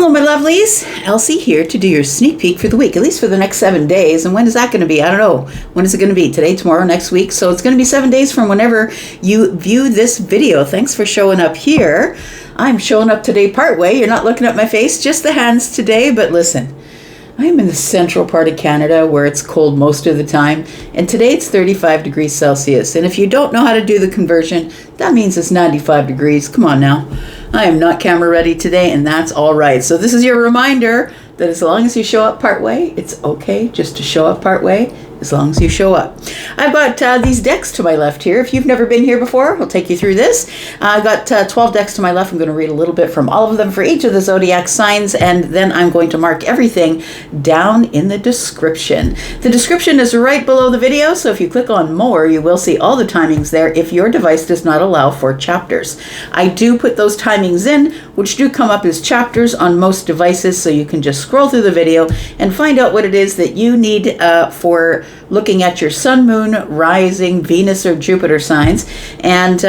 Hello, my lovelies. Elsie here to do your sneak peek for the week, at least for the next 7 days. And when is that going to be? I don't know. When is it going to be? Today, tomorrow, next week? So it's going to be 7 days from whenever you view this video. Thanks for showing up here. I'm showing up today partway. You're not looking at my face, just the hands today. But listen, I'm in the central part of Canada where it's cold most of the time. And today it's 35 degrees Celsius. And if you don't know how to do the conversion, that means it's 95 degrees. Come on now. I am not camera ready today, and that's all right. So this is your reminder that as long as you show up partway, it's okay just to show up partway, as long as you show up. I've got these decks to my left here. If you've never been here before, we'll take you through this. I've got 12 decks to my left. I'm going to read a little bit from all of them for each of the zodiac signs, and then I'm going to mark everything down in the description. The description is right below the video, so if you click on more, you will see all the timings there if your device does not allow for chapters. I do put those timings in, which do come up as chapters on most devices, so you can just scroll through the video and find out what it is that you need for looking at your sun, moon, rising, Venus, or Jupiter signs. And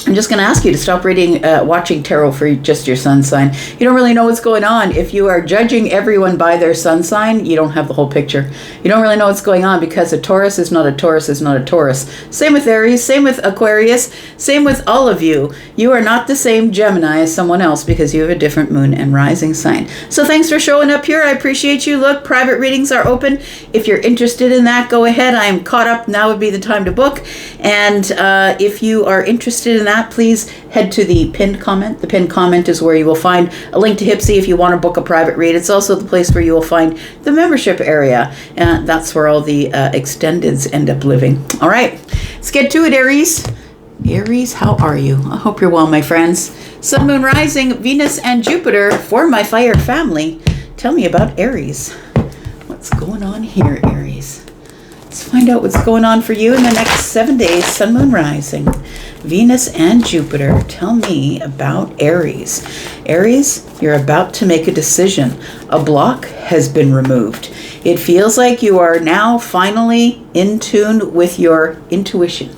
I'm just going to ask you to stop reading, watching tarot for just your sun sign. You don't really know what's going on. If you are judging everyone by their sun sign, you don't have the whole picture. You don't really know what's going on because a Taurus is not a Taurus is not a Taurus. Same with Aries, same with Aquarius, same with all of you. You are not the same Gemini as someone else because you have a different moon and rising sign. So thanks for showing up here. I appreciate you. Look, private readings are open. If you're interested in that, go ahead. I am caught up. Now would be the time to book. And if you are interested in that, please head to the pinned comment. The pinned comment is where you will find a link to Hipsy if you want to book a private read. It's also the place where you will find the membership area. And that's where all the extendeds end up living. All right, let's get to it, Aries. Aries, how are you? I hope you're well, my friends. Sun, moon, rising, Venus, and Jupiter for my fire family. Tell me about Aries. What's going on here, Aries? Let's find out what's going on for you in the next 7 days. Sun, moon, rising, Venus, and Jupiter. Tell me about Aries. Aries, you're about to make a decision. A block has been removed. It feels like you are now finally in tune with your intuition.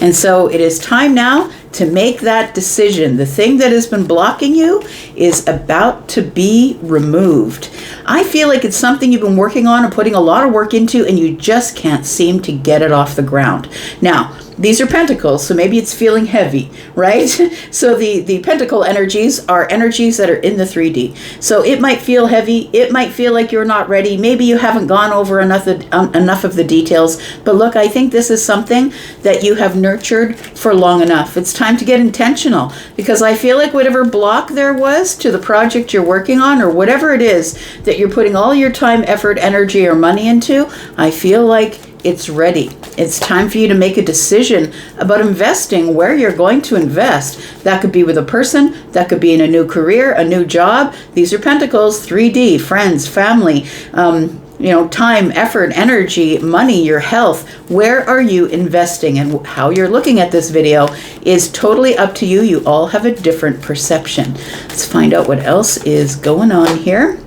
And so it is time now to make that decision. The thing that has been blocking you is about to be removed. I feel like it's something you've been working on and putting a lot of work into, and you just can't seem to get it off the ground. Now, these are pentacles, so maybe it's feeling heavy, right? So the pentacle energies are energies that are in the 3D. So it might feel heavy. It might feel like you're not ready. Maybe you haven't gone over enough of the details. But look, I think this is something that you have nurtured for long enough. It's time to get intentional, because I feel like whatever block there was to the project you're working on, or whatever it is that you're putting all your time, effort, energy, or money into, I feel like it's ready. It's time for you to make a decision about investing, where you're going to invest. That could be with a person, that could be in a new career, a new job. These are pentacles, 3D, friends, family, time, effort, energy, money, your health. Where are you investing? And how you're looking at this video is totally up to you. You all have a different perception. Let's find out what else is going on here.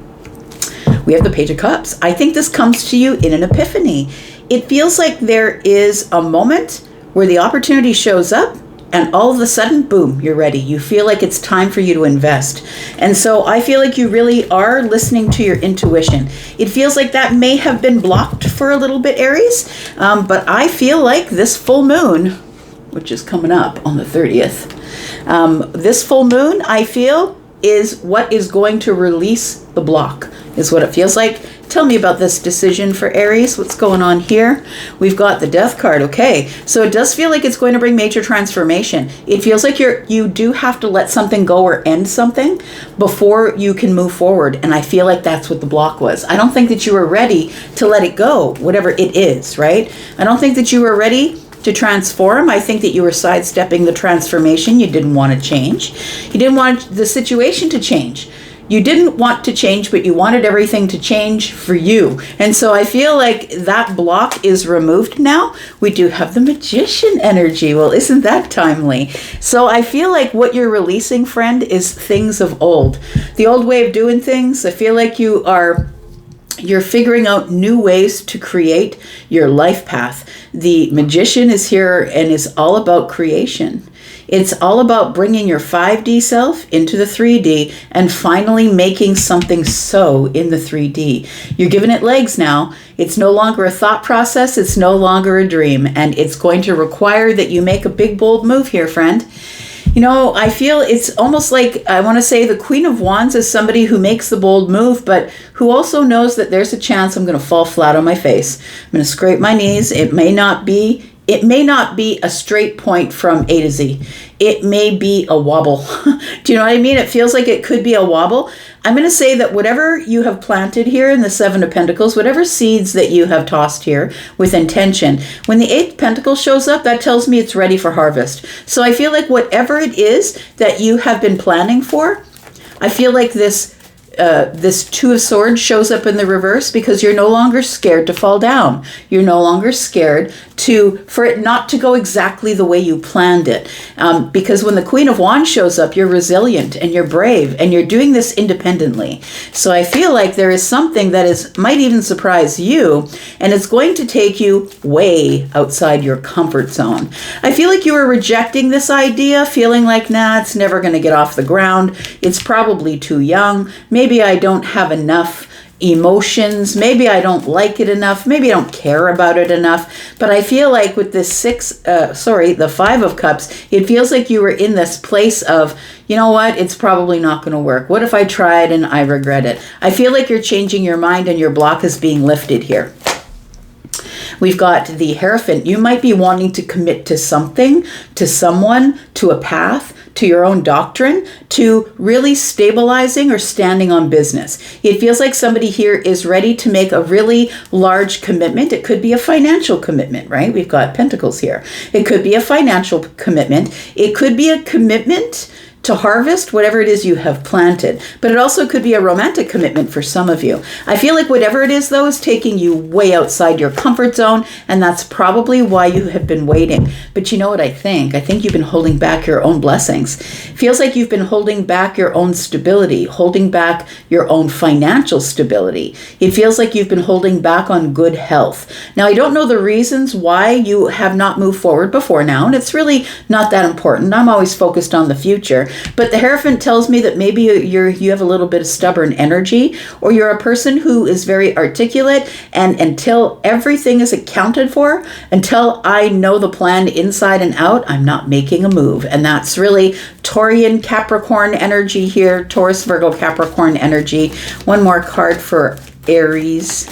We have the Page of Cups. I think this comes to you in an epiphany. It feels like there is a moment where the opportunity shows up, and all of a sudden, boom, you're ready. You feel like it's time for you to invest. And so I feel like you really are listening to your intuition. It feels like that may have been blocked for a little bit, Aries, but I feel like this full moon, which is coming up on the 30th, this full moon, I feel, is what is going to release the block, is what it feels like. Tell me about this decision for Aries. What's going on here? We've got the Death card. Okay, so it does feel like it's going to bring major transformation. It feels like you do have to let something go or end something before you can move forward. And I feel like that's what the block was. I don't think that you were ready to let it go, whatever it is, right? I don't think that you were ready to transform. I think that you were sidestepping the transformation. You didn't want to change. You didn't want the situation to change. You didn't want to change, but you wanted everything to change for you. And so I feel like that block is removed now. We do have the Magician energy. Well, isn't that timely? So I feel like what you're releasing, friend, is things of old. The old way of doing things. I feel like you're figuring out new ways to create your life path. The Magician is here and is all about creation. It's all about bringing your 5D self into the 3D and finally making something so in the 3D. You're giving it legs now. It's no longer a thought process. It's no longer a dream. And it's going to require that you make a big, bold move here, friend. You know, I feel it's almost like, I want to say the Queen of Wands is somebody who makes the bold move, but who also knows that there's a chance I'm going to fall flat on my face. I'm going to scrape my knees. It may not be a straight point from A to Z. It may be a wobble. Do you know what I mean? It feels like it could be a wobble. I'm going to say that whatever you have planted here in the Seven of Pentacles, whatever seeds that you have tossed here with intention, when the Eight of Pentacles shows up, that tells me it's ready for harvest. So I feel like whatever it is that you have been planning for, I feel like this Two of Swords shows up in the reverse because you're no longer scared to fall down. You're no longer scared for it not to go exactly the way you planned it. Because when the Queen of Wands shows up, you're resilient and you're brave and you're doing this independently. So I feel like there is something that might even surprise you, and it's going to take you way outside your comfort zone. I feel like you were rejecting this idea, feeling like, nah, it's never going to get off the ground. It's probably too young. Maybe I don't have enough emotions. Maybe I don't like it enough. Maybe I don't care about it enough. But I feel like with this the Five of Cups, it feels like you were in this place of, you know what, it's probably not going to work. What if I tried and I regret it? I feel like you're changing your mind and your block is being lifted here. We've got the Hierophant. You might be wanting to commit to something, to someone, to a path, to your own doctrine, to really stabilizing or standing on business. It feels like somebody here is ready to make a really large commitment. It could be a financial commitment, right? We've got Pentacles here. It could be a financial commitment. It could be a commitment to harvest whatever it is you have planted. But it also could be a romantic commitment for some of you. I feel like whatever it is, though, is taking you way outside your comfort zone, and that's probably why you have been waiting. But you know what I think? I think you've been holding back your own blessings. It feels like you've been holding back your own stability, holding back your own financial stability. It feels like you've been holding back on good health. Now, I don't know the reasons why you have not moved forward before now, and it's really not that important. I'm always focused on the future. But the Hierophant tells me that maybe you have a little bit of stubborn energy, or you're a person who is very articulate, and until everything is accounted for, until I know the plan inside and out, I'm not making a move. And that's really Taurian Capricorn energy here, Taurus, Virgo, Capricorn energy. One more card for Aries.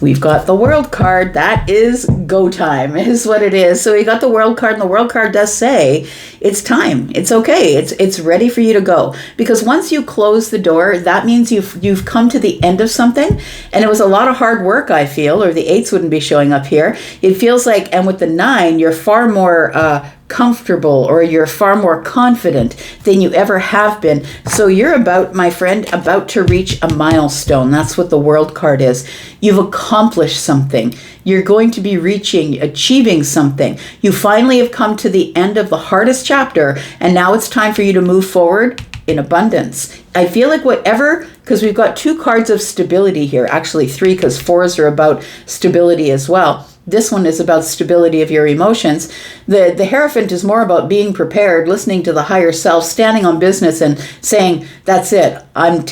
We've got the World card. That is go time, is what it is. So we got the World card, and the World card does say it's time. It's okay. It's ready for you to go. Because once you close the door, that means you've come to the end of something. And it was a lot of hard work, I feel, or the eights wouldn't be showing up here. It feels like, and with the 9, you're far more comfortable, or you're far more confident than you ever have been. So you're my friend, about to reach a milestone. That's what the World card is. You've accomplished something. You're going to be achieving something. You finally have come to the end of the hardest chapter, and now it's time for you to move forward in abundance. I feel like because we've got 2 cards of stability here, actually 3, because 4s are about stability as well. This one is about stability of your emotions. The Hierophant is more about being prepared, listening to the higher self, standing on business and saying, that's it. I'm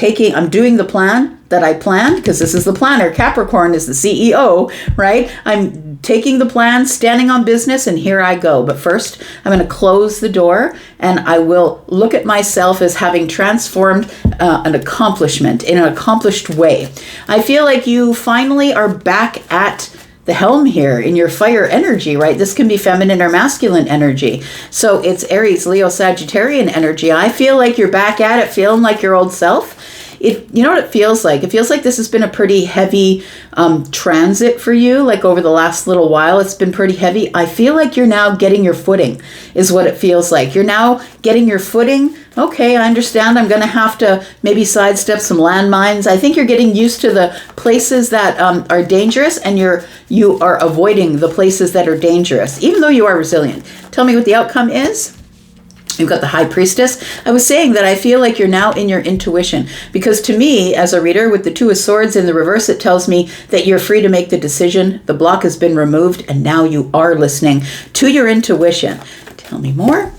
doing the plan that I planned, because this is the planner. Capricorn is the CEO, right? I'm taking the plan, standing on business, and here I go. But first, I'm going to close the door, and I will look at myself as having transformed an accomplishment in an accomplished way. I feel like you finally are back at the helm here in your fire energy, right? This can be feminine or masculine energy. So it's Aries, Leo, Sagittarian energy. I feel like you're back at it, feeling like your old self. You know what it feels like? It feels like this has been a pretty heavy transit for you. Like over the last little while, it's been pretty heavy. I feel like you're now getting your footing, is what it feels like. You're now getting your footing. Okay, I understand. I'm going to have to maybe sidestep some landmines. I think you're getting used to the places that are dangerous, and you are avoiding the places that are dangerous, even though you are resilient. Tell me what the outcome is. You've got the High Priestess. I was saying that I feel like you're now in your intuition, because to me, as a reader, with the Two of Swords in the reverse, it tells me that you're free to make the decision. The block has been removed, and now you are listening to your intuition. Tell me more.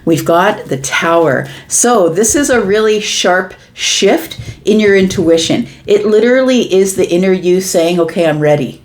We've got the Tower. So this is a really sharp shift in your intuition. It literally is the inner you saying, okay, I'm ready.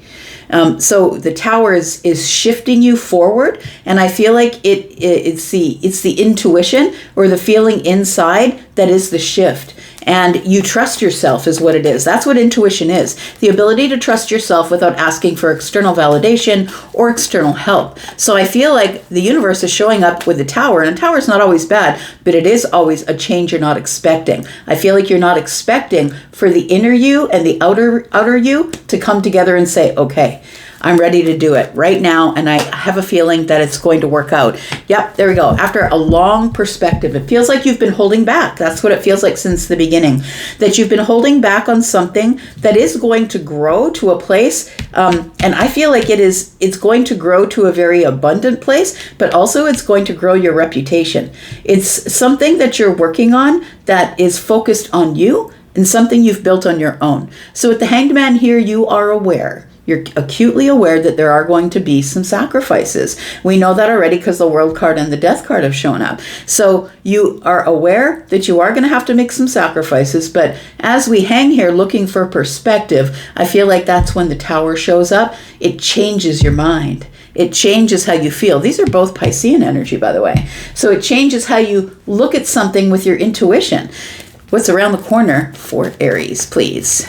So the Tower is shifting you forward, and I feel like it's the intuition or the feeling inside that is the shift. And you trust yourself is what it is. That's what intuition is. The ability to trust yourself without asking for external validation or external help. So I feel like the universe is showing up with the Tower, and a Tower is not always bad, but it is always a change you're not expecting. I feel like you're not expecting for the inner you and the outer you to come together and say, okay, I'm ready to do it right now, and I have a feeling that it's going to work out. Yep, there we go. After a long perspective, it feels like you've been holding back. That's what it feels like since the beginning, that you've been holding back on something that is going to grow to a place, and I feel like it's going to grow to a very abundant place, but also it's going to grow your reputation. It's something that you're working on that is focused on you and something you've built on your own. So with the Hanged Man here, you are aware. You're acutely aware that there are going to be some sacrifices. We know that already because the World card and the Death card have shown up. So you are aware that you are going to have to make some sacrifices. But as we hang here looking for perspective, I feel like that's when the Tower shows up. It changes your mind. It changes how you feel. These are both Piscean energy, by the way. So it changes how you look at something with your intuition. What's around the corner for Aries, please?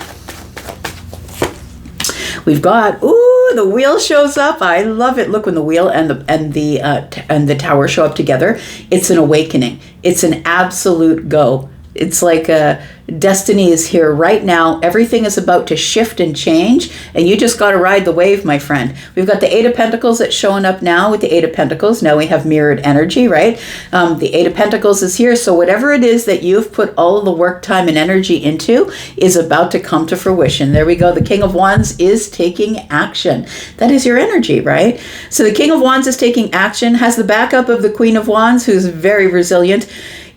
We've got, the Wheel shows up. I love it. Look, when the Wheel and the Tower show up together, it's an awakening. It's an absolute go. It's like destiny is here right now. Everything is about to shift and change, and you just got to ride the wave, my friend. We've got the Eight of Pentacles that's showing up now with the Eight of Pentacles. Now we have mirrored energy, right? The Eight of Pentacles is here, so whatever it is that you've put all of the work, time, and energy into is about to come to fruition. There we go. The King of Wands is taking action. That is your energy, right? So the King of Wands is taking action, has the backup of the Queen of Wands, who's very resilient.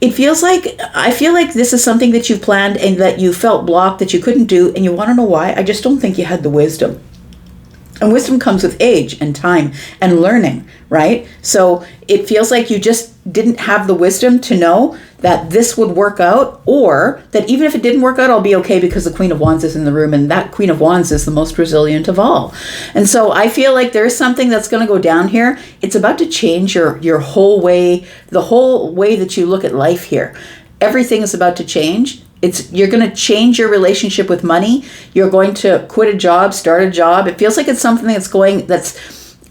I feel like this is something that you've planned and that you felt blocked, that you couldn't do, and you want to know why? I just don't think you had the wisdom. And wisdom comes with age and time and learning, right? So it feels like you just didn't have the wisdom to know that this would work out, or that even if it didn't work out, I'll be okay because the Queen of Wands is in the room, and that Queen of Wands is the most resilient of all. And so I feel like there's something that's going to go down here. It's about to change your whole way, the whole way that you look at life here. Everything is about to change. You're going to change your relationship with money. You're going to quit a job, start a job. It feels like it's something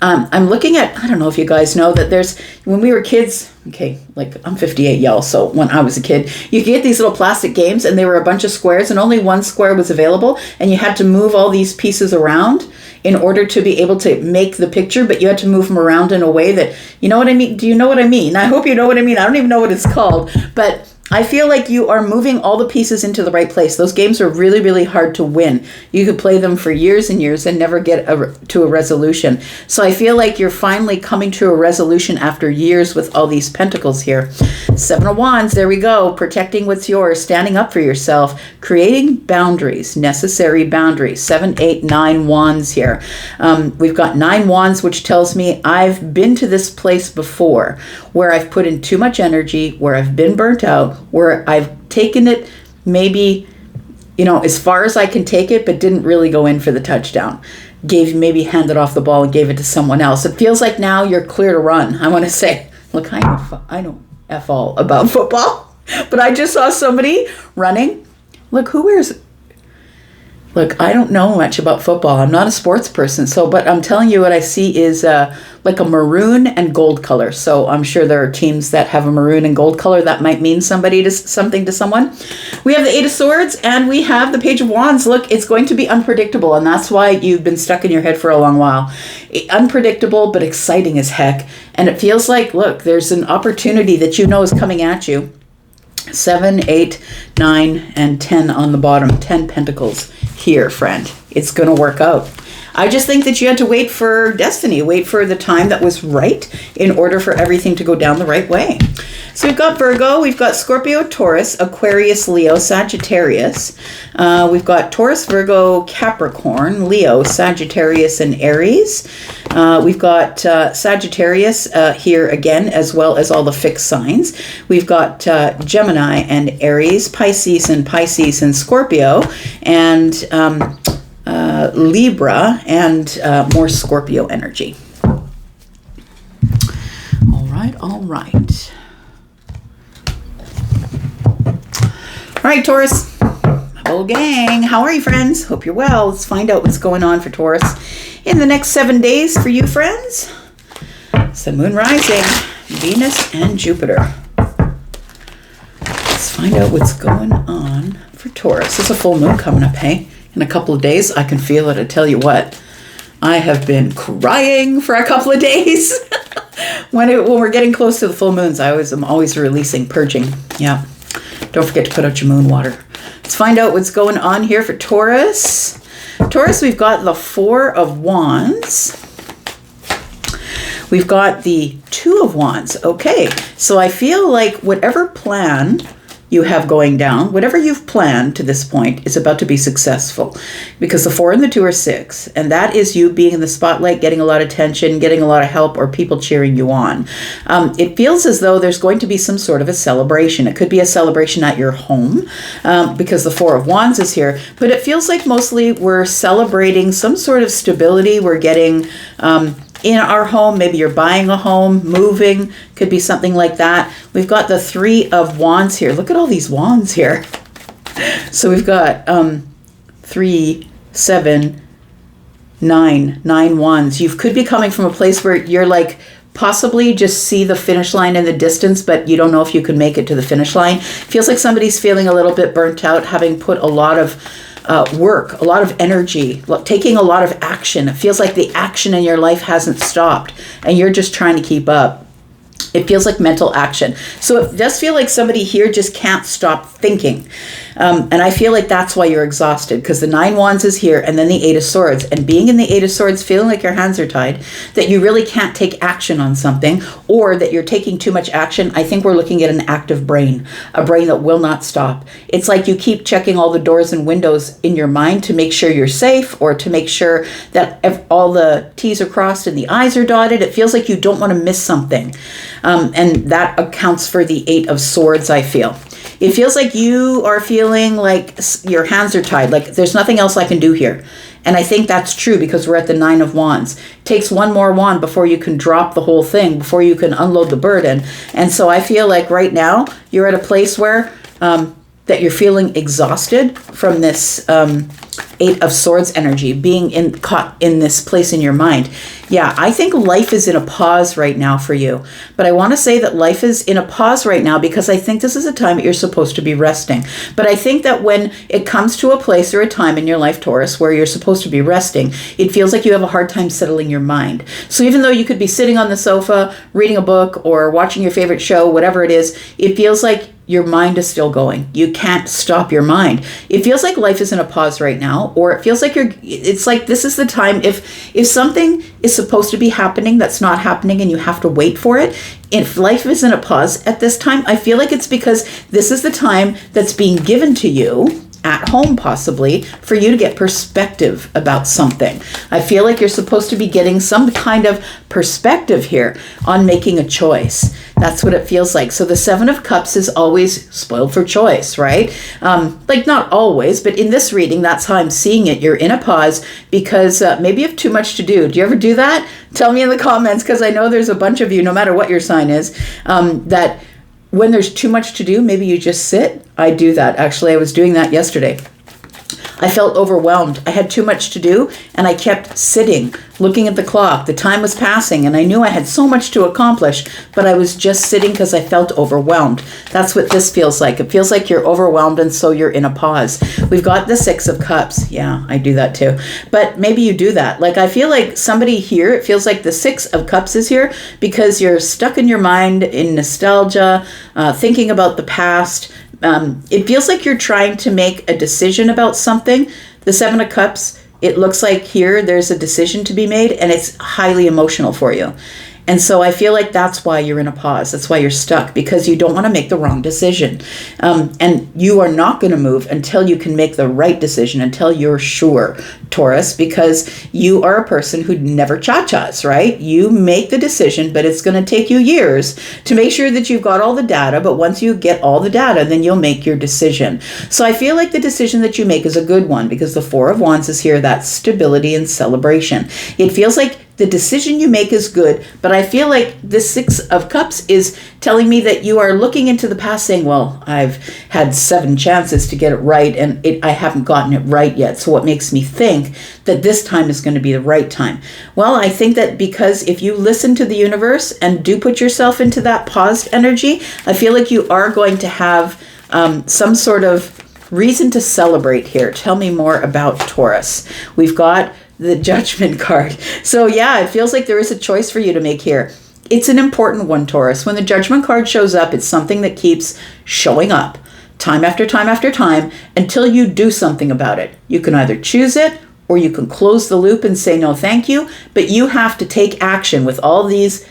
I'm looking at, I don't know if you guys know that when we were kids, okay, like I'm 58, y'all, so when I was a kid, you get these little plastic games, and they were a bunch of squares, and only one square was available, and you had to move all these pieces around in order to be able to make the picture, but you had to move them around in a way that, you know what I mean? Do you know what I mean? I hope you know what I mean. I don't even know what it's called, but I feel like you are moving all the pieces into the right place. Those games are really, really hard to win. You could play them for years and years and never get to a resolution. So I feel like you're finally coming to a resolution after years with all these pentacles here. Seven of Wands, there we go. Protecting what's yours, standing up for yourself, creating boundaries, necessary boundaries. 7, 8, 9 Wands here. We've got 9 Wands, which tells me I've been to this place before where I've put in too much energy, where I've been burnt out, where I've taken it maybe, as far as I can take it, but didn't really go in for the touchdown. Maybe handed off the ball and gave it to someone else. It feels like now you're clear to run. I want to say, look, I know F all about football, but I just saw somebody running. Look, who wears it? Look, I don't know much about football. I'm not a sports person, but I'm telling you what I see is like a maroon and gold color. So I'm sure there are teams that have a maroon and gold color. That might mean something to someone. We have the Eight of Swords, and we have the Page of Wands. Look, it's going to be unpredictable, and that's why you've been stuck in your head for a long while. Unpredictable, but exciting as heck. And it feels like, look, there's an opportunity that you know is coming at you. 7, 8, 9, and 10 on the bottom. 10 pentacles here, friend. It's going to work out. I just think that you had to wait for destiny, wait for the time that was right in order for everything to go down the right way. So we've got Virgo, we've got Scorpio, Taurus, Aquarius, Leo, Sagittarius. We've got Taurus, Virgo, Capricorn, Leo, Sagittarius, and Aries. We've got Sagittarius here again, as well as all the fixed signs. We've got Gemini and Aries, Pisces and Scorpio, and Libra, and more Scorpio energy. All right. All right, Taurus, my whole gang. How are you, friends? Hope you're well. Let's find out what's going on for Taurus in the next 7 days for you, friends. Sun, Moon, Rising, Venus, and Jupiter. Let's find out what's going on for Taurus. There's a full moon coming up, hey? In a couple of days. I can feel it. I tell you what, I have been crying for a couple of days. When we're getting close to the full moons, I'm always releasing, purging. Yeah. Don't forget to put out your moon water. Let's find out what's going on here for Taurus. Taurus, we've got the Four of Wands. We've got the Two of Wands. Okay, so I feel like whatever plan you have going down, whatever you've planned to this point is about to be successful, because the 4 and the 2 are 6, and that is you being in the spotlight, getting a lot of attention, getting a lot of help, or people cheering you on. It feels as though there's going to be some sort of a celebration. It could be a celebration at your home, because the 4 of Wands is here, but it feels like mostly we're celebrating some sort of stability. We're getting in our home. Maybe you're buying a home, moving, could be something like that. We've got the 3 of Wands here. Look at all these wands here. So we've got 3, 7, 9 wands. You could be coming from a place where you're like possibly just see the finish line in the distance, but you don't know if you can make it to the finish line. Feels like somebody's feeling a little bit burnt out, having put a lot of work, a lot of energy, taking a lot of action. It feels like the action in your life hasn't stopped and you're just trying to keep up. It feels like mental action. So it does feel like somebody here just can't stop thinking. And I feel like that's why you're exhausted, because the 9 wands is here and then the 8 of swords. And being in the 8 of swords, feeling like your hands are tied, that you really can't take action on something, or that you're taking too much action. I think we're looking at an active brain, a brain that will not stop. It's like you keep checking all the doors and windows in your mind to make sure you're safe, or to make sure that all the T's are crossed and the I's are dotted. It feels like you don't want to miss something. And that accounts for the 8 of swords, I feel. It feels like you are feeling like your hands are tied, like there's nothing else I can do here. And I think that's true, because we're at the 9 of wands. It takes one more wand before you can drop the whole thing, before you can unload the burden. And so I feel like right now you're at a place where that you're feeling exhausted from this 8 of swords energy, being caught in this place in your mind. Yeah, I think life is in a pause right now for you. But I want to say that life is in a pause right now because I think this is a time that you're supposed to be resting. But I think that when it comes to a place or a time in your life, Taurus, where you're supposed to be resting, it feels like you have a hard time settling your mind. So even though you could be sitting on the sofa, reading a book, or watching your favorite show, whatever it is, it feels like your mind is still going. You can't stop your mind. It feels like life is in a pause right now, or it feels like it's like this is the time, if something is supposed to be happening that's not happening and you have to wait for it, if life is in a pause at this time, I feel like it's because this is the time that's being given to you at home, possibly, for you to get perspective about something. I feel like you're supposed to be getting some kind of perspective here on making a choice. That's what it feels like. So the 7 of Cups is always spoiled for choice, right? Like not always, but in this reading, that's how I'm seeing it. You're in a pause because maybe you have too much to do. Do you ever do that? Tell me in the comments, because I know there's a bunch of you, no matter what your sign is, that when there's too much to do, maybe you just sit. I do that. Actually, I was doing that yesterday. I felt overwhelmed. I had too much to do, and I kept sitting, looking at the clock. The time was passing, and I knew I had so much to accomplish, but I was just sitting because I felt overwhelmed. That's what this feels like. It feels like you're overwhelmed, and so you're in a pause. We've got the 6 of Cups. Yeah, I do that too. But maybe you do that. Like, I feel like somebody here, it feels like the 6 of Cups is here because you're stuck in your mind in nostalgia, thinking about the past. It feels like you're trying to make a decision about something. The 7 of Cups it looks like here there's a decision to be made, and it's highly emotional for you. And so I feel like that's why you're in a pause. That's why you're stuck, because you don't want to make the wrong decision. And you are not going to move until you can make the right decision, until you're sure, Taurus, because you are a person who never cha-chas, right? You make the decision, but it's going to take you years to make sure that you've got all the data. But once you get all the data, then you'll make your decision. So I feel like the decision that you make is a good one, because the Four of Wands is here, that stability and celebration. It feels like the decision you make is good, but I feel like the Six of Cups is telling me that you are looking into the past saying, well, I've had 7 chances to get it right, and I haven't gotten it right yet. So what makes me think that this time is going to be the right time? Well, I think that because if you listen to the universe and do put yourself into that paused energy, I feel like you are going to have some sort of reason to celebrate here. Tell me more about Taurus. We've got the Judgment card. So yeah, it feels like there is a choice for you to make here. It's an important one, Taurus. When the Judgment card shows up, it's something that keeps showing up time after time after time until you do something about it. You can either choose it or you can close the loop and say no thank you, but you have to take action with all these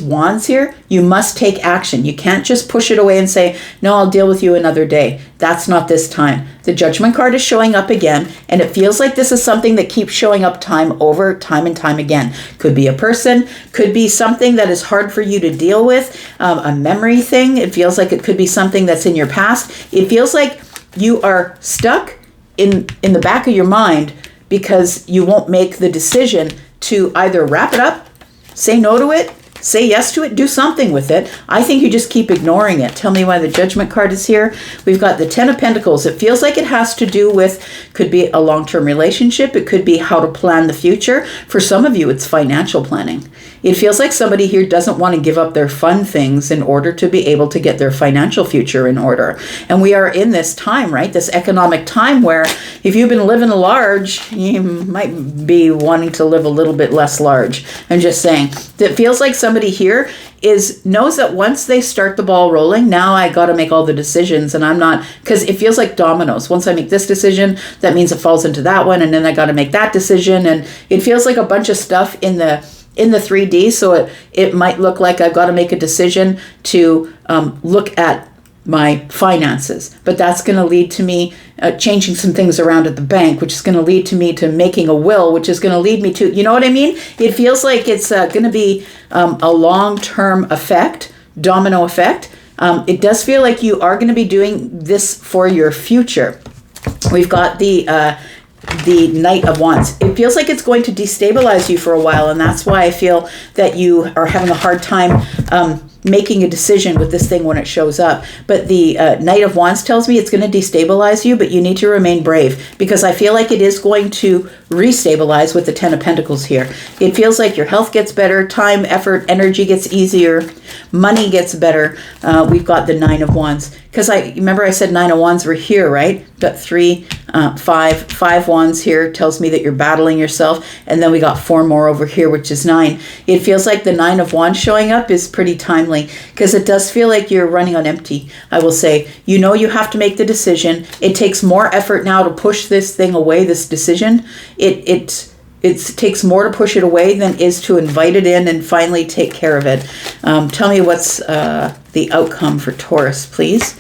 wands here. You must take action. You can't just push it away and say, no, I'll deal with you another day. That's not this time. The Judgment card is showing up again, and it feels like this is something that keeps showing up time and time again. Could be a person, could be something that is hard for you to deal with, a memory thing. It feels like it could be something that's in your past. It feels like you are stuck in the back of your mind because you won't make the decision to either wrap it up, say no to it, say yes to it, do something with it. I think you just keep ignoring it. Tell me why the Judgment card is here. We've got the Ten of Pentacles. It feels like it has to do with, could be a long-term relationship. It could be how to plan the future. For some of you, it's financial planning. It feels like somebody here doesn't want to give up their fun things in order to be able to get their financial future in order. And we are in this time, right? This economic time where if you've been living large, you might be wanting to live a little bit less large. I'm just saying. It feels like somebody here knows that once they start the ball rolling, now I got to make all the decisions, and I'm not, because it feels like dominoes. Once I make this decision, that means it falls into that one, and then I got to make that decision, and it feels like a bunch of stuff in the 3D. So it might look like I've got to make a decision to look at my finances, but that's going to lead to me changing some things around at the bank, which is going to lead to me to making a will, which is going to lead me to, you know what I mean? It feels like it's going to be a long-term effect, domino effect. It does feel like you are going to be doing this for your future. We've got the Knight of Wands. It feels like it's going to destabilize you for a while, and that's why I feel that you are having a hard time making a decision with this thing when it shows up. But the Knight of Wands tells me it's going to destabilize you, but you need to remain brave, because I feel like it is going to restabilize with the Ten of Pentacles here. It feels like your health gets better, time, effort, energy gets easier, money gets better. We've got the Nine of Wands, because I remember I said Nine of Wands were here, right? Got five wands here tells me that you're battling yourself, and then we got 4 more over here, which is 9. It feels like the 9 of Wands showing up is pretty timely, because it does feel like you're running on empty. I will say, you know, you have to make the decision. It takes more effort now to push this thing away, this decision. It takes more to push it away than is to invite it in and finally take care of it. Tell me what's the outcome for Taurus, please.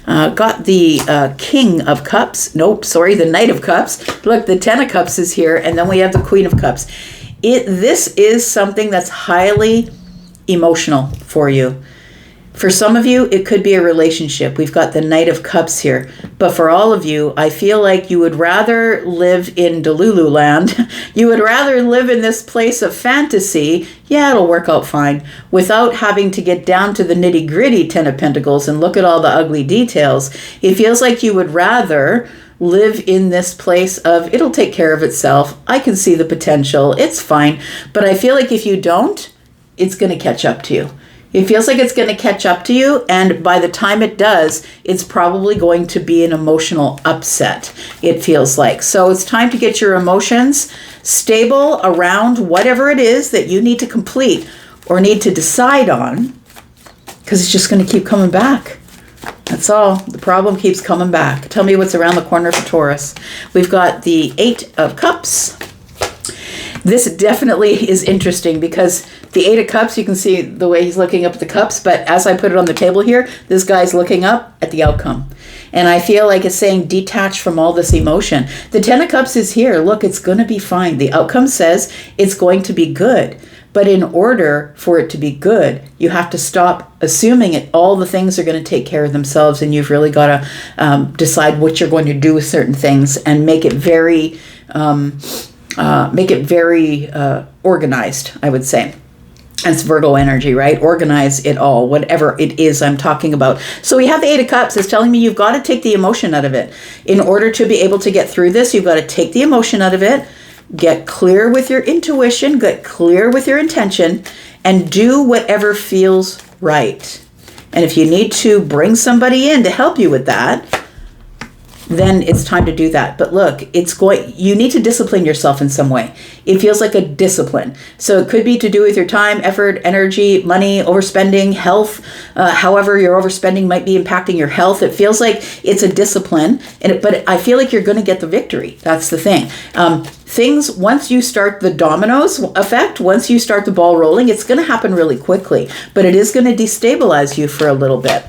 Got the King of Cups. Nope, sorry, the Knight of Cups. Look, the Ten of Cups is here, and then we have the Queen of Cups. This is something that's highly emotional for you. For some of you, it could be a relationship. We've got the Knight of Cups here. But for all of you, I feel like you would rather live in Delulu land. You would rather live in this place of fantasy. Yeah, it'll work out fine, without having to get down to the nitty-gritty Ten of Pentacles and look at all the ugly details. It feels like you would rather live in this place of, it'll take care of itself. I can see the potential. It's fine. But I feel like if you don't, it's going to catch up to you. It feels like it's going to catch up to you, and by the time it does, it's probably going to be an emotional upset, it feels like. So it's time to get your emotions stable around whatever it is that you need to complete or need to decide on, because it's just going to keep coming back. That's all. The problem keeps coming back. Tell me what's around the corner for Taurus. We've got the 8 of Cups. This definitely is interesting because the 8 of Cups, you can see the way he's looking up at the cups, but as I put it on the table here, this guy's looking up at the outcome. And I feel like it's saying detach from all this emotion. The 10 of Cups is here. Look, it's going to be fine. The outcome says it's going to be good. But in order for it to be good, you have to stop assuming it. All the things are going to take care of themselves, and you've really got to decide what you're going to do with certain things and make it very organized, I would say. That's Virgo energy, right? Organize it all, whatever it is I'm talking about. So we have the 8 of Cups. It's telling me you've got to take the emotion out of it. In order to be able to get through this, you've got to take the emotion out of it, get clear with your intuition, get clear with your intention, and do whatever feels right. And if you need to bring somebody in to help you with that, then it's time to do that. But look, you need to discipline yourself in some way. It feels like a discipline. So it could be to do with your time, effort, energy, money, overspending, health. However, your overspending might be impacting your health. It feels like it's a discipline, but I feel like you're going to get the victory. That's the thing. Things, once you start the dominoes effect, once you start the ball rolling, it's going to happen really quickly, but it is going to destabilize you for a little bit.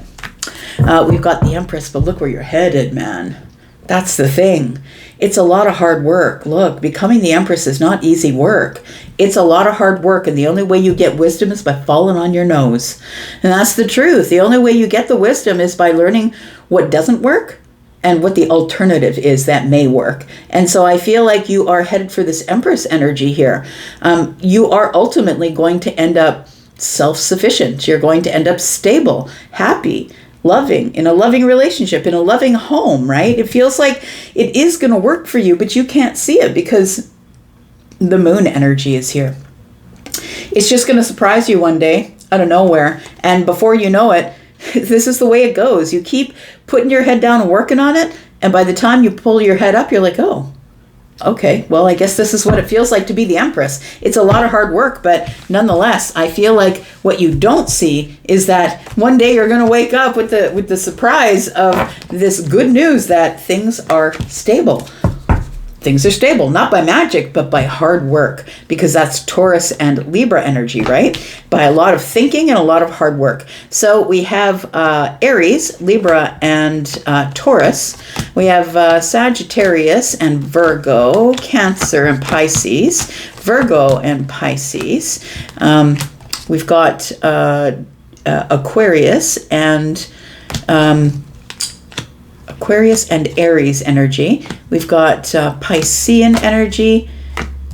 We've got the Empress, but look where you're headed, man. That's the thing. It's a lot of hard work. Look, becoming the Empress is not easy work. It's a lot of hard work, and the only way you get wisdom is by falling on your nose. And that's the truth. The only way you get the wisdom is by learning what doesn't work and what the alternative is that may work. And so I feel like you are headed for this Empress energy here. You are ultimately going to end up self-sufficient. You're going to end up stable, happy, loving, in a loving relationship, in a loving home, right? It feels like it is going to work for you, but you can't see it because the moon energy is here. It's just going to surprise you one day out of nowhere. And before you know it, this is the way it goes. You keep putting your head down and working on it. And by the time you pull your head up, you're like, oh, okay, well, I guess this is what it feels like to be the Empress. It's a lot of hard work, but nonetheless, I feel like what you don't see is that one day you're going to wake up with the surprise of this good news that things are stable. Things are stable, not by magic, but by hard work, because that's Taurus and Libra energy, right? By a lot of thinking and a lot of hard work. So we have Aries, Libra, and Taurus. We have Sagittarius and Virgo, Cancer and Pisces, Virgo and Pisces. We've got Aquarius and Aries energy. We've got Piscean energy.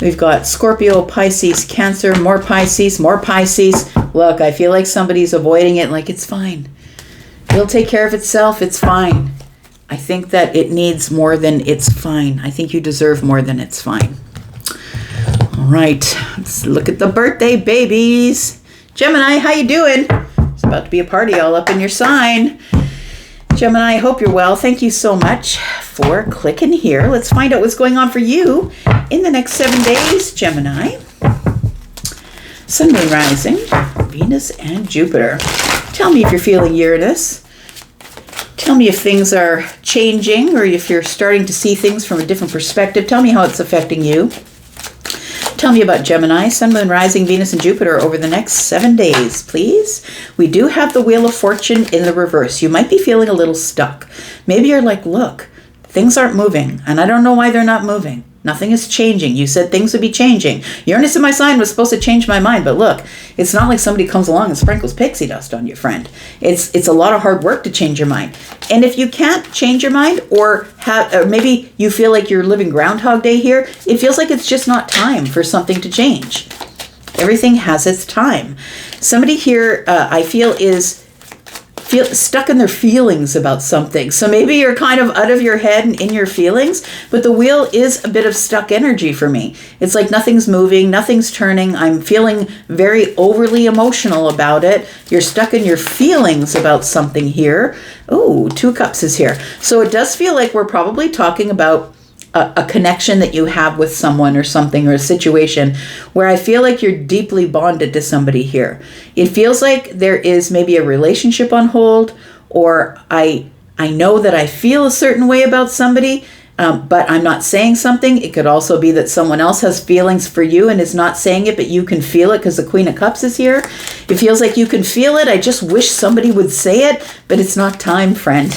We've got Scorpio, Pisces, Cancer, more Pisces, more Pisces. Look, I feel like somebody's avoiding it like it's fine. It'll take care of itself. It's fine. I think that it needs more than it's fine. I think you deserve more than it's fine. All right, let's look at the birthday babies. Gemini, how you doing? It's about to be a party all up in your sign. Gemini, I hope you're well. Thank you so much for clicking here. Let's find out what's going on for you in the next 7 days, Gemini. Sun, Moon, Rising, Venus, and Jupiter. Tell me if you're feeling Uranus. Tell me if things are changing or if you're starting to see things from a different perspective. Tell me how it's affecting you. Tell me about Gemini, Sun, Moon, Rising, Venus, and Jupiter over the next 7 days, please. We do have the Wheel of Fortune in the reverse. You might be feeling a little stuck. Maybe you're like, look, things aren't moving, and I don't know why they're not moving. Nothing is changing. You said things would be changing. Uranus in my sign was supposed to change my mind, but look, it's not like somebody comes along and sprinkles pixie dust on you, friend. It's a lot of hard work to change your mind. And if you can't change your mind, or maybe you feel like you're living Groundhog Day here, it feels like it's just not time for something to change. Everything has its time. Somebody here, I feel, is stuck in their feelings about something. So maybe you're kind of out of your head and in your feelings, but the wheel is a bit of stuck energy for me. It's like nothing's moving, nothing's turning. I'm feeling very overly emotional about it. You're stuck in your feelings about something here. Oh, 2 Cups is here. So it does feel like we're probably talking about a connection that you have with someone or something, or a situation where I feel like you're deeply bonded to somebody here. It feels like there is maybe a relationship on hold, or I know that I feel a certain way about somebody, but I'm not saying something. It could also be that someone else has feelings for you and is not saying it, but you can feel it because the Queen of Cups is here. It feels like you can feel it. I just wish somebody would say it, but it's not time, friend.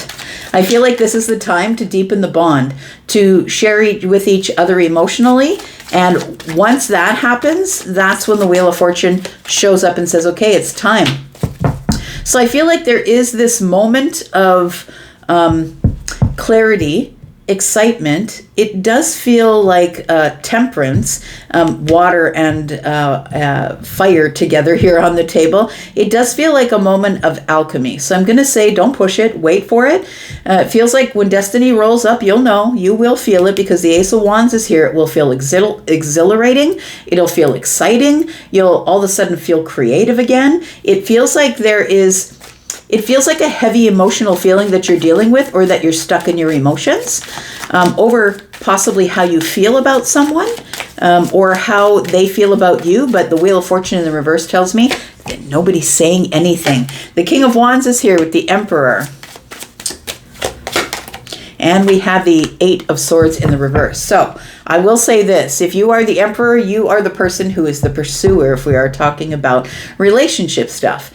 I feel like this is the time to deepen the bond, to share with each other emotionally. And once that happens, that's when the Wheel of Fortune shows up and says, okay, it's time. So I feel like there is this moment of clarity, excitement. It does feel like temperance, water and fire together here on the table. It does feel like a moment of alchemy. So I'm going to say, don't push it, wait for it. It feels like when destiny rolls up, you'll know, you will feel it because the Ace of Wands is here. It will feel exhilarating. It'll feel exciting. You'll all of a sudden feel creative again. It feels like it feels like a heavy emotional feeling that you're dealing with, or that you're stuck in your emotions over possibly how you feel about someone or how they feel about you. But the Wheel of Fortune in the reverse tells me that nobody's saying anything. The King of Wands is here with the Emperor. And we have the Eight of Swords in the reverse. So I will say this, if you are the Emperor, you are the person who is the pursuer if we are talking about relationship stuff.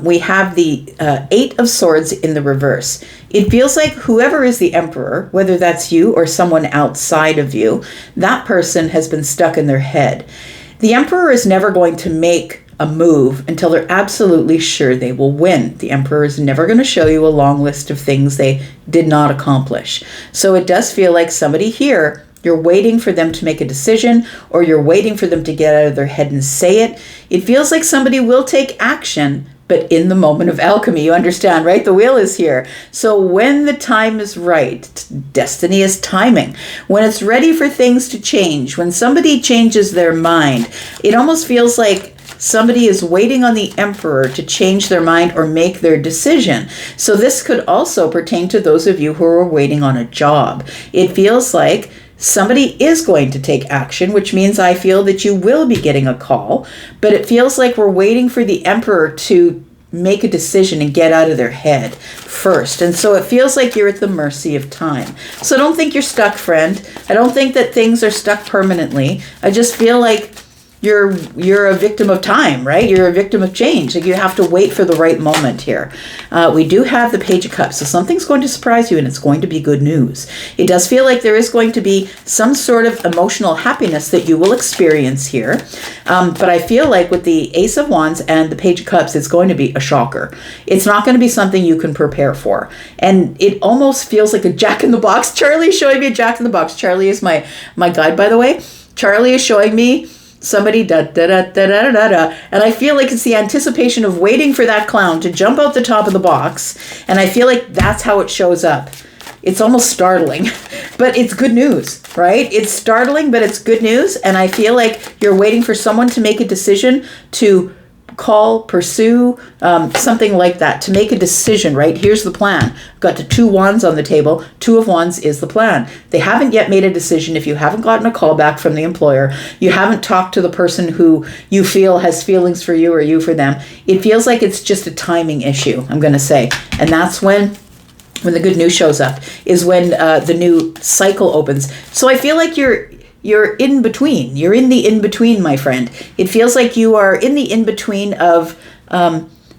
We have the Eight of Swords in the reverse. It feels like whoever is the Emperor, whether that's you or someone outside of you, that person has been stuck in their head. The Emperor is never going to make a move until they're absolutely sure they will win. The Emperor is never going to show you a long list of things they did not accomplish. So it does feel like somebody here, you're waiting for them to make a decision, or you're waiting for them to get out of their head and say it. It feels like somebody will take action, but in the moment of alchemy, you understand, right? The wheel is here. So when the time is right, destiny is timing. When it's ready for things to change, when somebody changes their mind, it almost feels like somebody is waiting on the Emperor to change their mind or make their decision. So this could also pertain to those of you who are waiting on a job. It feels like somebody is going to take action, which means I feel that you will be getting a call, but it feels like we're waiting for the Emperor to make a decision and get out of their head first. And so it feels like you're at the mercy of time. So don't think you're stuck, friend. I don't think that things are stuck permanently. I just feel like you're a victim of time, right? You're a victim of change. Like you have to wait for the right moment here. We do have the Page of Cups, so something's going to surprise you, and it's going to be good news. It does feel like there is going to be some sort of emotional happiness that you will experience here. But I feel like with the Ace of Wands and the Page of Cups, it's going to be a shocker. It's not going to be something you can prepare for. And it almost feels like a Jack in the Box. Charlie is showing me a Jack in the Box. Charlie is my guide, by the way. Charlie is showing me somebody da da da da da da da, and I feel like it's the anticipation of waiting for that clown to jump out the top of the box, and I feel like that's how it shows up. It's almost startling, but it's good news, right? It's startling, but it's good news, and I feel like you're waiting for someone to make a decision to call, pursue, something like that, to make a decision, right? Here's the plan. Got the Two Wands on the table. Two of Wands is the plan. They haven't yet made a decision. If you haven't gotten a call back from the employer, you haven't talked to the person who you feel has feelings for you or you for them, it feels like it's just a timing issue, I'm going to say. And that's when the good news shows up, is when the new cycle opens. So I feel like you're in between. You're in the in-between, my friend. It feels like you are in the in-between of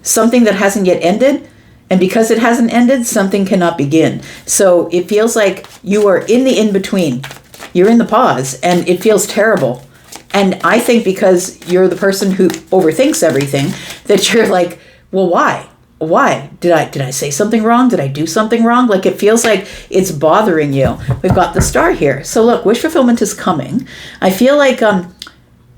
something that hasn't yet ended. And because it hasn't ended, something cannot begin. So it feels like you are in the in-between. You're in the pause, and it feels terrible. And I think because you're the person who overthinks everything, that you're like, well, why? Why? Did I say something wrong? Did I do something wrong? Like it feels like it's bothering you. We've got the Star here. So look, wish fulfillment is coming. I feel like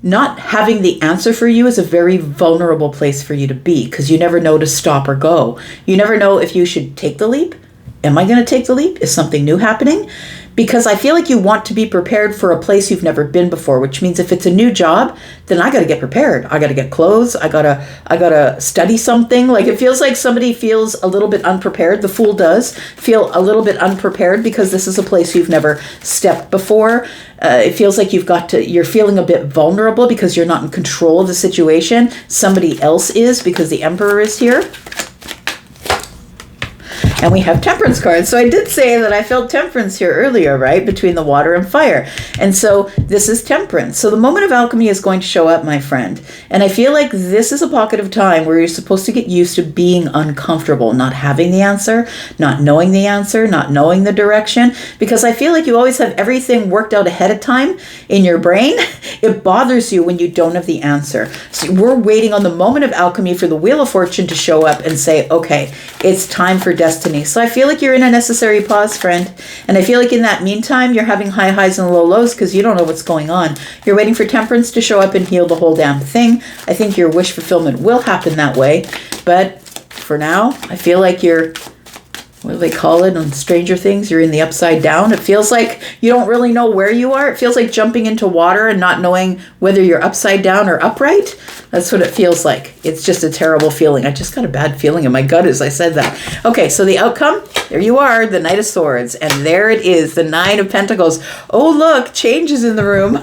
not having the answer for you is a very vulnerable place for you to be, because you never know to stop or go. You never know if you should take the leap. Am I going to take the leap? Is something new happening? Because I feel like you want to be prepared for a place you've never been before, which means if it's a new job, then I got to get prepared. I got to get clothes. I got to study something. Like it feels like somebody feels a little bit unprepared. The Fool does feel a little bit unprepared because this is a place you've never stepped before. It feels like you're feeling a bit vulnerable because you're not in control of the situation. Somebody else is, because the Emperor is here. And we have Temperance cards. So I did say that I felt Temperance here earlier, right? Between the water and fire. And so this is Temperance. So the moment of alchemy is going to show up, my friend. And I feel like this is a pocket of time where you're supposed to get used to being uncomfortable, not having the answer, not knowing the answer, not knowing the direction. Because I feel like you always have everything worked out ahead of time in your brain. It bothers you when you don't have the answer. So we're waiting on the moment of alchemy for the Wheel of Fortune to show up and say, okay, it's time for destiny. So I feel like you're in a necessary pause, friend. And I feel like in that meantime, you're having high highs and low lows because you don't know what's going on. You're waiting for Temperance to show up and heal the whole damn thing. I think your wish fulfillment will happen that way. But for now, I feel like you're, what do they call it on Stranger Things? You're in the upside down. It feels like you don't really know where you are. It feels like jumping into water and not knowing whether you're upside down or upright. That's what it feels like. It's just a terrible feeling. I just got a bad feeling in my gut as I said that. Okay, so the outcome, there you are, the Knight of Swords. And there it is, the Nine of Pentacles. Oh, look, change is in the room.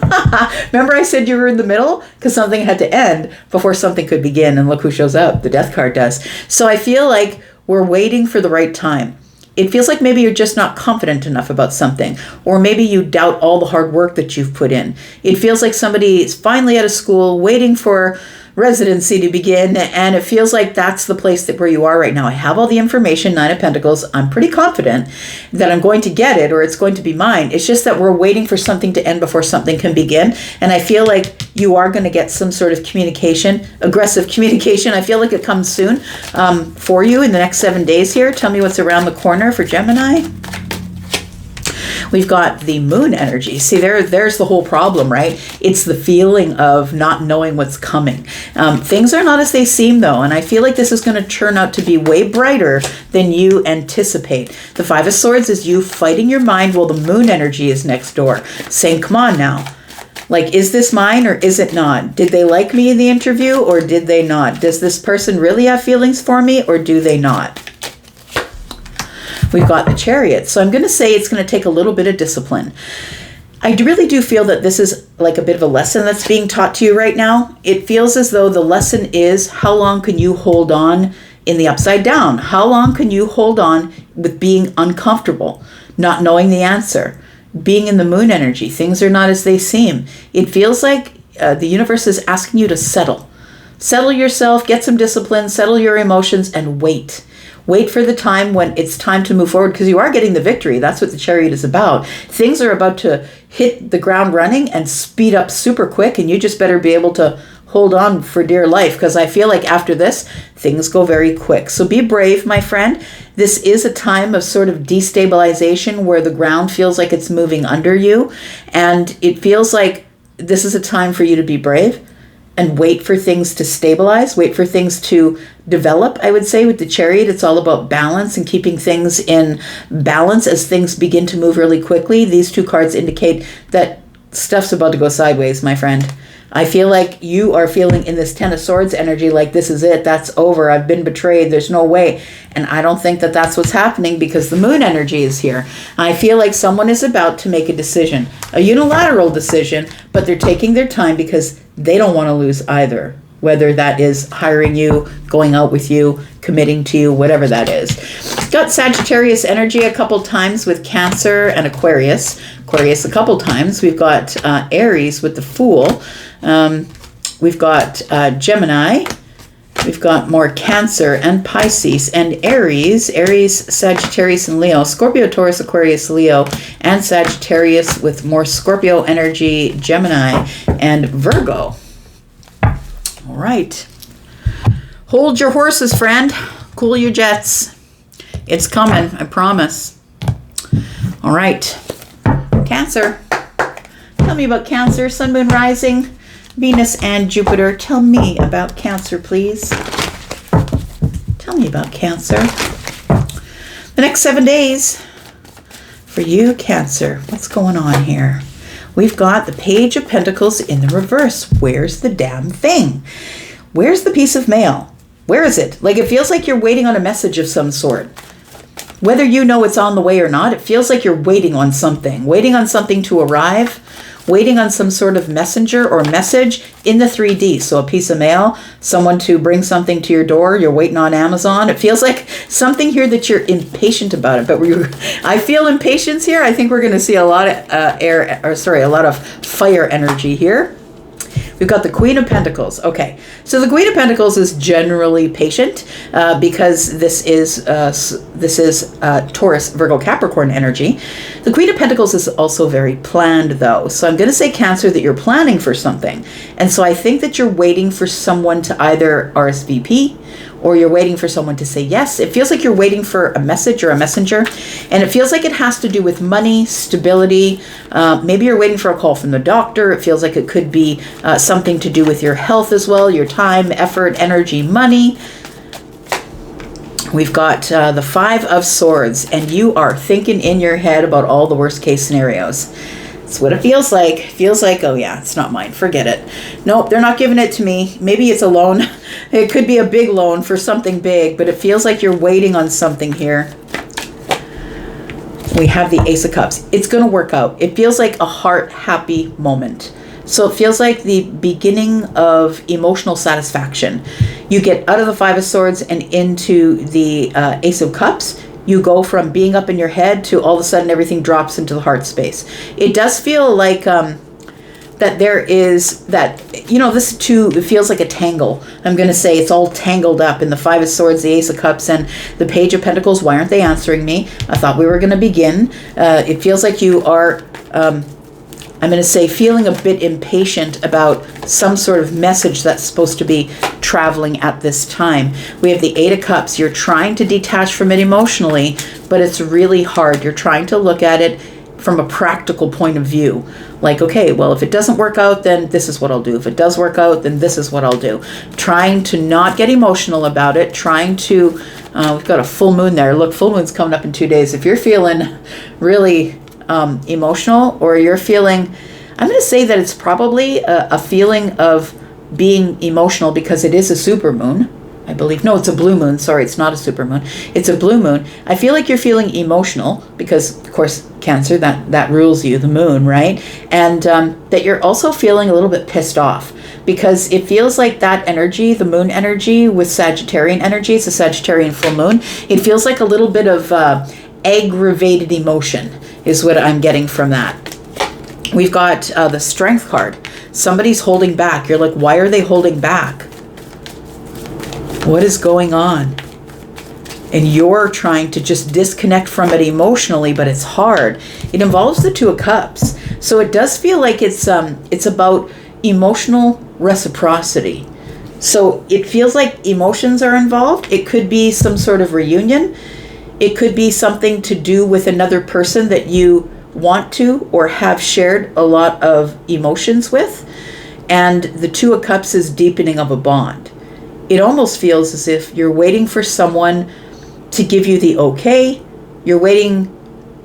Remember I said you were in the middle? Because something had to end before something could begin. And look who shows up. The Death card does. So I feel like we're waiting for the right time. It feels like maybe you're just not confident enough about something, or maybe you doubt all the hard work that you've put in. It feels like somebody is finally out of school waiting for residency to begin, and it feels like that's the place where you are right now. I have all the information, Nine of Pentacles. I'm pretty confident that I'm going to get it, or it's going to be mine. It's just that we're waiting for something to end before something can begin, and I feel like you are going to get some sort of communication, aggressive communication. I feel like it comes soon for you in the next 7 days here. Tell me what's around the corner for Gemini. We've got the moon energy. See, there's the whole problem, right? It's the feeling of not knowing what's coming. Things are not as they seem, though, and I feel like this is going to turn out to be way brighter than you anticipate. The Five of Swords is you fighting your mind while the moon energy is next door, saying, come on now. Like, is this mine or is it not? Did they like me in the interview or did they not? Does this person really have feelings for me or do they not? We've got the Chariot. So I'm going to say it's going to take a little bit of discipline. I really do feel that this is like a bit of a lesson that's being taught to you right now. It feels as though the lesson is, how long can you hold on in the upside down? How long can you hold on with being uncomfortable, not knowing the answer, being in the moon energy? Things are not as they seem. It feels like the universe is asking you to settle. Settle yourself, get some discipline, settle your emotions, and wait. Wait for the time when it's time to move forward, because you are getting the victory. That's what the Chariot is about. Things are about to hit the ground running and speed up super quick, and you just better be able to hold on for dear life, because I feel like after this, things go very quick. So be brave, my friend. This is a time of sort of destabilization where the ground feels like it's moving under you, and it feels like this is a time for you to be brave and wait for things to stabilize, wait for things to develop. I would say with the Chariot, it's all about balance and keeping things in balance as things begin to move really quickly. These two cards indicate that stuff's about to go sideways, my friend. I feel like you are feeling in this Ten of Swords energy like this is it, that's over, I've been betrayed, there's no way. And I don't think that that's what's happening, because the moon energy is here. I feel like someone is about to make a decision, a unilateral decision, but they're taking their time because they don't want to lose either. Whether that is hiring you, going out with you, committing to you, whatever that is. Got Sagittarius energy a couple times with Cancer and Aquarius. Aquarius a couple times. We've got Aries with the Fool. We've got Gemini. We've got more Cancer and Pisces and Aries. Aries, Sagittarius, and Leo. Scorpio, Taurus, Aquarius, Leo, and Sagittarius with more Scorpio energy, Gemini, and Virgo. All right. Hold your horses, friend. Cool your jets. It's coming, I promise. All right. Cancer. Tell me about Cancer. Sun, Moon, Rising, Venus, and Jupiter. Tell me about Cancer, please. Tell me about Cancer. The next 7 days for you, Cancer. What's going on here? We've got the Page of Pentacles in the reverse. Where's the damn thing? Where's the piece of mail? Where is it? Like, it feels like you're waiting on a message of some sort. Whether you know it's on the way or not, it feels like you're waiting on something to arrive, waiting on some sort of messenger or message in the 3D. So a piece of mail, someone to bring something to your door, you're waiting on Amazon. It feels like something here that you're impatient about it. But I feel impatience here. I think we're going to see a lot of a lot of fire energy here. We've got the Queen of Pentacles. Okay, so the Queen of Pentacles is generally patient because this is Taurus, Virgo, Capricorn energy. The Queen of Pentacles is also very planned, though. So I'm going to say, Cancer, that you're planning for something. And so I think that you're waiting for someone to either RSVP or you're waiting for someone to say yes. It feels like you're waiting for a message or a messenger, and it feels like it has to do with money, stability. Maybe you're waiting for a call from the doctor. It feels like it could be something to do with your health as well, your time, effort, energy, money. We've got the Five of Swords, and you are thinking in your head about all the worst case scenarios. That's what it feels like. It feels like, oh yeah, it's not mine. Forget it. Nope, they're not giving it to me. Maybe it's a loan. It could be a big loan for something big, but it feels like you're waiting on something here. We have the Ace of Cups. It's going to work out. It feels like a heart-happy moment. So it feels like the beginning of emotional satisfaction. You get out of the Five of Swords and into the Ace of Cups. You go from being up in your head to all of a sudden everything drops into the heart space. It does feel like that there is that, this too, it feels like a tangle. I'm going to say it's all tangled up in the Five of Swords, the Ace of Cups, and the Page of Pentacles. Why aren't they answering me? I thought we were going to begin. It feels like you are, I'm going to say, feeling a bit impatient about some sort of message that's supposed to be traveling at this time. We have the Eight of Cups. You're trying to detach from it emotionally, but it's really hard. You're trying to look at it from a practical point of view. Like, okay, well, if it doesn't work out, then this is what I'll do. If it does work out, then this is what I'll do. Trying to not get emotional about it. Trying to, we've got a full moon there. Look, full moon's coming up in 2 days. If you're feeling really emotional, or you're feeling, I'm going to say that it's probably a feeling of being emotional because it is a super moon, I believe. No, it's a blue moon. Sorry, it's not a super moon. It's a blue moon. I feel like you're feeling emotional because, of course, Cancer, that rules you, the moon, right? And that you're also feeling a little bit pissed off because it feels like that energy, the moon energy with Sagittarian energy, it's a Sagittarian full moon. It feels like a little bit of aggravated emotion is what I'm getting from that. We've got the Strength card. Somebody's holding back. You're like, why are they holding back? What is going on? And you're trying to just disconnect from it emotionally, but it's hard. It involves the Two of Cups. So it does feel like it's about emotional reciprocity. So it feels like emotions are involved. It could be some sort of reunion. It could be something to do with another person that you want to or have shared a lot of emotions with. And the Two of Cups is deepening of a bond. It almost feels as if you're waiting for someone to give you the okay. You're waiting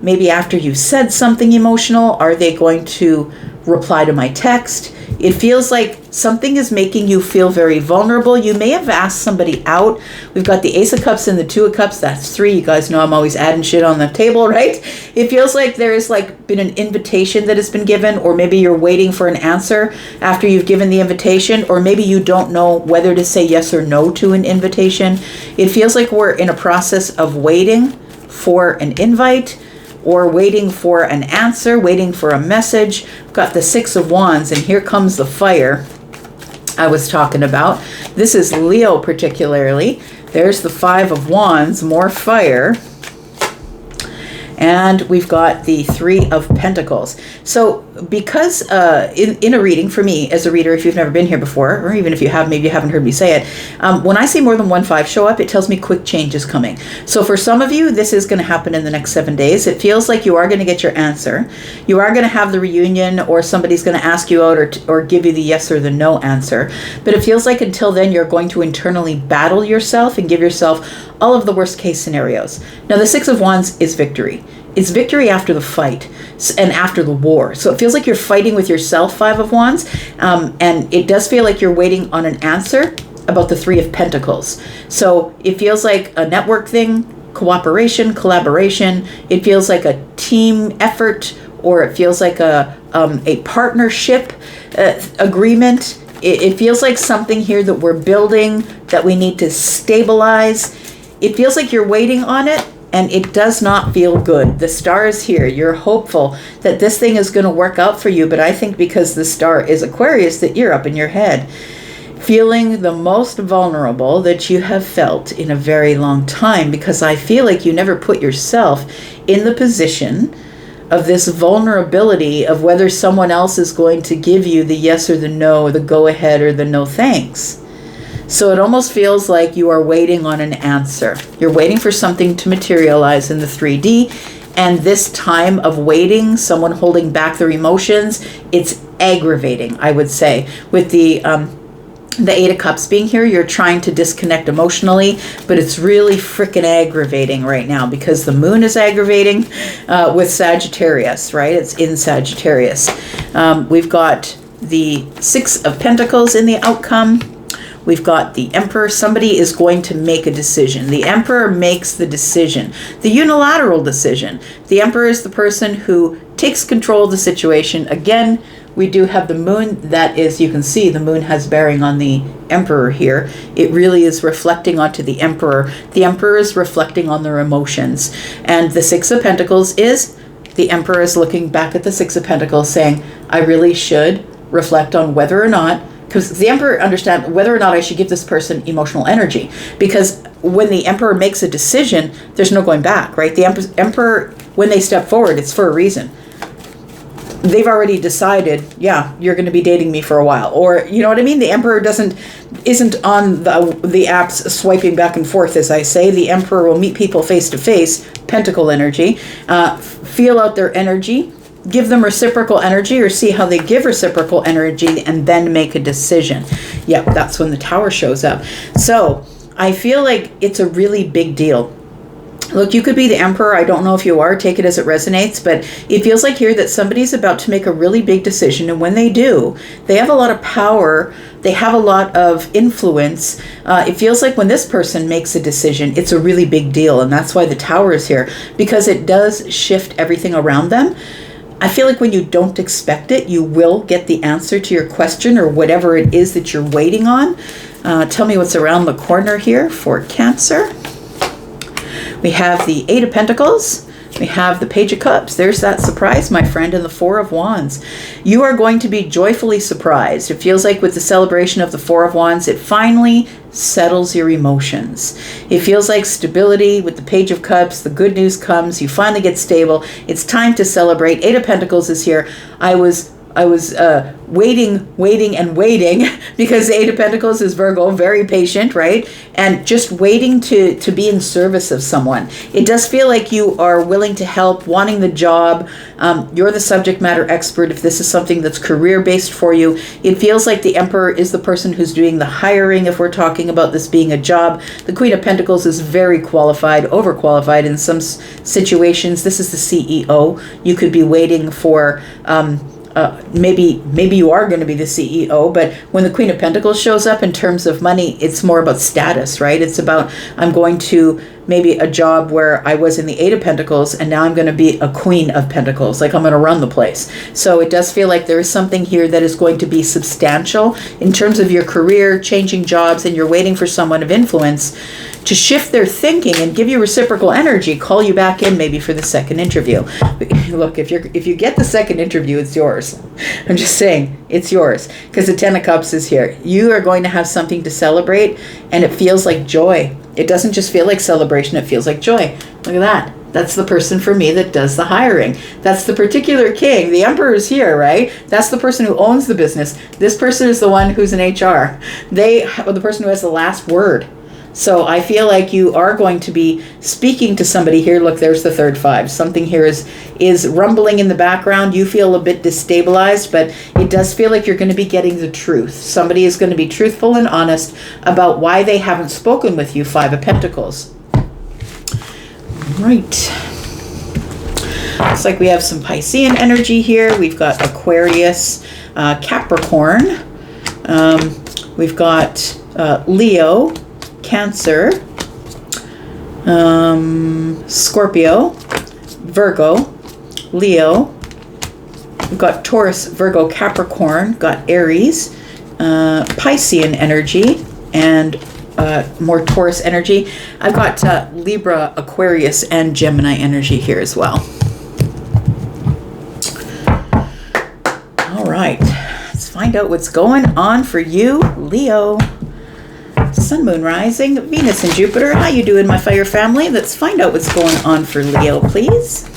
maybe after you've said something emotional. Are they going to reply to my text? It feels like something is making you feel very vulnerable. You may have asked somebody out. We've got the Ace of Cups and the Two of Cups. That's 3. You guys know I'm always adding shit on the table, right? It feels like there's been an invitation that has been given, or maybe you're waiting for an answer after you've given the invitation, or maybe you don't know whether to say yes or no to an invitation. It feels like we're in a process of waiting for an invite, or waiting for an answer, waiting for a message. We've got the Six of Wands, and here comes the fire I was talking about. This is Leo particularly. There's the Five of Wands, more fire. And we've got the Three of Pentacles. So because in a reading, for me as a reader, if you've never been here before, or even if you have, maybe you haven't heard me say it, when I see more than 1 5 show up, it tells me quick change is coming. So for some of you, this is going to happen in the next 7 days. It feels like you are going to get your answer. You are going to have the reunion, or somebody's going to ask you out or give you the yes or the no answer. But it feels like until then, you're going to internally battle yourself and give yourself all of the worst case scenarios. Now, the Six of Wands is victory. It's victory after the fight and after the war. So it feels like you're fighting with yourself, Five of Wands. And it does feel like you're waiting on an answer about the Three of Pentacles. So it feels like a network thing, cooperation, collaboration. It feels like a team effort or it feels like a partnership agreement. It feels like something here that we're building, that we need to stabilize. It feels like you're waiting on it, and it does not feel good. The star is here. You're hopeful that this thing is going to work out for you, but I think because the star is Aquarius, that you're up in your head, feeling the most vulnerable that you have felt in a very long time, because I feel like you never put yourself in the position of this vulnerability of whether someone else is going to give you the yes or the no, or the go ahead or the no thanks. So it almost feels like you are waiting on an answer. You're waiting for something to materialize in the 3D. And this time of waiting, someone holding back their emotions, it's aggravating, I would say. With the 8 of Cups being here, you're trying to disconnect emotionally, but it's really freaking aggravating right now because the moon is aggravating with Sagittarius, right? It's in Sagittarius. We've got the 6 of Pentacles in the outcome. We've got the Emperor. Somebody is going to make a decision. The Emperor makes the decision, the unilateral decision. The Emperor is the person who takes control of the situation. Again, we do have the moon. That is, you can see the moon has bearing on the Emperor here. It really is reflecting onto the Emperor. The Emperor is reflecting on their emotions. And the 6 of Pentacles is, the Emperor is looking back at the 6 of Pentacles saying, I really should reflect on whether or not, because the Emperor understands whether or not I should give this person emotional energy. Because when the Emperor makes a decision, there's no going back, right? The Emperor, when they step forward, it's for a reason. They've already decided, yeah, you're going to be dating me for a while. Or, you know what I mean? The Emperor isn't on the apps swiping back and forth, as I say. The Emperor will meet people face to face, Pentacle energy, feel out their energy, give them reciprocal energy, or see how they give reciprocal energy, and then make a decision. Yep, that's when the Tower shows up. So I feel like it's a really big deal. Look, you could be the Emperor. I don't know if you are. Take it as it resonates. But it feels like here that somebody's about to make a really big decision. And when they do, they have a lot of power. They have a lot of influence. It feels like when this person makes a decision, it's a really big deal. And that's why the Tower is here, because it does shift everything around them. I feel like when you don't expect it, you will get the answer to your question or whatever it is that you're waiting on. Tell me what's around the corner here for Cancer. We have the 8 of Pentacles. We have the Page of Cups. There's that surprise, my friend, and the 4 of Wands. You are going to be joyfully surprised. It feels like with the celebration of the 4 of Wands, it finally settles your emotions. It feels like stability with the Page of Cups. The good news comes. You finally get stable. It's time to celebrate. 8 of Pentacles is here. I was waiting because the 8 of Pentacles is Virgo, very patient, right? And just waiting to be in service of someone. It does feel like you are willing to help, wanting the job. You're the subject matter expert if this is something that's career-based for you. It feels like the Emperor is the person who's doing the hiring if we're talking about this being a job. The Queen of Pentacles is very qualified, overqualified in some situations. This is the CEO. You could be waiting for... maybe you are going to be the CEO, but when the Queen of Pentacles shows up in terms of money, it's more about status, right? It's about, I'm going to maybe a job where I was in the 8 of Pentacles and now I'm going to be a Queen of Pentacles, like I'm going to run the place. So it does feel like there is something here that is going to be substantial in terms of your career, changing jobs, and you're waiting for someone of influence to shift their thinking and give you reciprocal energy, call you back in maybe for the second interview. Look, if you get the second interview, it's yours. I'm just saying, it's yours, because the 10 of Cups is here. You are going to have something to celebrate, and it feels like joy. It doesn't just feel like celebration, it feels like joy. Look at that. That's the person for me that does the hiring. That's the particular king. The Emperor is here, right? That's the person who owns the business. This person is the one who's in HR. They are the person who has the last word. So I feel like you are going to be speaking to somebody here. Look, there's the 3rd 5. Something here is rumbling in the background. You feel a bit destabilized, but it does feel like you're going to be getting the truth. Somebody is going to be truthful and honest about why they haven't spoken with you, 5 of Pentacles. Right. Looks like we have some Piscean energy here. We've got Aquarius, Capricorn. We've got Leo, Cancer, Scorpio, Virgo, Leo, We've got Taurus, Virgo, Capricorn, got Aries, Piscean energy, and more Taurus energy. I've got Libra, Aquarius, and Gemini energy here as well. All right, let's find out what's going on for you, Leo. Sun, Moon, Rising, Venus, and Jupiter. How you doing, my fire family? Let's find out what's going on for Leo, please.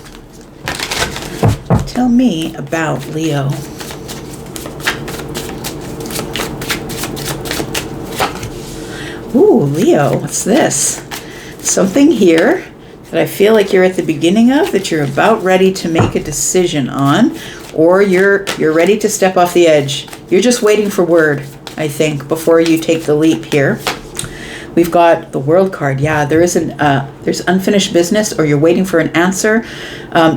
Tell me about Leo. Ooh, Leo, what's this? Something here that I feel like you're at the beginning of, that you're about ready to make a decision on, or you're ready to step off the edge. You're just waiting for word, I think, before you take the leap here. We've got the World card. Yeah, there's unfinished business, or you're waiting for an answer.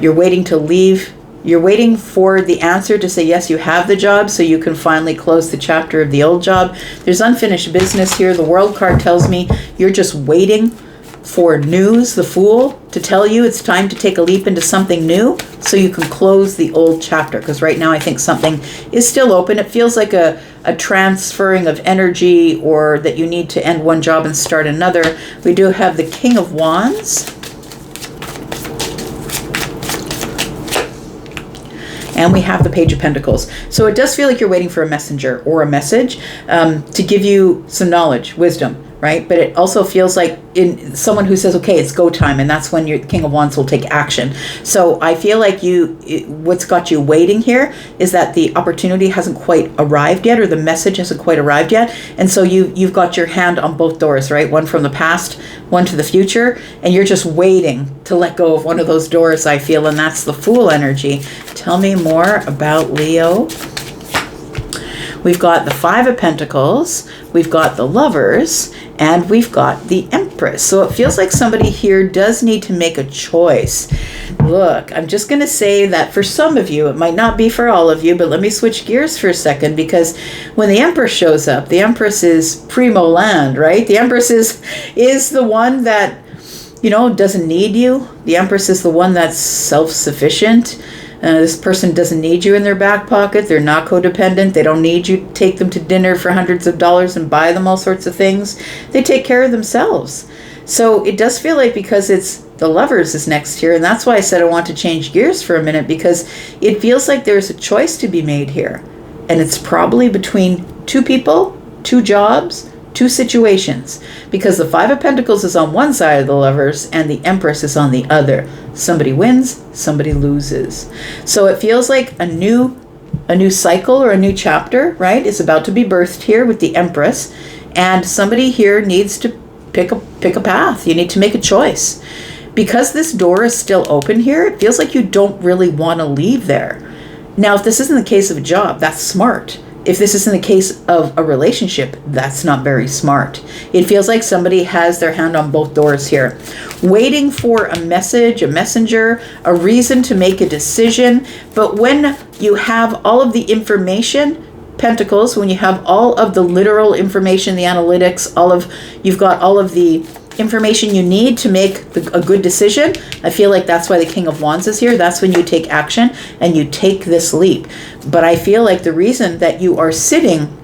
You're waiting to leave. You're waiting for the answer to say, yes, you have the job, so you can finally close the chapter of the old job. There's unfinished business here. The World card tells me you're just waiting for news, the Fool, to tell you it's time to take a leap into something new so you can close the old chapter. Because right now I think something is still open. It feels like a transferring of energy, or that you need to end one job and start another. We do have the King of Wands. And we have the Page of Pentacles. So it does feel like you're waiting for a messenger or a message to give you some knowledge, wisdom, right? But it also feels like in someone who says, okay, it's go time, and that's when your King of Wands will take action. So I feel like what's got you waiting here is that the opportunity hasn't quite arrived yet, or the message hasn't quite arrived yet. And so you've got your hand on both doors, right? One from the past, one to the future, and you're just waiting to let go of one of those doors, I feel, and that's the Fool energy. Tell me more about Leo. We've got the Five of Pentacles, we've got the Lovers, and we've got the Empress. So it feels like somebody here does need to make a choice. Look, I'm just going to say that for some of you, it might not be for all of you, but let me switch gears for a second, because when the Empress shows up, the Empress is primo land, right? The Empress is the one that, doesn't need you. The Empress is the one that's self-sufficient. This person doesn't need you in their back pocket. They're not codependent. They don't need you to take them to dinner for hundreds of dollars and buy them all sorts of things. They take care of themselves. So it does feel like, because it's the Lovers is next here, and that's why I said I want to change gears for a minute, because it feels like there's a choice to be made here. And it's probably between two people, two jobs, two situations, because the Five of Pentacles is on one side of the Lovers and the Empress is on the other. Somebody wins, somebody loses. So it feels like a new cycle, or a new chapter, right, is about to be birthed here with the Empress, and somebody here needs to pick a path. You need to make a choice. Because this door is still open here, it feels like you don't really want to leave there. Now, if this isn't the case of a job, that's smart. If this isn't the case of a relationship, that's not very smart. It feels like somebody has their hand on both doors here, waiting for a message, a messenger, a reason to make a decision. But when you have all of the information, Pentacles, when you have all of the literal information, the analytics, you've got all of the information you need to make a good decision, I feel like that's why the King of Wands is here. That's when you take action and you take this leap. But I feel like the reason that you are sitting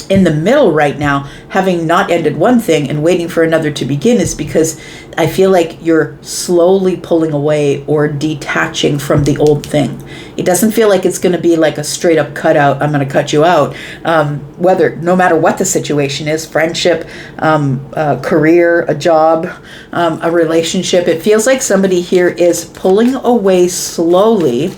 in the middle right now, having not ended one thing and waiting for another to begin, is because I feel like you're slowly pulling away or detaching from the old thing. It doesn't feel like it's going to be like a straight up cutout. I'm going to cut you out. No matter what the situation is, friendship, a career, a job, a relationship, it feels like somebody here is pulling away slowly,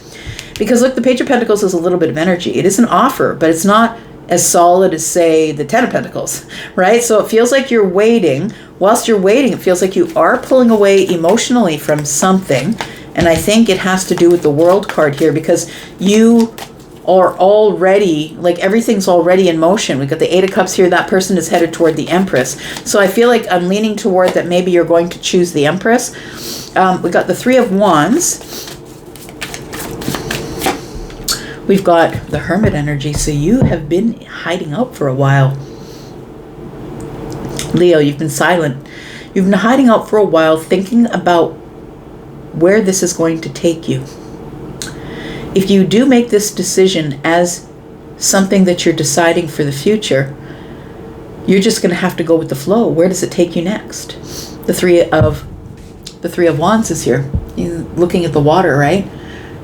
because look, the Page of Pentacles is a little bit of energy. It is an offer, but it's not as solid as, say, the Ten of Pentacles, right? So it feels like you're waiting. Whilst you're waiting, it feels like you are pulling away emotionally from something. And I think it has to do with the World card here, because you are already, like, everything's already in motion. We've got the Eight of Cups here. That person is headed toward the Empress. So I feel like I'm leaning toward that maybe you're going to choose the Empress. We got the Three of Wands. We've got the Hermit energy, so you have been hiding out for a while. Leo, you've been silent. You've been hiding out for a while, thinking about where this is going to take you. if you do make this decision as something that you're deciding for the future, you're just going to have to go with the flow. Where does it take you next? The three of Wands is here. You're looking at the water, right?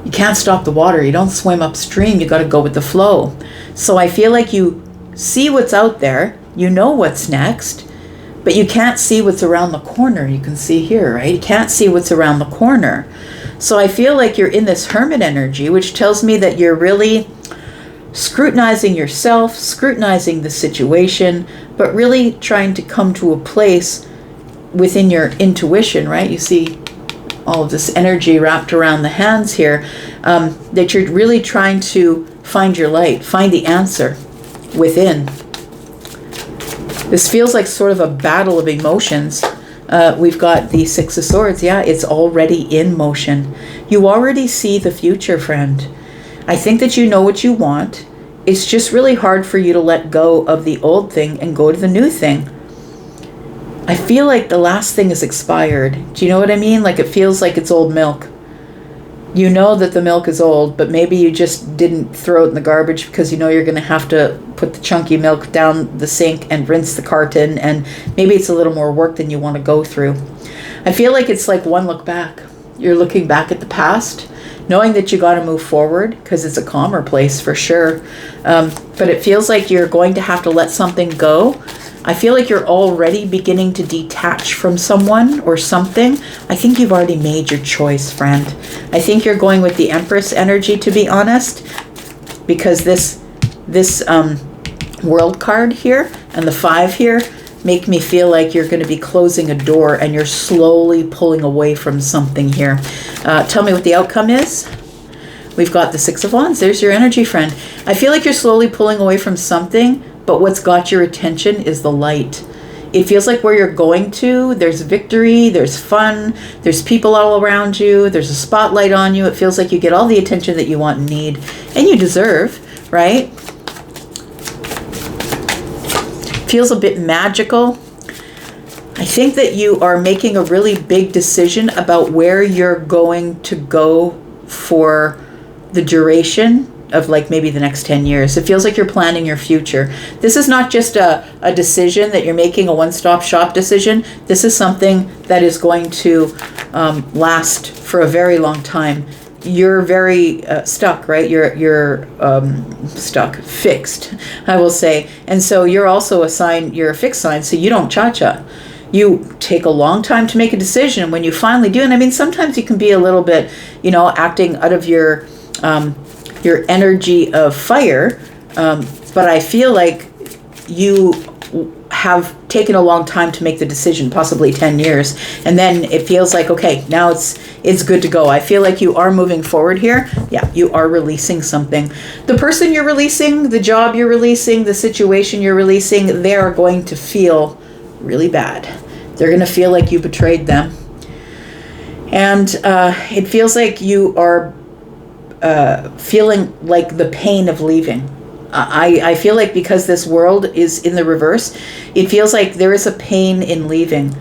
You can't stop the water. You don't swim upstream. You got to go with the flow. So I feel like you see what's out there. You know what's next, but you can't see what's around the corner. You can see here, right? You can't see what's around the corner. So I feel like you're in this hermit energy, which tells me that you're really scrutinizing yourself, scrutinizing the situation, but really trying to come to a place within your intuition, right? You see all of this energy wrapped around the hands here, that you're really trying to find your light, find the answer within. This feels like sort of a battle of emotions. We've got the Six of Swords. Yeah, it's already in motion. You already see the future, friend. I think that you know what you want. It's just really hard for you to let go of the old thing and go to the new thing. I feel like the last thing is expired. Do you know what I mean? Like it feels like it's old milk. You know that the milk is old, but maybe you just didn't throw it in the garbage because you know you're going to have to put the chunky milk down the sink and rinse the carton, and maybe it's a little more work than you want to go through. I feel like it's like one look back. You're looking back at the past, knowing that you got to move forward because it's a calmer place for sure. But it feels like you're going to have to let something go. I feel like you're already beginning to detach from someone or something. I think you've already made your choice, friend. I think you're going with the Empress energy, to be honest, because this World card here and the 5 here make me feel like you're going to be closing a door and you're slowly pulling away from something here. Tell me what the outcome is. We've got the 6 of Wands. There's your energy, friend. I feel like you're slowly pulling away from something, but what's got your attention is the light. It feels like where you're going to, there's victory, there's fun, there's people all around you, there's a spotlight on you. It feels like you get all the attention that you want and need, and you deserve, right? Feels a bit magical. I think that you are making a really big decision about where you're going to go for the duration of like maybe the next 10 years. It feels like you're planning your future. This is not just a decision that you're making, a one-stop shop decision. This is something that is going to last for a very long time. You're very stuck, right? You're stuck, fixed, I will say. And so you're also a sign, you're a fixed sign, so you don't cha-cha. You take a long time to make a decision. When you finally do, and I mean, sometimes you can be a little bit, acting out of your energy of fire, but I feel like you have taken a long time to make the decision, possibly 10 years, and then it feels like, okay, now it's good to go. I feel like you are moving forward here. Yeah, you are releasing something. The person you're releasing, the job you're releasing, the situation you're releasing, they are going to feel really bad. They're going to feel like you betrayed them, and it feels like you are feeling like the pain of leaving. I feel like because this world is in the reverse, it feels like there is a pain in leaving.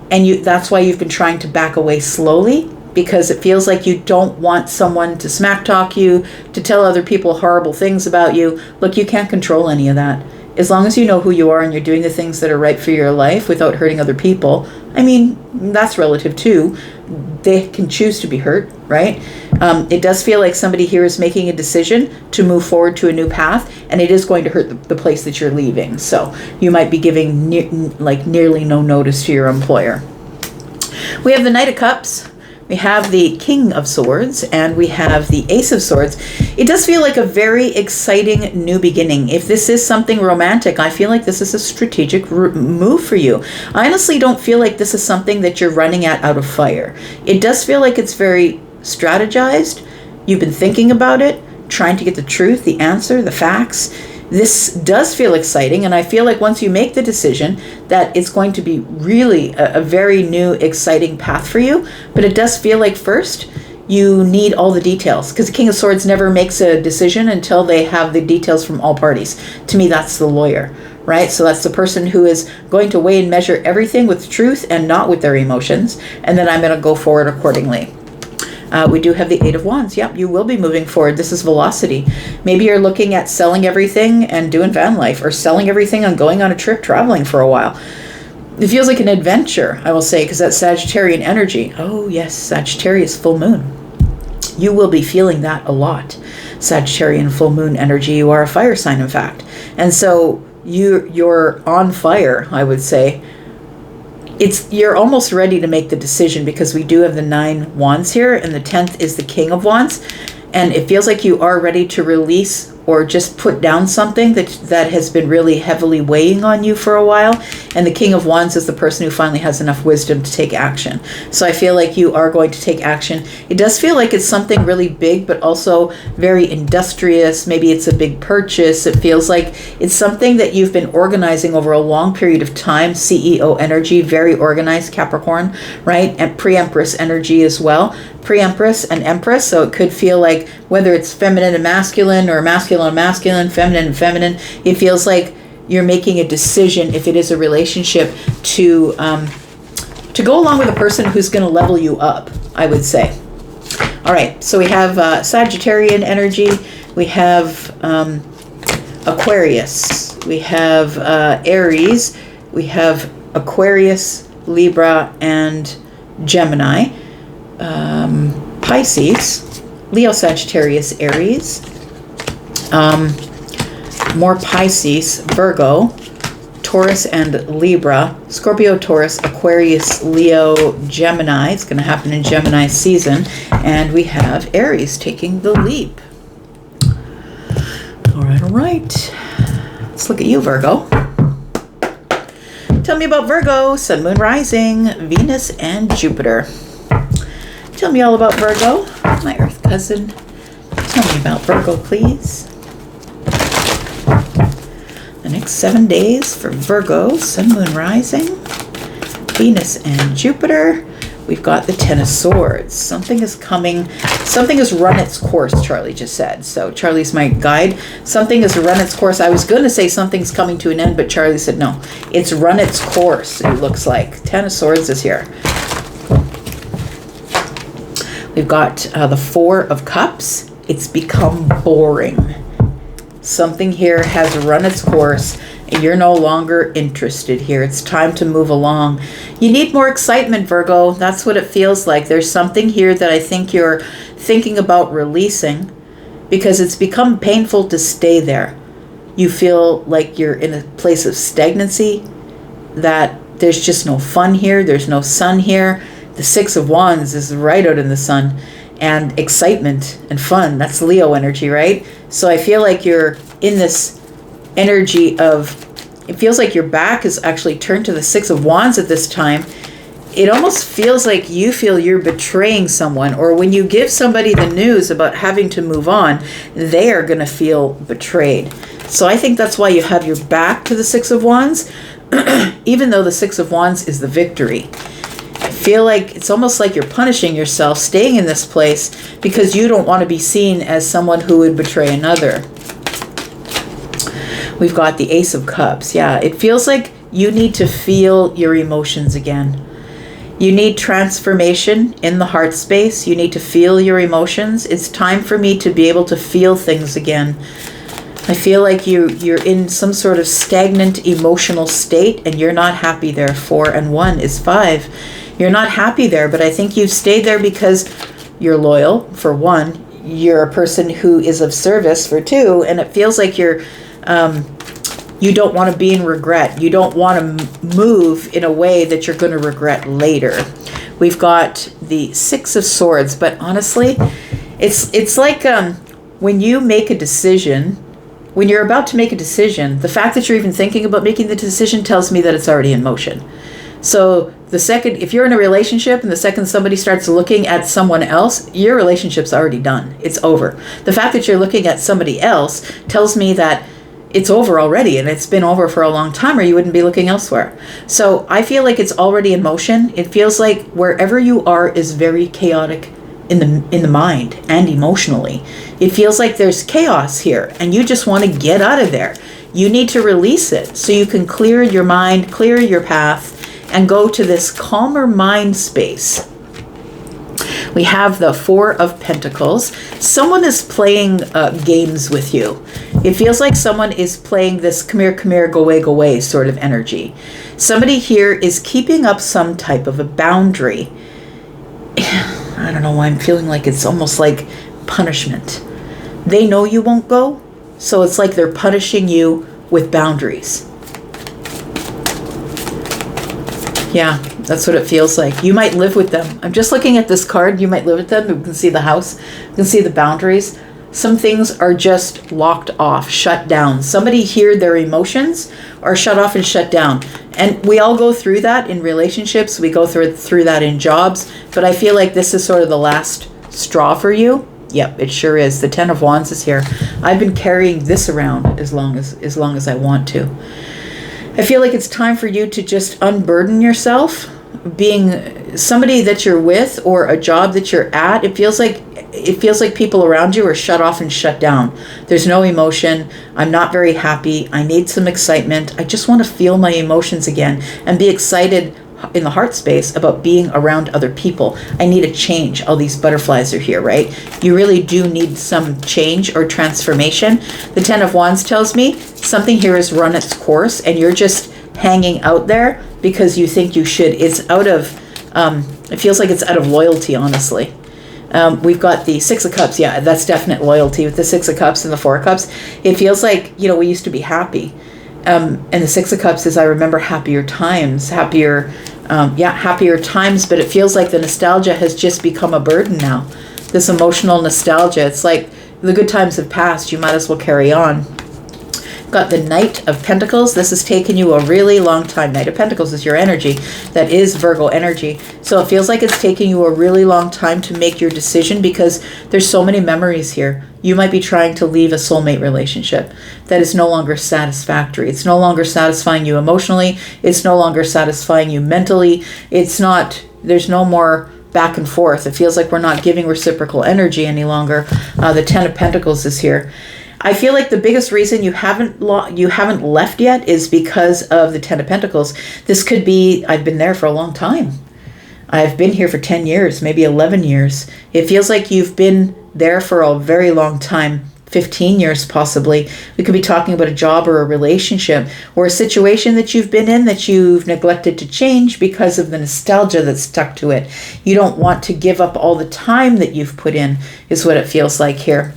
And that's why you've been trying to back away slowly, because it feels like you don't want someone to smack talk you, to tell other people horrible things about you. Look, you can't control any of that. As long as you know who you are and you're doing the things that are right for your life without hurting other people, I mean, that's relative too. They can choose to be hurt, right? It does feel like somebody here is making a decision to move forward to a new path, and it is going to hurt the place that you're leaving. So you might be giving nearly no notice to your employer. We have the Knight of Cups. We have the King of Swords, and we have the Ace of Swords. It does feel like a very exciting new beginning. If this is something romantic, I feel like this is a strategic move for you. I honestly don't feel like this is something that you're running at out of fire. It does feel like it's very strategized. You've been thinking about it, trying to get the truth, the answer, the facts. This does feel exciting, and I feel like once you make the decision that it's going to be really a very new, exciting path for you, but it does feel like first you need all the details, because the King of Swords never makes a decision until they have the details from all parties. To me, that's the lawyer, right? So that's the person who is going to weigh and measure everything with truth and not with their emotions, and then I'm going to go forward accordingly. We do have the Eight of Wands. Yep, you will be moving forward. This is velocity. Maybe you're looking at selling everything and doing van life, or selling everything and going on a trip, traveling for a while. It feels like an adventure, I will say, because that's Sagittarian energy. Oh yes, Sagittarius full moon. You will be feeling that a lot. Sagittarian full moon energy. You are a fire sign, in fact. And so you're on fire, I would say. You're almost ready to make the decision, because we do have the 9 wands here, and the 10th is the King of Wands. And it feels like you are ready to release or just put down something that has been really heavily weighing on you for a while. And the King of Wands is the person who finally has enough wisdom to take action. So I feel like you are going to take action. It does feel like it's something really big, but also very industrious. Maybe it's a big purchase. It feels like it's something that you've been organizing over a long period of time. CEO energy, very organized, Capricorn, right? And pre-Empress energy as well. Pre-Empress and Empress, so it could feel like, whether it's feminine and masculine, or masculine and masculine, feminine and feminine, it feels like you're making a decision, if it is a relationship, to go along with a person who's going to level you up, I would say. All right, so we have Sagittarian energy, we have Aquarius, we have Aries, we have Aquarius, Libra, and Gemini. Pisces, Leo, Sagittarius, Aries, more Pisces, Virgo, Taurus, and Libra, Scorpio, Taurus, Aquarius, Leo, Gemini. It's going to happen in Gemini season. And we have Aries taking the leap. All right. Let's look at you, Virgo. Tell me about Virgo, Sun, Moon, Rising, Venus, and Jupiter. Tell me all about Virgo, my Earth cousin. Tell me about Virgo, please. The next 7 days for Virgo, Sun, Moon, Rising, Venus, and Jupiter. We've got the Ten of Swords. Something is coming. Something has run its course, Charlie just said. So Charlie's my guide. Something has run its course. I was going to say something's coming to an end, but Charlie said no. It's run its course, it looks like. Ten of Swords is here. We've got the Four of Cups. It's become boring. Something here has run its course, and you're no longer interested here. It's time to move along. You need more excitement, Virgo. That's what it feels like. There's something here that I think you're thinking about releasing, because it's become painful to stay there. You feel like you're in a place of stagnancy, that there's just no fun here. There's no sun here. The Six of Wands is right out in the sun, and excitement and fun. That's Leo energy, right? So I feel like you're in this energy of, it feels like your back is actually turned to the Six of Wands at this time. It almost feels like you feel you're betraying someone, or when you give somebody the news about having to move on, they are going to feel betrayed. So I think that's why you have your back to the Six of Wands, even though the Six of Wands is the victory. I feel like it's almost like you're punishing yourself, staying in this place, because you don't want to be seen as someone who would betray another. We've got the Ace of Cups. Yeah, it feels like you need to feel your emotions again. You need transformation in the heart space. You need to feel your emotions. It's time for me to be able to feel things again. I feel like you're in some sort of stagnant emotional state, and you're not happy there. 4 and 1 is 5. You're not happy there, but I think you've stayed there because you're loyal, for 1. You're a person who is of service, for 2. And it feels like you don't want to be in regret. You don't want to move in a way that you're going to regret later. We've got the Six of Swords, but honestly, it's like when you make a decision, when you're about to make a decision, the fact that you're even thinking about making the decision tells me that it's already in motion. So the second, if you're in a relationship and the second somebody starts looking at someone else, your relationship's already done. It's over. The fact that you're looking at somebody else tells me that it's over already, and it's been over for a long time, or you wouldn't be looking elsewhere. So I feel like it's already in motion. It feels like wherever you are is very chaotic in the mind and emotionally. It feels like there's chaos here, and you just want to get out of there. You need to release it so you can clear your mind, clear your path, and go to this calmer mind space. We have the Four of Pentacles. Someone is playing games with you. It feels like someone is playing this come here, go away sort of energy. Somebody here is keeping up some type of a boundary. I don't know why I'm feeling like it's almost like punishment. They know you won't go, so it's like they're punishing you with boundaries. Yeah, that's what it feels like. You might live with them. I'm just looking at this card. You might live with them. You can see the house. You can see the boundaries. Some things are just locked off, shut down. Somebody here, their emotions are shut off and shut down. And we all go through that in relationships. We go through that in jobs. But I feel like this is sort of the last straw for you. Yep, it sure is. The Ten of Wands is here. I've been carrying this around as long as I want to. I feel like it's time for you to just unburden yourself. Being somebody that you're with or a job that you're at, it feels like people around you are shut off and shut down. There's no emotion. I'm not very happy. I need some excitement. I just want to feel my emotions again and be excited in the heart space about being around other people. I need a change. All these butterflies are here, right? You really do need some change or transformation. The Ten of Wands tells me something here has run its course and you're just hanging out there because you think you should. It's out of, it feels like it's out of loyalty, honestly. We've got the Six of Cups. Yeah, that's definite loyalty with the Six of Cups and the Four of Cups. It feels like, we used to be happy. And the Six of Cups is, I remember happier times, happier times, but it feels like the nostalgia has just become a burden now. This emotional nostalgia. It's like the good times have passed. You might as well carry on. Got the Knight of Pentacles. This has taken you a really long time. Knight of Pentacles is your energy. That is Virgo energy. So it feels like it's taking you a really long time to make your decision because there's so many memories here. You might be trying to leave a soulmate relationship that is no longer satisfactory. It's no longer satisfying you emotionally. It's no longer satisfying you mentally. There's no more back and forth. It feels like we're not giving reciprocal energy any longer. The Ten of Pentacles is here. I feel like the biggest reason you haven't left yet is because of the Ten of Pentacles. This could be, I've been there for a long time. I've been here for 10 years, maybe 11 years. It feels like you've been there for a very long time, 15 years possibly. We could be talking about a job or a relationship or a situation that you've been in that you've neglected to change because of the nostalgia that's stuck to it. You don't want to give up all the time that you've put in, is what it feels like here.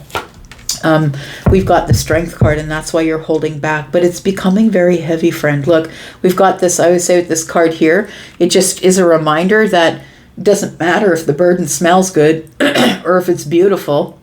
We've got the Strength card, and that's why you're holding back, but it's becoming very heavy, friend. Look, we've got this, I would say with this card here, it just is a reminder that it doesn't matter if the burden smells good or if it's beautiful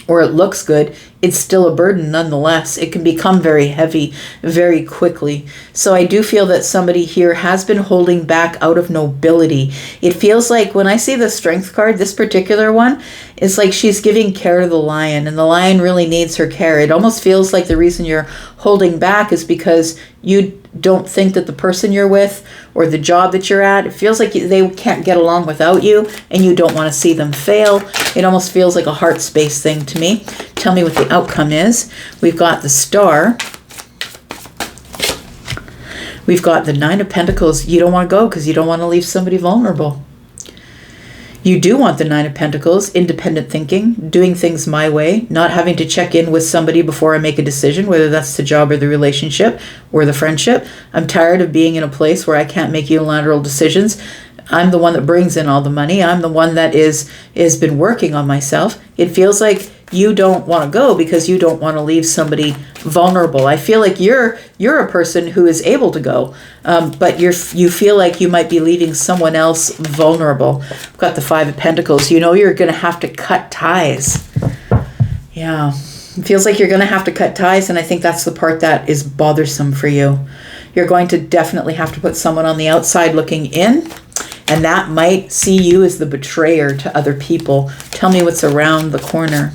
or it looks good, it's still a burden nonetheless. It can become very heavy very quickly. So I do feel that somebody here has been holding back out of nobility. It feels like when I see the Strength card, this particular one, it's like she's giving care to the lion, and the lion really needs her care. It almost feels like the reason you're holding back is because you don't think that the person you're with or the job that you're at, it feels like they can't get along without you and you don't want to see them fail. It almost feels like a heart space thing to me. Tell me what the outcome is. We've got the Star. We've got the Nine of Pentacles. You don't want to go because you don't want to leave somebody vulnerable. You do want the Nine of Pentacles, independent thinking, doing things my way, not having to check in with somebody before I make a decision, whether that's the job or the relationship or the friendship. I'm tired of being in a place where I can't make unilateral decisions. I'm the one that brings in all the money. I'm the one that has been working on myself. It feels like you don't want to go because you don't want to leave somebody vulnerable. I feel like you're a person who is able to go, but you feel like you might be leaving someone else vulnerable. I've got the Five of Pentacles. You know you're going to have to cut ties. Yeah, it feels like you're going to have to cut ties, and I think that's the part that is bothersome for you. You're going to definitely have to put someone on the outside looking in, and that might see you as the betrayer to other people. Tell me what's around the corner.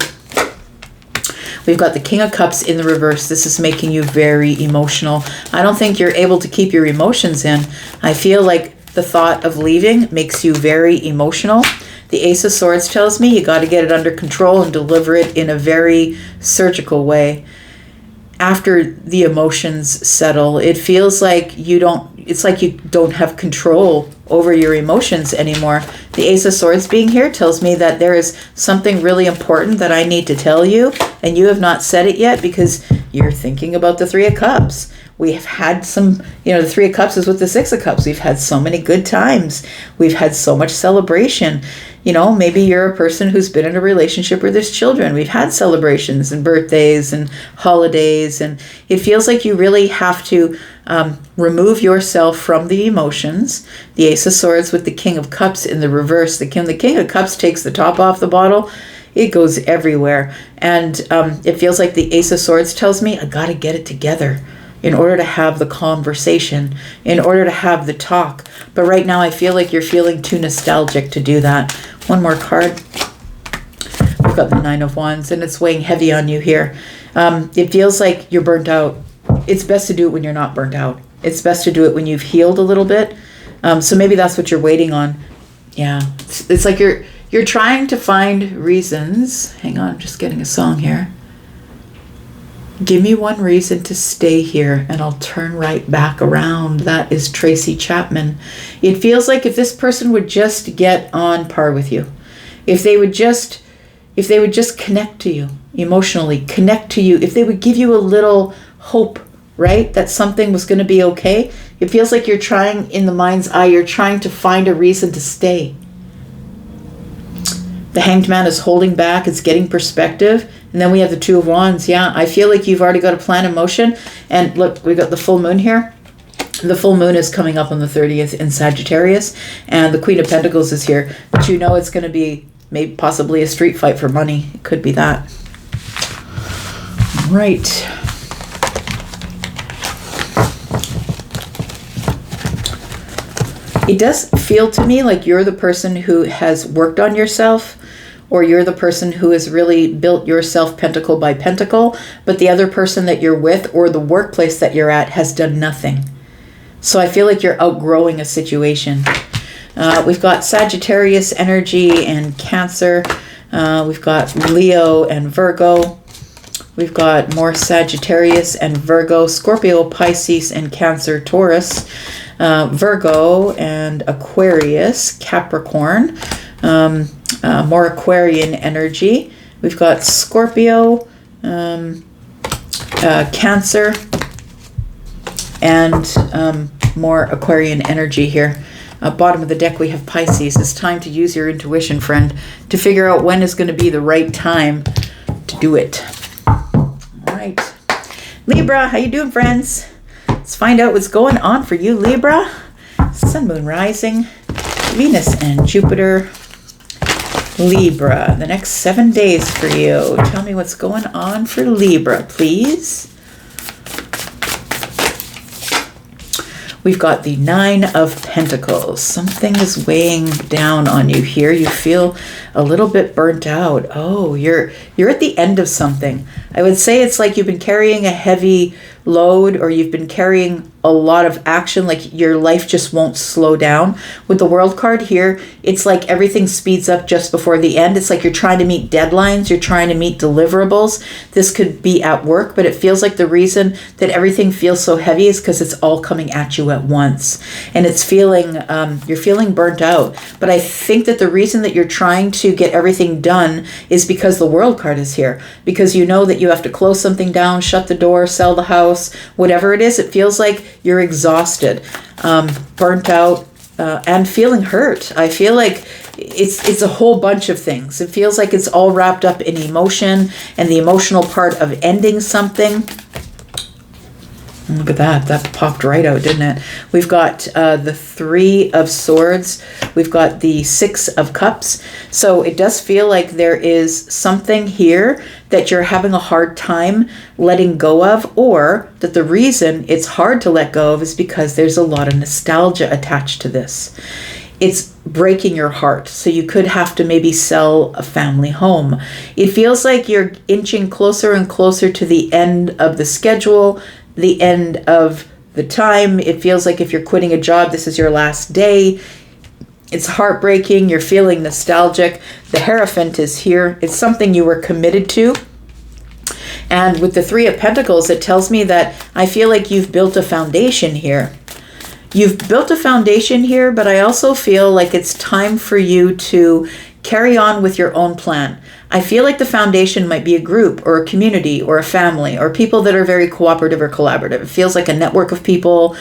We've got the King of Cups in the reverse. This is making you very emotional. I don't think you're able to keep your emotions in. I feel like the thought of leaving makes you very emotional. The Ace of Swords tells me you got to get it under control and deliver it in a very surgical way. After the emotions settle, it feels like it's like you don't have control over your emotions anymore. The Ace of Swords being here tells me that there is something really important that I need to tell you, and you have not said it yet because you're thinking about the Three of Cups. We have had some, the Three of Cups is with the Six of Cups. We've had so many good times. We've had so much celebration. Maybe you're a person who's been in a relationship where there's children. We've had celebrations and birthdays and holidays, and it feels like you really have to remove yourself from the emotions. The Ace of Swords with the King of Cups in the reverse. The King of Cups takes the top off the bottle. It goes everywhere. And it feels like the Ace of Swords tells me, I got to get it together in order to have the conversation, in order to have the talk. But right now I feel like you're feeling too nostalgic to do that. One more card. We've got the Nine of Wands, and it's weighing heavy on you here. It feels like you're burnt out. It's best to do it when you're not burnt out. It's best to do it when you've healed a little bit. So maybe that's what you're waiting on. Yeah, it's like you're trying to find reasons. Hang on, I'm just getting a song here. Give me one reason to stay here and I'll turn right back around. That is Tracy Chapman. It feels like if this person would just get on par with you, if they would just connect to you emotionally, connect to you, if they would give you a little hope, right, that something was going to be okay. It feels like you're trying, in the mind's eye, you're trying to find a reason to stay. The Hanged Man is holding back. It's getting perspective. And then we have the Two of Wands. Yeah, I feel like you've already got a plan in motion. And look, we got the full moon here. The full moon is coming up on the 30th in Sagittarius. And the Queen of Pentacles is here. But it's going to be maybe possibly a street fight for money. It could be that. Right. It does feel to me like you're the person who has worked on yourself, or you're the person who has really built yourself pentacle by pentacle, but the other person that you're with or the workplace that you're at has done nothing. So I feel like you're outgrowing a situation. We've got Sagittarius energy and Cancer. We've got Leo and Virgo. We've got more Sagittarius and Virgo, Scorpio, Pisces, and Cancer, Taurus. Virgo and Aquarius, Capricorn, more Aquarian energy. We've got Scorpio, Cancer, and more Aquarian energy here. Bottom of the deck we have Pisces. It's time to use your intuition, friend, to figure out when is going to be the right time to do it. All right. Libra, how you doing, friends? Let's find out what's going on for you, Libra. Sun, Moon, Rising, Venus, and Jupiter. Libra, the next 7 days for you. Tell me what's going on for Libra, please. We've got the Nine of Pentacles. Something is weighing down on you here. You feel a little bit burnt out. Oh, you're at the end of something. I would say it's like you've been carrying a heavy load, or you've been carrying a lot of action, like your life just won't slow down. With the World card here, it's like everything speeds up just before the end. It's like you're trying to meet deadlines, you're trying to meet deliverables. This could be at work, but it feels like the reason that everything feels so heavy is because it's all coming at you at once. And it's feeling, you're feeling burnt out. But I think that the reason that you're trying to get everything done is because the World card is here. Because you know that you have to close something down, shut the door, sell the house, whatever it is. It feels like you're exhausted, burnt out, and feeling hurt. I feel like it's a whole bunch of things. It feels like it's all wrapped up in emotion and the emotional part of ending something. Look at that. That popped right out, didn't it? We've got the Three of Swords. We've got the Six of Cups. So it does feel like there is something here that you're having a hard time letting go of, or that the reason it's hard to let go of is because there's a lot of nostalgia attached to this. It's breaking your heart. So you could have to maybe sell a family home. It feels like you're inching closer and closer to the end of the schedule, the end of the time. It feels like if you're quitting a job, this is your last day. It's heartbreaking. You're feeling nostalgic. The Hierophant is here. It's something you were committed to. And with the Three of Pentacles, it tells me that I feel like you've built a foundation here. You've built a foundation here, but I also feel like it's time for you to carry on with your own plan. I feel like the foundation might be a group or a community or a family or people that are very cooperative or collaborative. It feels like a network of people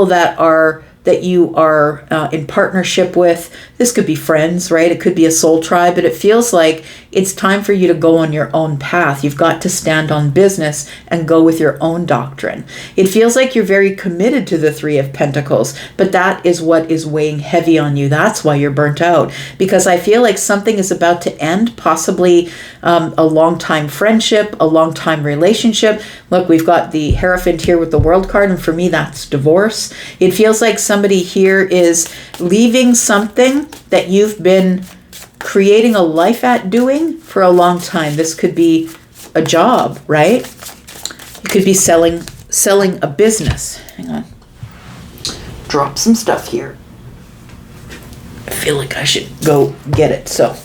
that you are in partnership with. This could be friends, right? It could be a soul tribe, but it feels like it's time for you to go on your own path. You've got to stand on business and go with your own doctrine. It feels like you're very committed to the Three of Pentacles, but that is what is weighing heavy on you. That's why you're burnt out, because I feel like something is about to end, possibly a long-time friendship, a long-time relationship. Look, we've got the Hierophant here with the World card, and for me, that's divorce. It feels like somebody here is leaving something that you've been creating a life at doing for a long time. This could be a job, right? You could be selling a business. Hang on. Drop some stuff here. I feel like I should go get it. So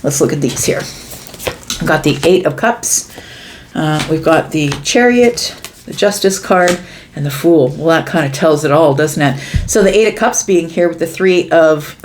let's look at these here. I've got the Eight of Cups. We've got the Chariot, the Justice card, and the Fool. Well, that kind of tells it all, doesn't it? So the Eight of Cups being here with the Three of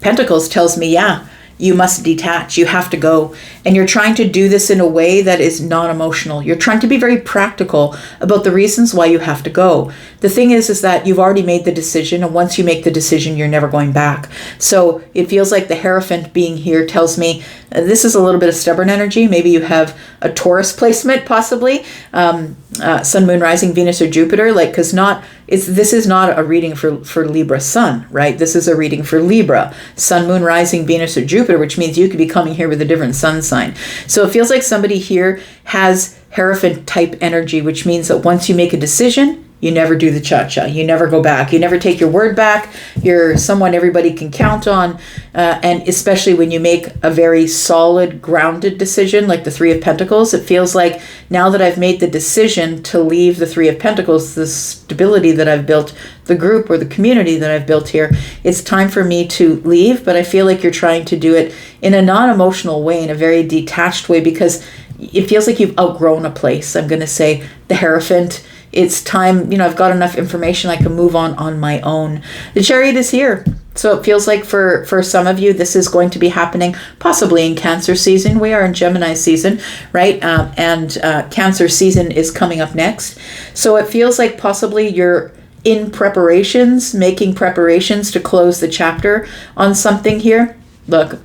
Pentacles tells me, yeah, you must detach. You have to go. And you're trying to do this in a way that is non-emotional. You're trying to be very practical about the reasons why you have to go. The thing is that you've already made the decision, and once you make the decision, you're never going back. So it feels like the Hierophant being here tells me this is a little bit of stubborn energy. Maybe you have a Taurus placement, possibly. Sun, Moon, Rising, Venus, or Jupiter. This is not a reading for Libra Sun, right? This is a reading for Libra, Sun, Moon, Rising, Venus, or Jupiter, which means you could be coming here with a different sun sign. So it feels like somebody here has Hierophant type energy, which means that once you make a decision, you never do the cha-cha. You never go back. You never take your word back. You're someone everybody can count on. And especially when you make a very solid, grounded decision, like the Three of Pentacles, it feels like now that I've made the decision to leave the Three of Pentacles, the stability that I've built, the group or the community that I've built here, it's time for me to leave. But I feel like you're trying to do it in a non-emotional way, in a very detached way, because it feels like you've outgrown a place. I'm going to say the Hierophant. It's time, I've got enough information, I can move on my own. The Chariot is here. So it feels like for some of you, this is going to be happening possibly in Cancer season. We are in Gemini season, right? And Cancer season is coming up next. So it feels like possibly you're in preparations, making preparations to close the chapter on something here. Look,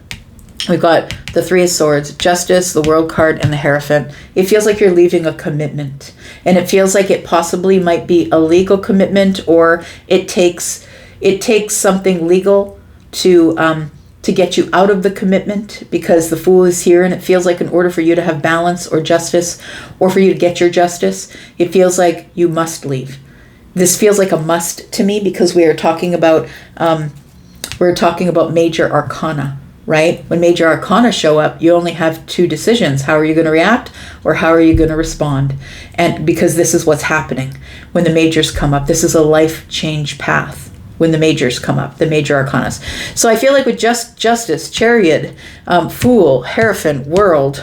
we've got the Three of Swords, Justice, the World card, and the Hierophant. It feels like you're leaving a commitment. And it feels like it possibly might be a legal commitment, or it takes something legal to get you out of the commitment, because the Fool is here, and it feels like in order for you to have balance or justice, or for you to get your justice, it feels like you must leave. This feels like a must to me, because we are talking about major arcana. Right? When major arcana show up, you only have two decisions. How are you going to react, or how are you going to respond? And because this is what's happening when the majors come up. This is a life change path when the majors come up, the major arcanas. So I feel like with Justice, Chariot, Fool, Hierophant, World,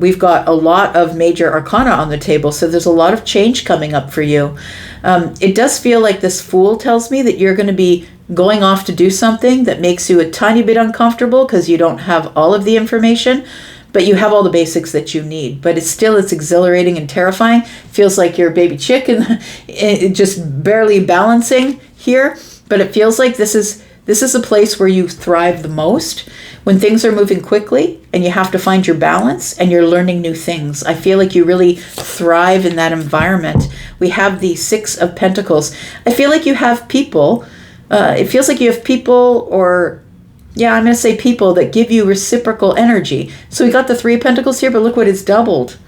we've got a lot of major arcana on the table. So there's a lot of change coming up for you. It does feel like this Fool tells me that you're going to be going off to do something that makes you a tiny bit uncomfortable, because you don't have all of the information, but you have all the basics that you need. But it's exhilarating and terrifying. Feels like you're a baby chick and just barely balancing here. But it feels like this is a place where you thrive the most, when things are moving quickly and you have to find your balance and you're learning new things. I feel like you really thrive in that environment. We have the Six of Pentacles. I feel like you have people. It feels like you have people, or I'm going to say people that give you reciprocal energy. So we got the Three of Pentacles here, but look what it's doubled.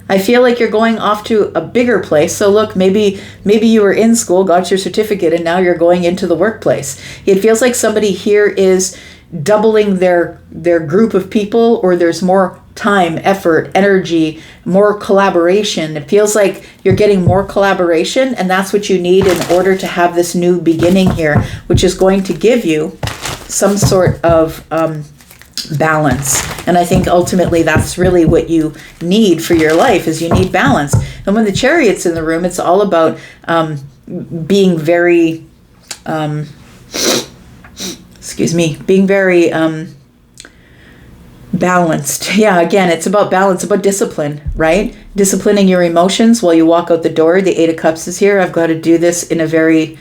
I feel like you're going off to a bigger place. So look, maybe you were in school, got your certificate, and now you're going into the workplace. It feels like somebody here is doubling their group of people, or there's more time, effort, energy, more collaboration. It feels like you're getting more collaboration, and that's what you need in order to have this new beginning here, which is going to give you some sort of balance. And I think ultimately that's really what you need for your life, is you need balance. And when the Chariot's in the room, it's all about being very excuse me, being very balanced. Yeah, again, it's about balance, about discipline, right? Disciplining your emotions while you walk out the door. The Eight of Cups is here. I've got to do this in a very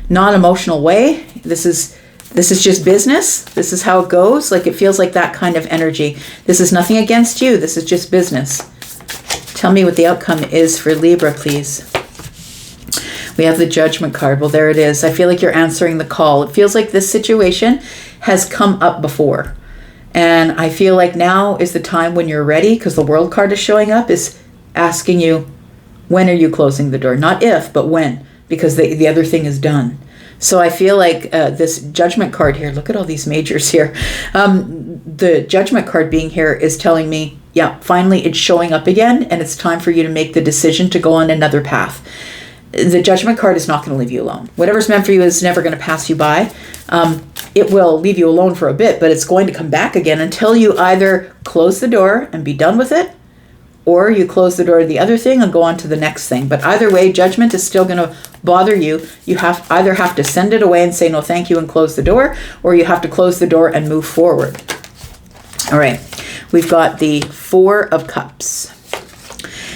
non-emotional way. This is just business. This is how it goes. Like, it feels like that kind of energy. This is nothing against you. This is just business. Tell me what the outcome is for Libra, please. We have the Judgment card. Well, there it is. I feel like you're answering the call. It feels like this situation has come up before. And I feel like now is the time when you're ready, because the World card is showing up, is asking you, when are you closing the door? Not if, but when, because the other thing is done. So I feel like this Judgment card here, look at all these majors here. The Judgment card being here is telling me, yeah, finally it's showing up again, and it's time for you to make the decision to go on another path. The Judgment card is not going to leave you alone. Whatever's meant for you is never going to pass you by. It will leave you alone for a bit, but it's going to come back again until you either close the door and be done with it, or you close the door to the other thing and go on to the next thing. But either way, Judgment is still going to bother you. You either have to send it away and say no thank you and close the door, or you have to close the door and move forward. All right, we've got the Four of Cups.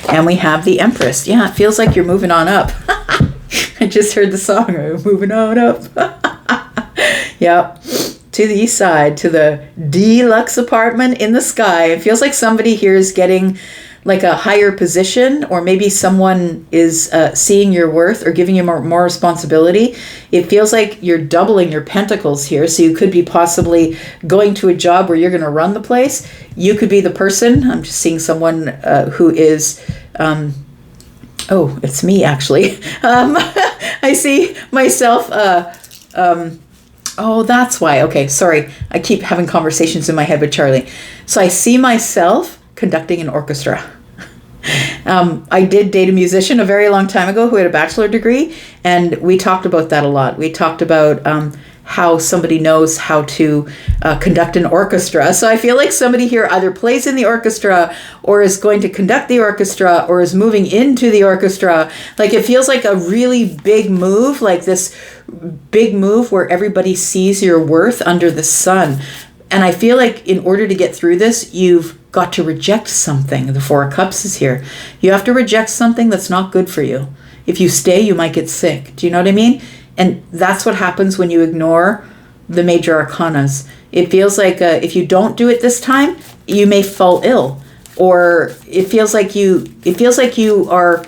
And we have the Empress. Yeah, it feels like you're moving on up. I just heard the song, moving on up. Yep, to the east side, to the deluxe apartment in the sky. It feels like somebody here is getting like a higher position, or maybe someone is seeing your worth or giving you more responsibility. It feels like you're doubling your pentacles here. So you could be possibly going to a job where you're going to run the place. You could be the person. I'm just seeing someone who is, oh, it's me actually. I see myself, oh, that's why. Okay, sorry. I keep having conversations in my head with Charlie. So I see myself conducting an orchestra. I did date a musician a very long time ago who had a bachelor degree, and we talked about that a lot. We talked about how somebody knows how to conduct an orchestra. So I feel like somebody here either plays in the orchestra, or is going to conduct the orchestra, or is moving into the orchestra. Like, it feels like a really big move, like this big move where everybody sees your worth under the sun. And I feel like in order to get through this, you've got to reject something. The Four of Cups is here. You have to reject something that's not good for you. If you stay, you might get sick. Do you know what I mean? And that's what happens when you ignore the major arcanas. It feels like if you don't do it this time, you may fall ill. Or it feels like you are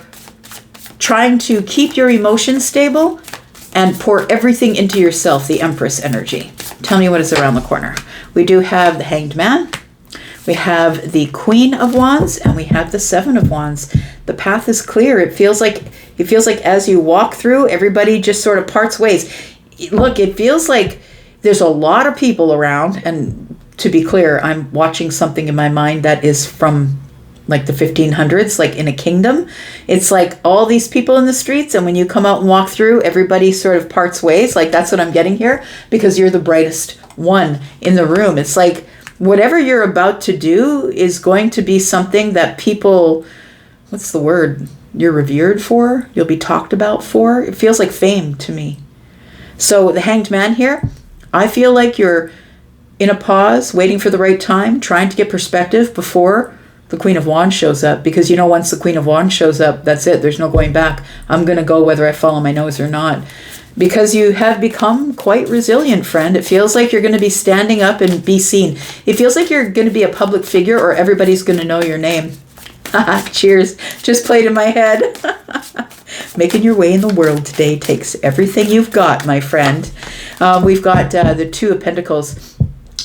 trying to keep your emotions stable and pour everything into yourself, the Empress energy. Tell me what is around the corner. We do have the Hanged Man. We have the Queen of Wands, and we have the Seven of Wands. The path is clear. It feels like as you walk through, everybody just sort of parts ways. Look, it feels like there's a lot of people around, and to be clear, I'm watching something in my mind that is from like the 1500s, like in a kingdom. It's like all these people in the streets, and when you come out and walk through, everybody sort of parts ways. Like, that's what I'm getting here, because you're the brightest one in the room. It's like whatever you're about to do is going to be something that people, what's the word, you're revered for, you'll be talked about for. It feels like fame to me. So the Hanged Man here, I feel like you're in a pause, waiting for the right time, trying to get perspective before the Queen of Wands shows up. Because, you know, once the Queen of Wands shows up, that's it. There's no going back. I'm going to go whether I follow my nose or not. Because you have become quite resilient, friend. It feels like you're going to be standing up and be seen. It feels like you're going to be a public figure, or everybody's going to know your name. Cheers. Just played in my head. Making your way in the world today takes everything you've got, my friend. We've got the Two of Pentacles.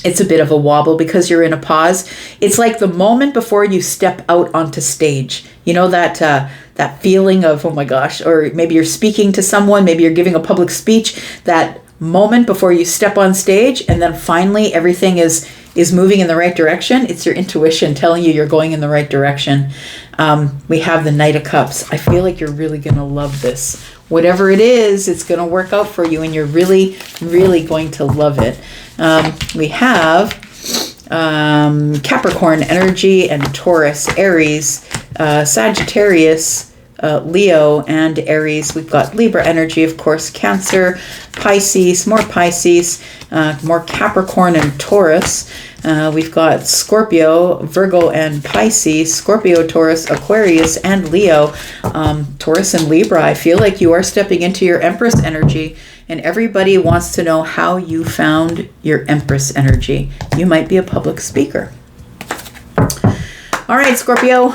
It's a bit of a wobble because you're in a pause. It's like the moment before you step out onto stage. You know, that feeling of, oh my gosh, or maybe you're speaking to someone, maybe you're giving a public speech, that moment before you step on stage, and then finally everything is moving in the right direction. It's your intuition telling you you're going in the right direction. We have the Knight of Cups. I feel like you're really going to love this. Whatever it is, it's going to work out for you, and you're really, really going to love it. We have Capricorn energy and Taurus, Aries, Sagittarius, Leo and Aries. We've got Libra energy, of course, Cancer, Pisces, more Capricorn and Taurus. We've got Scorpio, Virgo and Pisces, Scorpio, Taurus, Aquarius, and Leo. Taurus and Libra, I feel like you are stepping into your Empress energy, and everybody wants to know how you found your Empress energy. You might be a public speaker. All right, Scorpio,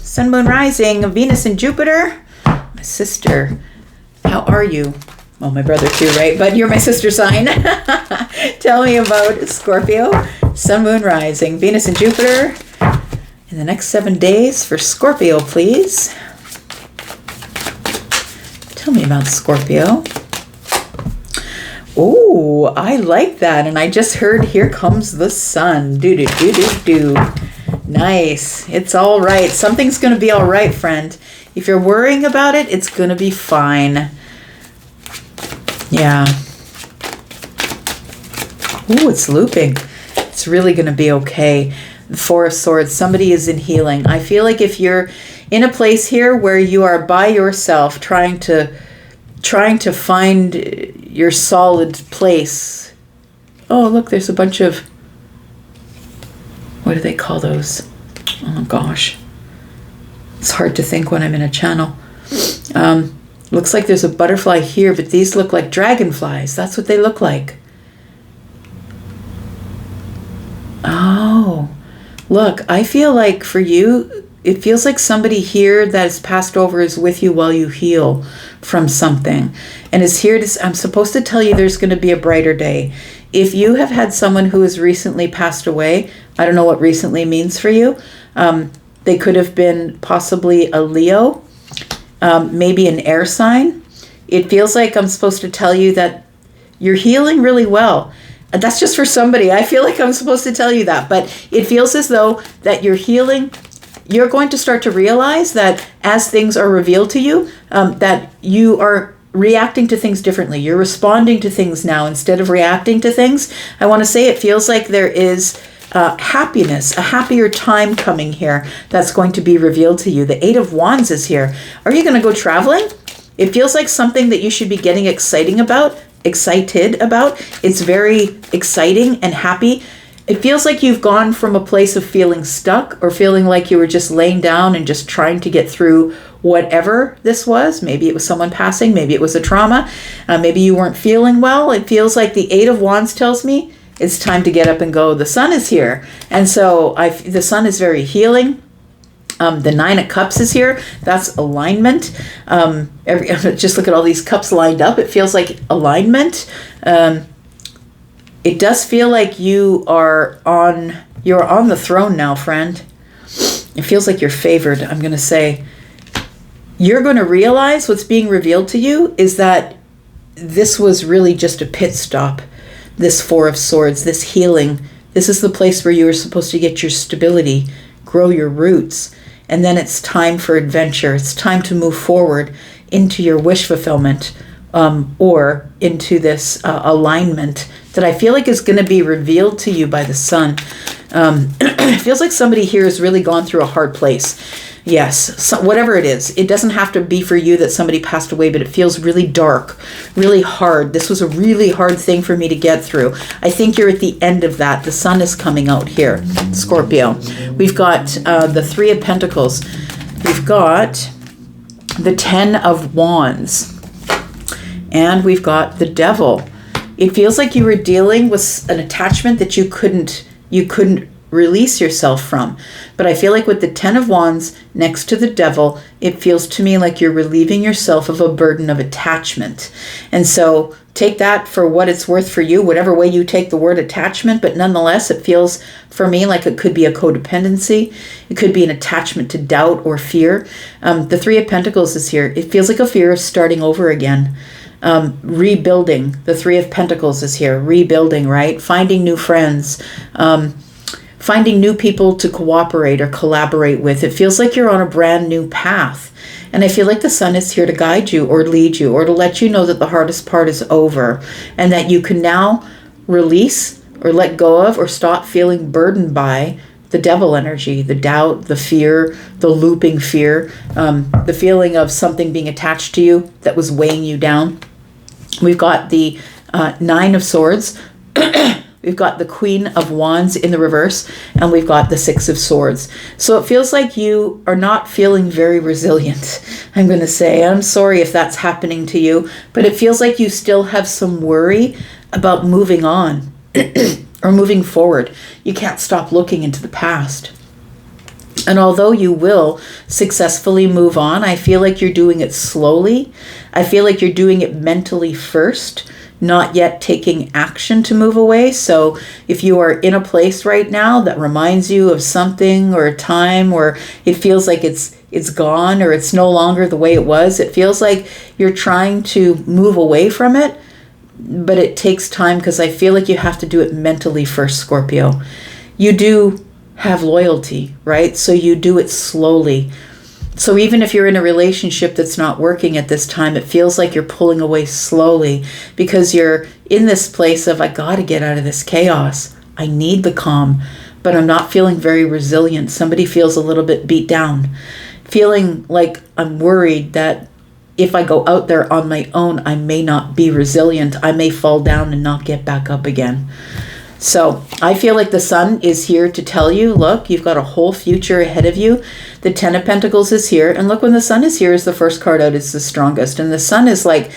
Sun, Moon, Rising, Venus and Jupiter. My sister, how are you? Well, my brother too, right? But you're my sister sign. Tell me about Scorpio, Sun, Moon, Rising, Venus and Jupiter in the next 7 days for Scorpio, please. Tell me about Scorpio. Oh, I like that. And I just heard, here comes the sun. Do, do, do, do, do. Nice. It's all right. Something's going to be all right, friend. If you're worrying about it, it's going to be fine. Yeah. Ooh, it's looping. It's really going to be okay. The Four of Swords. Somebody is in healing. I feel like if you're in a place here where you are by yourself trying to find your solid place. Oh, look, there's a bunch of, what do they call those? Oh gosh. It's hard to think when I'm in a channel. Looks like there's a butterfly here, but these look like dragonflies. That's what they look like. Oh, look, I feel like for you, it feels like somebody here that has passed over is with you while you heal from something and is here to, I'm supposed to tell you there's going to be a brighter day. If you have had someone who has recently passed away, I don't know what recently means for you. They could have been possibly a Leo, maybe an air sign. It feels like I'm supposed to tell you that you're healing really well. That's just for somebody. I feel like I'm supposed to tell you that, but it feels as though that you're healing. You're going to start to realize that as things are revealed to you, that you are reacting to things differently. You're responding to things now instead of reacting to things. I want to say it feels like there is happiness, a happier time coming here that's going to be revealed to you. The Eight of Wands is here. Are you going to go traveling? It feels like something that you should be getting excited about. It's very exciting and happy. It feels like you've gone from a place of feeling stuck or feeling like you were just laying down and just trying to get through whatever this was. Maybe it was someone passing. Maybe it was a trauma. Maybe you weren't feeling well. It feels like the Eight of Wands tells me it's time to get up and go. The sun is here. And so the sun is very healing. The Nine of Cups is here. That's alignment. Just look at all these cups lined up. It feels like alignment. It does feel like you're on the throne now, friend. It feels like you're favored. I'm going to say you're going to realize what's being revealed to you is that this was really just a pit stop. This Four of Swords, this healing. This is the place where you were supposed to get your stability, grow your roots. And then it's time for adventure. It's time to move forward into your wish fulfillment or into this alignment that I feel like is going to be revealed to you by the sun. It feels like somebody here has really gone through a hard place. Yes, so whatever it is. It doesn't have to be for you that somebody passed away, but it feels really dark, really hard. This was a really hard thing for me to get through. I think you're at the end of that. The sun is coming out here, Scorpio. We've got the Three of Pentacles. We've got the Ten of Wands. And we've got the Devil. It feels like you were dealing with an attachment that you couldn't release yourself from. But I feel like with the Ten of Wands next to the Devil, it feels to me like you're relieving yourself of a burden of attachment. And so take that for what it's worth for you, whatever way you take the word attachment, but nonetheless, it feels for me like it could be a codependency. It could be an attachment to doubt or fear. The Three of Pentacles is here. It feels like a fear of starting over again. Rebuilding. The Three of Pentacles is here. Rebuilding, right? Finding new friends. Finding new people to cooperate or collaborate with. It feels like you're on a brand new path. And I feel like the sun is here to guide you or lead you or to let you know that the hardest part is over and that you can now release or let go of or stop feeling burdened by the devil energy, the doubt, the fear, the looping fear, the feeling of something being attached to you that was weighing you down. We've got the Nine of Swords. We've got the Queen of Wands in the reverse, and we've got the Six of Swords. So it feels like you are not feeling very resilient, I'm going to say. I'm sorry if that's happening to you, but it feels like you still have some worry about moving on or moving forward. You can't stop looking into the past. And although you will successfully move on, I feel like you're doing it slowly. I feel like you're doing it mentally first, not yet taking action to move away. So if you are in a place right now that reminds you of something or a time where it feels like it's gone or it's no longer the way it was, it feels like you're trying to move away from it, but it takes time because I feel like you have to do it mentally first, Scorpio. You do have loyalty, right? So you do it slowly. So even if you're in a relationship that's not working at this time, it feels like you're pulling away slowly because you're in this place of, I got to get out of this chaos. I need the calm, but I'm not feeling very resilient. Somebody feels a little bit beat down, feeling like I'm worried that if I go out there on my own, I may not be resilient. I may fall down and not get back up again. So I feel like the Sun is here to tell you, look, you've got a whole future ahead of you. The Ten of Pentacles is here. And look, when the Sun is here is the first card out, it's the strongest. And the Sun is like,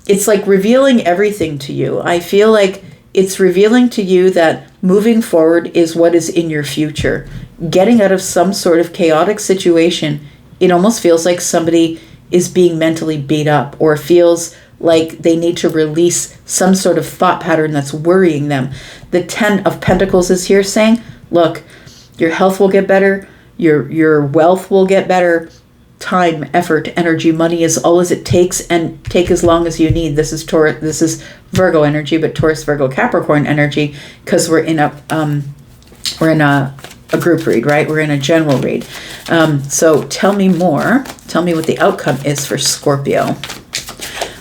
it's like revealing everything to you. I feel like it's revealing to you that moving forward is what is in your future. Getting out of some sort of chaotic situation, it almost feels like somebody is being mentally beat up or feels like they need to release some sort of thought pattern that's worrying them. The Ten of Pentacles is here saying, look, your health will get better, your wealth will get better, time, effort, energy, money is all as it takes, and take as long as you need. This is Taurus, this is Virgo energy, but Taurus, Virgo, Capricorn energy, because we're in a group read, right? We're in a general read. So tell me more. Tell me what the outcome is for Scorpio.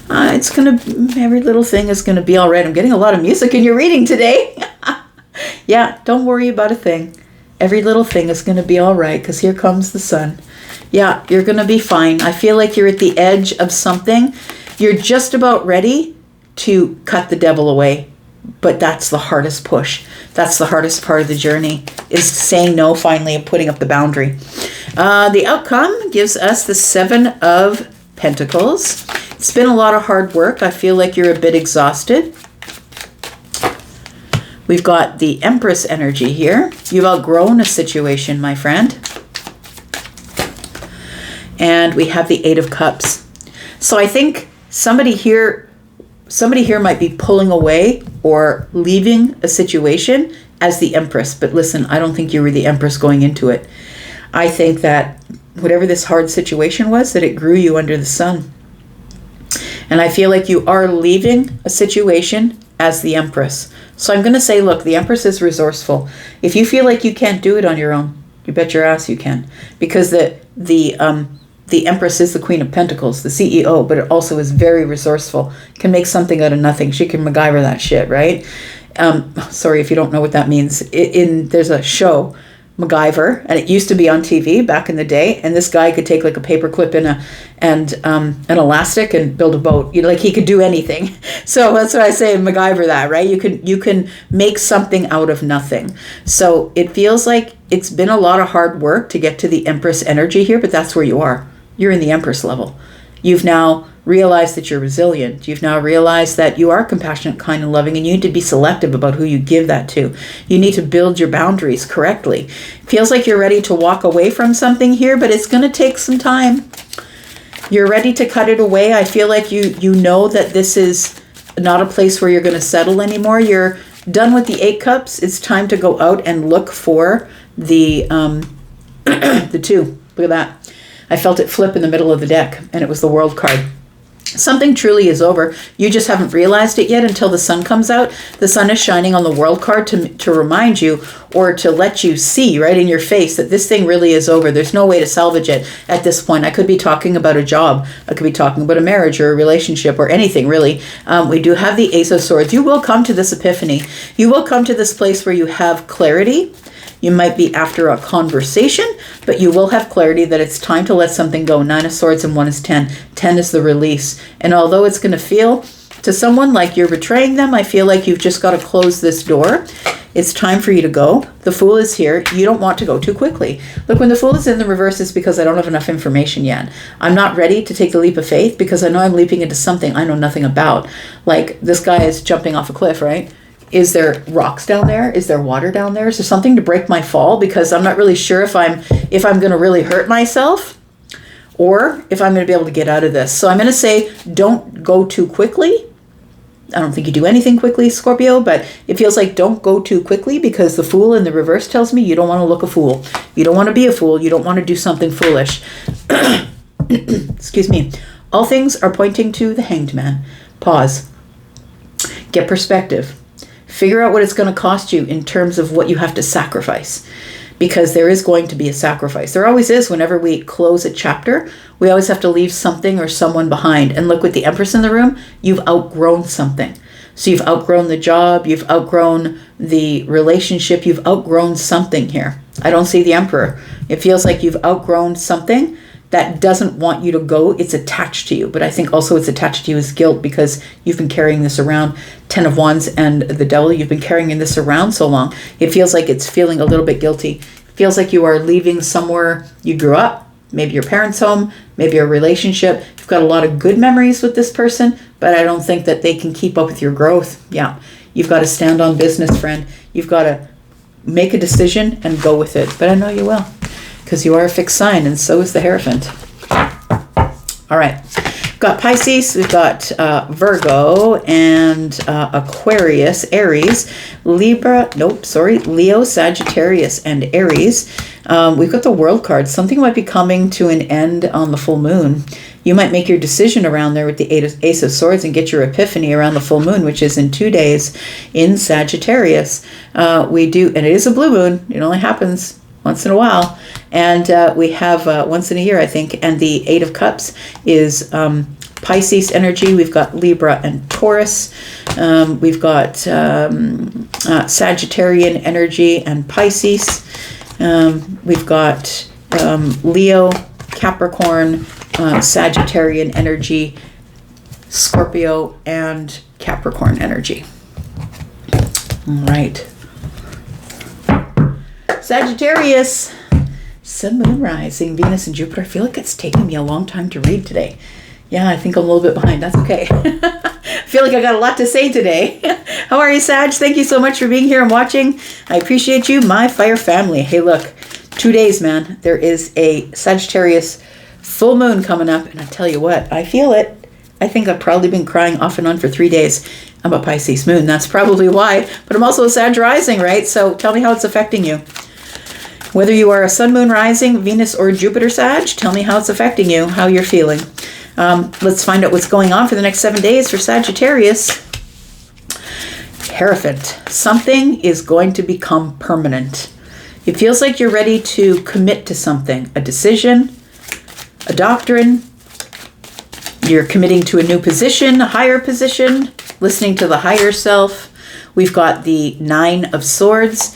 It's going to, every little thing is going to be all right. I'm getting a lot of music in your reading today. Yeah, don't worry about a thing. Every little thing is going to be all right because here comes the Sun. Yeah, you're going to be fine. I feel like you're at the edge of something. You're just about ready to cut the devil away. But that's the hardest push. That's the hardest part of the journey, is saying no finally and putting up the boundary. The outcome gives us the Seven of Pentacles. It's been a lot of hard work. I feel like you're a bit exhausted. We've got the Empress energy here. You've outgrown a situation, my friend. And we have the Eight of Cups. So I think somebody here might be pulling away or leaving a situation as the Empress. But listen, I don't think you were the Empress going into it. I think that whatever this hard situation was, that it grew you under the sun. And I feel like you are leaving a situation as the Empress. So I'm going to say, look, the Empress is resourceful. If you feel like you can't do it on your own, you bet your ass you can. Because the Empress is the Queen of Pentacles, the CEO, but it also is very resourceful. Can make something out of nothing. She can MacGyver that shit, right? Sorry if you don't know what that means. There's a show, MacGyver, and it used to be on TV back in the day, and this guy could take like a paper clip and an elastic and build a boat. Like he could do anything. So that's why I say MacGyver that, right? You can make something out of nothing. So it feels like it's been a lot of hard work to get to the Empress energy here, but that's where you are. You're in the Empress level. You've now realized that you're resilient. You've now realized that you are compassionate, kind, and loving, and you need to be selective about who you give that to. You need to build your boundaries correctly. It feels like you're ready to walk away from something here, but it's going to take some time. You're ready to cut it away. I feel like you know that this is not a place where you're going to settle anymore. You're done with the Eight Cups. It's time to go out and look for the the Two. Look at that. I felt it flip in the middle of the deck, and it was the World card. Something truly is over. You just haven't realized it yet until the Sun comes out. The Sun is shining on the World card to remind you, or to let you see right in your face that this thing really is over. There's no way to salvage it at this point. I could be talking about a job. I could be talking about a marriage or a relationship or anything really. We do have the Ace of Swords. You will come to this epiphany. You will come to this place where you have clarity. You might be after a conversation, but you will have clarity that it's time to let something go. 9 of Swords and 1 is 10. 10 is the release. And although it's going to feel to someone like you're betraying them, I feel like you've just got to close this door. It's time for you to go. The Fool is here. You don't want to go too quickly. Look, when the Fool is in the reverse, it's because I don't have enough information yet. I'm not ready to take the leap of faith because I know I'm leaping into something I know nothing about. Like this guy is jumping off a cliff, right? Is there rocks down there? Is there water down there? Is there something to break my fall? Because I'm not really sure if I'm going to really hurt myself or if I'm going to be able to get out of this. So I'm going to say don't go too quickly. I don't think you do anything quickly, Scorpio, but it feels like don't go too quickly because the Fool in the reverse tells me you don't want to look a fool. You don't want to be a fool. You don't want to do something foolish. Excuse me. All things are pointing to the Hanged Man. Pause. Get perspective. Figure out what it's going to cost you in terms of what you have to sacrifice. Because there is going to be a sacrifice. There always is. Whenever we close a chapter, we always have to leave something or someone behind. And look, with the Empress in the room, you've outgrown something. So you've outgrown the job, you've outgrown the relationship, you've outgrown something here. I don't see the Emperor. It feels like you've outgrown something that doesn't want you to go. It's attached to you. But I think also it's attached to you as guilt because you've been carrying this around. 10 of Wands and the Devil, you've been carrying this around so long. It feels like it's feeling a little bit guilty. It feels like you are leaving somewhere you grew up, maybe your parents' home, maybe a relationship. You've got a lot of good memories with this person, but I don't think that they can keep up with your growth. Yeah, you've got to stand on business, friend. You've got to make a decision and go with it. But I know you will, because you are a fixed sign, and so is the Hierophant. All right. We've got Pisces, we've got Virgo, and Aquarius, Aries, Libra, Leo, Sagittarius, and Aries. We've got the World card. Something might be coming to an end on the full moon. You might make your decision around there with the Ace of Swords and get your epiphany around the full moon, which is in 2 days in Sagittarius. And it is a blue moon. It only happens once in a while. And we have once in a year, I think. And the 8 of Cups is Pisces energy. We've got Libra and Taurus. We've got Sagittarian energy and Pisces. We've got Leo, Capricorn, Sagittarian energy, Scorpio, and Capricorn energy. All right. Sagittarius, Sun, Moon, Rising, Venus, and Jupiter. I feel like it's taking me a long time to read today. Yeah, I think I'm a little bit behind. That's okay. I feel like I got a lot to say today. How are you, Sag? Thank you so much for being here and watching. I appreciate you, my fire family. Hey, look, 2 days, man. There is a Sagittarius full moon coming up, and I tell you what, I feel it. I think I've probably been crying off and on for 3 days. I'm a Pisces moon. That's probably why. But I'm also a Sag rising, right? So tell me how it's affecting you. Whether you are a Sun, Moon, Rising, Venus, or Jupiter Sag, tell me how it's affecting you, how you're feeling. Let's find out what's going on for the next 7 days for Sagittarius. Hierophant. Something is going to become permanent. It feels like you're ready to commit to something, a decision, a doctrine. You're committing to a new position, a higher position, listening to the higher self. We've got the 9 of Swords.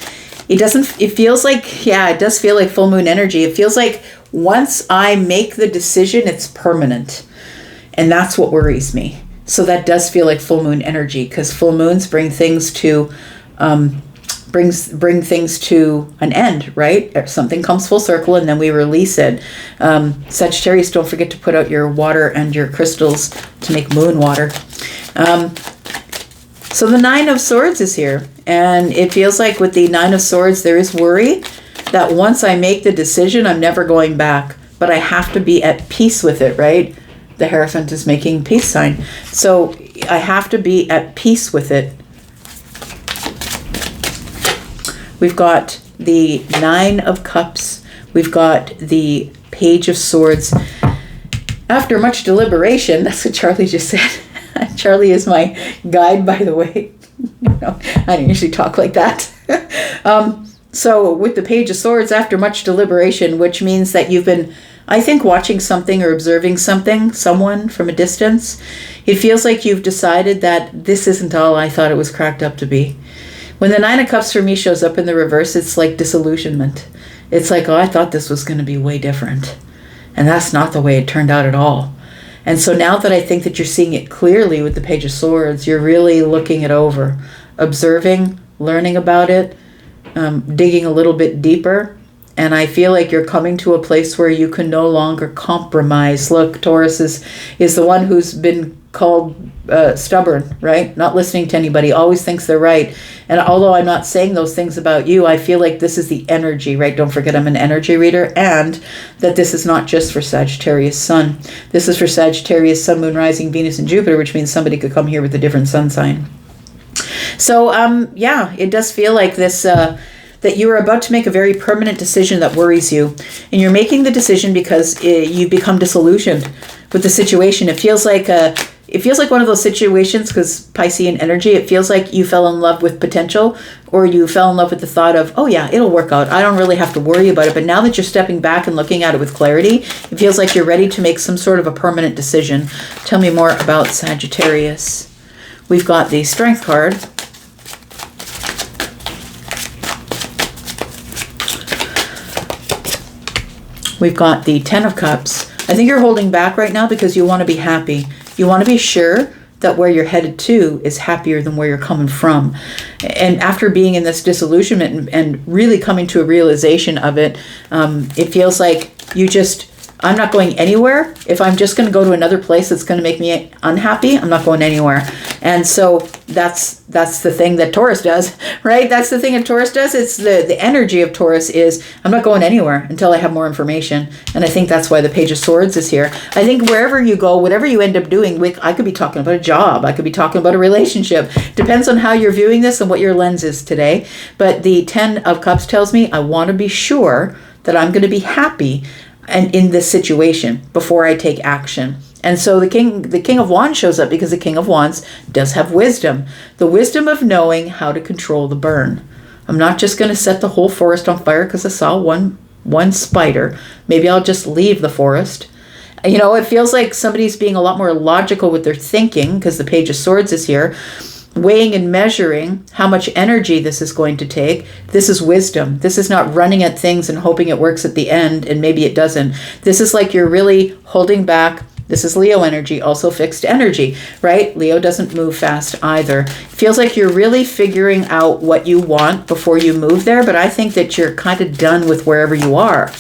It feels like, yeah, it does feel like full moon energy. It feels like once I make the decision, it's permanent. And that's what worries me. So that does feel like full moon energy, because full moons bring things to bring things to an end, right? Something comes full circle and then we release it. Sagittarius, don't forget to put out your water and your crystals to make moon water. So the 9 of Swords is here, and it feels like with the 9 of Swords, there is worry that once I make the decision, I'm never going back, but I have to be at peace with it, right? The Hierophant is making peace sign. So I have to be at peace with it. We've got the 9 of Cups. We've got the Page of Swords. After much deliberation, that's what Charlie just said. Charlie is my guide, by the way. I don't usually talk like that. So with the Page of Swords, after much deliberation, which means that you've been, I think, watching something or observing someone from a distance, it feels like you've decided that this isn't all I thought it was cracked up to be. When the Nine of Cups for me shows up in the reverse, it's like disillusionment. It's like, oh, I thought this was going to be way different. And that's not the way it turned out at all. And so now that I think that you're seeing it clearly with the Page of Swords, you're really looking it over, observing, learning about it, digging a little bit deeper. And I feel like you're coming to a place where you can no longer compromise. Look, Taurus is the one who's been called stubborn, right? Not listening to anybody, always thinks they're right. And although I'm not saying those things about you, I feel like this is the energy, right? Don't forget I'm an energy reader, and that this is not just for Sagittarius Sun. This is for Sagittarius Sun, Moon, Rising, Venus, and Jupiter, which means somebody could come here with a different sun sign. So, yeah, it does feel like this... that you are about to make a very permanent decision that worries you. And you're making the decision because you become disillusioned with the situation. It feels like one of those situations, because Piscean energy, it feels like you fell in love with potential, or you fell in love with the thought of, oh yeah, it'll work out. I don't really have to worry about it. But now that you're stepping back and looking at it with clarity, it feels like you're ready to make some sort of a permanent decision. Tell me more about Sagittarius. We've got the Strength card. We've got the Ten of Cups. I think you're holding back right now because you want to be happy. You want to be sure that where you're headed to is happier than where you're coming from. And after being in this disillusionment and really coming to a realization of it, it feels like I'm not going anywhere. If I'm just going to go to another place that's going to make me unhappy, I'm not going anywhere. And so that's the thing that Taurus does, right? That's the thing that Taurus does. It's the energy of Taurus is, I'm not going anywhere until I have more information. And I think that's why the Page of Swords is here. I think wherever you go, whatever you end up doing, I could be talking about a job. I could be talking about a relationship. Depends on how you're viewing this and what your lens is today. But the Ten of Cups tells me I want to be sure that I'm going to be happy and in this situation before I take action. And so the King of Wands shows up because the King of Wands does have wisdom. The wisdom of knowing how to control the burn. I'm not just going to set the whole forest on fire because I saw one spider. Maybe I'll just leave the forest. You know, it feels like somebody's being a lot more logical with their thinking because the Page of Swords is here. Weighing and measuring how much energy this is going to take. This is wisdom. This is not running at things and hoping it works at the end and maybe it doesn't. This is like you're really holding back. This is Leo energy, also fixed energy, right? Leo doesn't move fast either. Feels like you're really figuring out what you want before you move there, but I think that you're kind of done with wherever you are.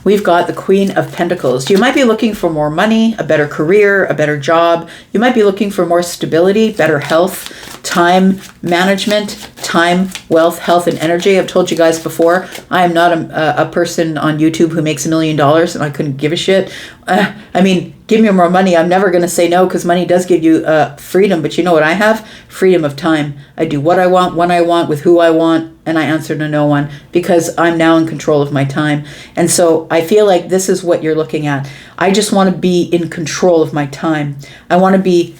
We've got the Queen of Pentacles. You might be looking for more money, a better career, a better job. You might be looking for more stability, better health, time management, time, wealth, health, and energy. I've told you guys before, I am not a person on YouTube who makes $1 million and I couldn't give a shit. I mean, give me more money. I'm never going to say no because money does give you freedom. But you know what I have? Freedom of time. I do what I want, when I want, with who I want, and I answer to no one because I'm now in control of my time. And so I feel like this is what you're looking at. I just want to be in control of my time. I want to be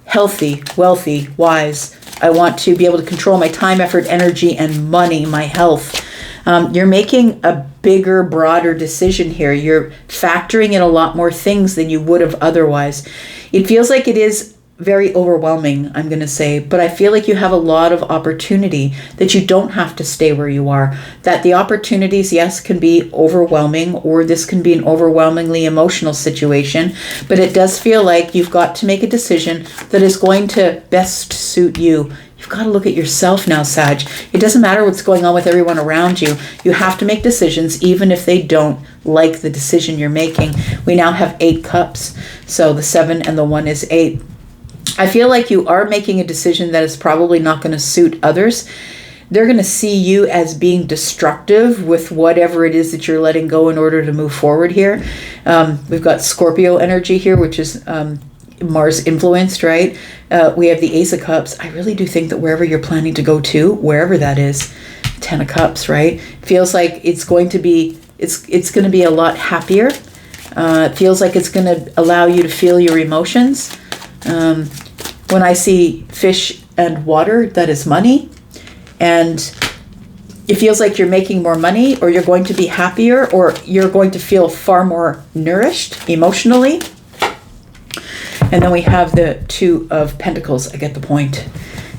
healthy, wealthy, wise. I want to be able to control my time, effort, energy, and money, my health. You're making a bigger, broader decision here. You're factoring in a lot more things than you would have otherwise. It feels like it is very overwhelming, I'm going to say, but I feel like you have a lot of opportunity, that you don't have to stay where you are, that the opportunities, yes, can be overwhelming, or this can be an overwhelmingly emotional situation, but it does feel like you've got to make a decision that is going to best suit you. You've got to look at yourself now, Sag. It doesn't matter what's going on with everyone around you. You have to make decisions even if they don't like the decision you're making. We now have 8 cups. So the 7 and the 1 is 8. I feel like you are making a decision that is probably not going to suit others. They're going to see you as being destructive with whatever it is that you're letting go in order to move forward here. We've got Scorpio energy here, which is Mars influenced, right? We have the Ace of Cups. I really do think that wherever you're planning to go to, wherever that is, 10 of Cups, right? Feels like it's going to be a lot happier. It feels like it's going to allow you to feel your emotions. When I see fish and water, that is money. And it feels like you're making more money, or you're going to be happier, or you're going to feel far more nourished emotionally. And then we have the 2 of Pentacles. I get the point.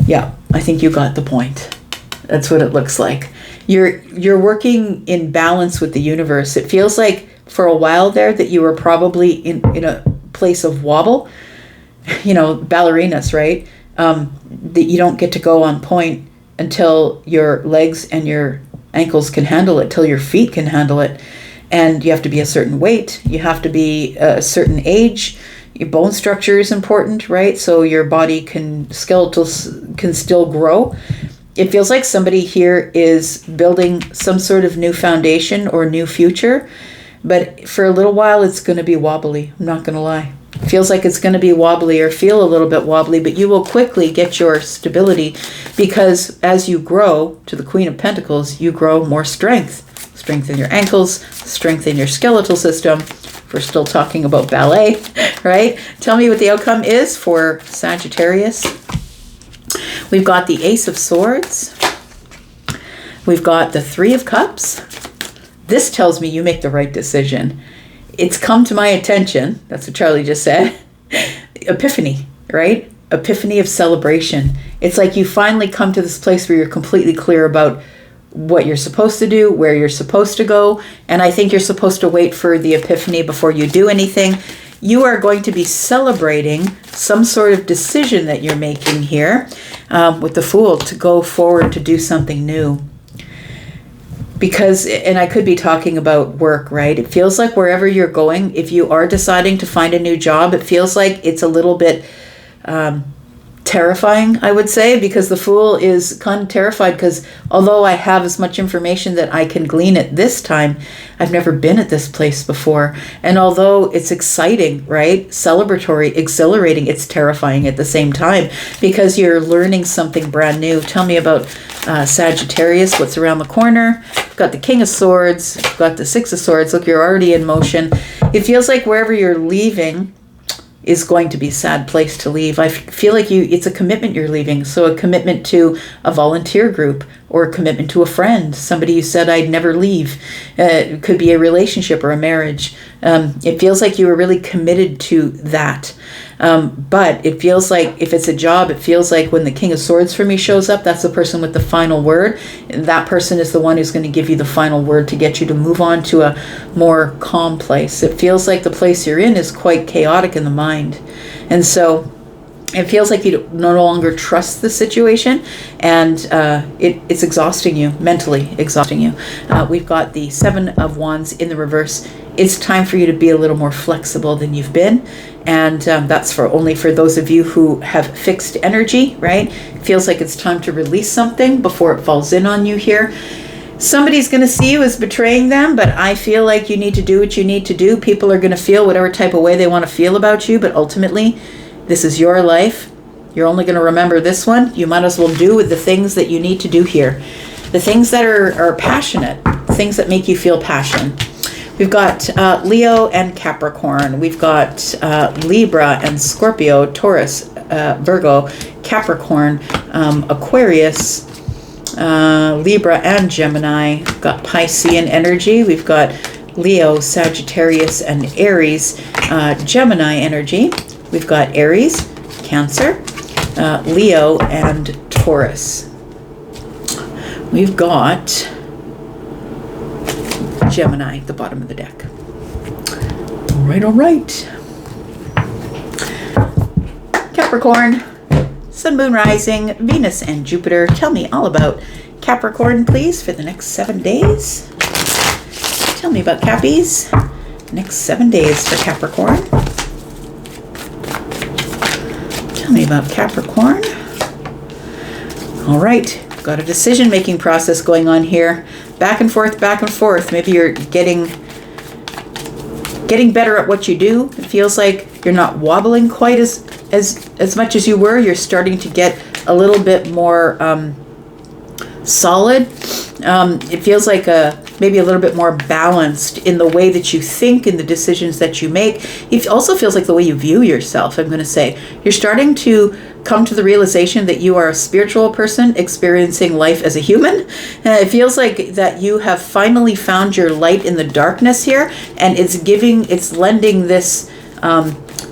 Yeah. I think you got the point. That's what it looks like. You're working in balance with the universe. It feels like for a while there that you were probably in a place of wobble. You know, ballerinas, right? That you don't get to go on point until your legs and your ankles can handle it, till your feet can handle it. And you have to be a certain weight. You have to be a certain age. Your bone structure is important, right? So your body skeletals can still grow. It feels like somebody here is building some sort of new foundation or new future. But for a little while, it's going to be wobbly. I'm not going to lie. It feels like it's going to be wobbly or feel a little bit wobbly, but you will quickly get your stability because as you grow to the Queen of Pentacles, you grow more strength. Strength in your ankles, strength in your skeletal system. We're still talking about ballet, right? Tell me what the outcome is for Sagittarius. We've got the Ace of Swords. We've got the Three of Cups. This tells me you make the right decision. It's come to my attention. That's what Charlie just said. Epiphany, right? Epiphany of celebration. It's like you finally come to this place where you're completely clear about what you're supposed to do, where you're supposed to go. And I think you're supposed to wait for the epiphany before you do anything. You are going to be celebrating some sort of decision that you're making here with the Fool to go forward to do something new. Because, and I could be talking about work, right? It feels like wherever you're going, if you are deciding to find a new job, it feels like it's a little bit terrifying, I would say, because the Fool is kind of terrified because although I have as much information that I can glean at this time, I've never been at this place before. And although it's exciting, right? Celebratory, exhilarating, it's terrifying at the same time because you're learning something brand new. Tell me about Sagittarius, what's around the corner. We've got the King of Swords, we've got the Six of Swords. Look, you're already in motion. It feels like wherever you're leaving is going to be a sad place to leave. I feel like it's a commitment you're leaving. So a commitment to a volunteer group or a commitment to a friend, somebody you said I'd never leave. It could be a relationship or a marriage. It feels like you were really committed to that. But it feels like if it's a job, it feels like when the King of Swords for me shows up, that's the person with the final word. And that person is the one who's going to give you the final word to get you to move on to a more calm place. It feels like the place you're in is quite chaotic in the mind. And so it feels like you no longer trust the situation, and it's exhausting you, mentally exhausting you. We've got the Seven of Wands in the reverse. It's time for you to be a little more flexible than you've been. And that's only for those of you who have fixed energy, right? It feels like it's time to release something before it falls in on you here. Somebody's going to see you as betraying them, but I feel like you need to do what you need to do. People are going to feel whatever type of way they want to feel about you, but ultimately, this is your life. You're only going to remember this one. You might as well do with the things that you need to do here. The things that are passionate, things that make you feel passion. We've got Leo and Capricorn. We've got Libra and Scorpio, Taurus, Virgo, Capricorn, Aquarius, Libra and Gemini. We've got Piscean energy. We've got Leo, Sagittarius, and Aries, Gemini energy. We've got Aries, Cancer, Leo, and Taurus. We've got Gemini at the bottom of the deck. All right. Capricorn, Sun, Moon, Rising, Venus, and Jupiter. Tell me all about Capricorn, please, for the next 7 days. Tell me about Cappies. Next 7 days for Capricorn. Tell me about Capricorn. All right. Got a decision-making process going on here. Back and forth, back and forth. Maybe you're getting better at what you do. It feels like you're not wobbling quite as much as you were. You're starting to get a little bit more solid. It feels like maybe a little bit more balanced in the way that you think and the decisions that you make. It also feels like the way you view yourself, I'm going to say. You're starting to come to the realization that you are a spiritual person experiencing life as a human. And it feels like that you have finally found your light in the darkness here, and it's lending this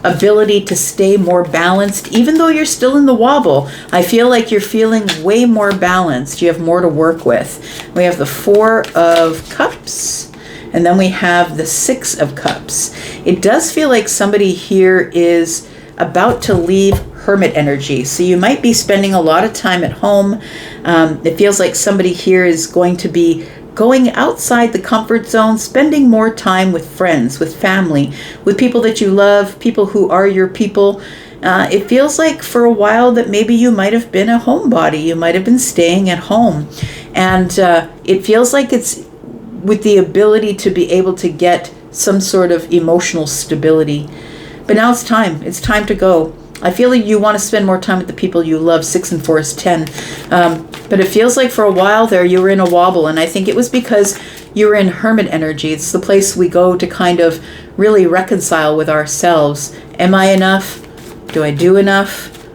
ability to stay more balanced, even though you're still in the wobble. I feel like you're feeling way more balanced. You have more to work with. We have the 4 of Cups, and then we have the 6 of Cups. It does feel like somebody here is about to leave hermit energy. So you might be spending a lot of time at home. It feels like somebody here is going to be going outside the comfort zone, spending more time with friends, with family, with people that you love, people who are your people. It feels like for a while that maybe you might have been a homebody. You might have been staying at home. And it feels like it's with the ability to be able to get some sort of emotional stability. But now it's time. It's time to go. I feel like you want to spend more time with the people you love. 6 and 4 is 10. But it feels like for a while there you were in a wobble. And I think it was because you were in hermit energy. It's the place we go to kind of really reconcile with ourselves. Am I enough? Do I do enough?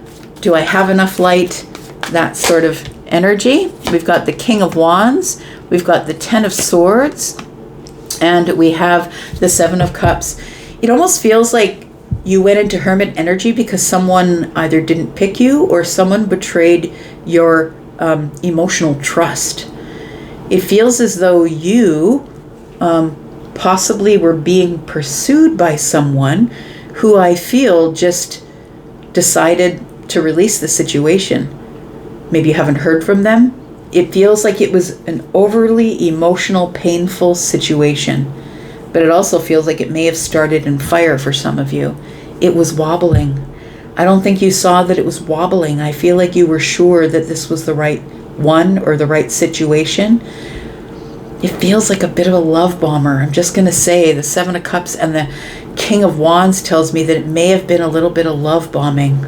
Do I have enough light? That sort of energy. We've got the King of Wands. We've got the 10 of Swords. And we have the 7 of Cups. It almost feels like you went into hermit energy because someone either didn't pick you or someone betrayed your emotional trust. It feels as though you possibly were being pursued by someone who I feel just decided to release the situation. Maybe you haven't heard from them. It feels like it was an overly emotional, painful situation. But it also feels like it may have started in fire for some of you. It was wobbling. I don't think you saw that it was wobbling. I feel like you were sure that this was the right one or the right situation. It feels like a bit of a love bomber. I'm just going to say the 7 of Cups and the King of Wands tells me that it may have been a little bit of love bombing.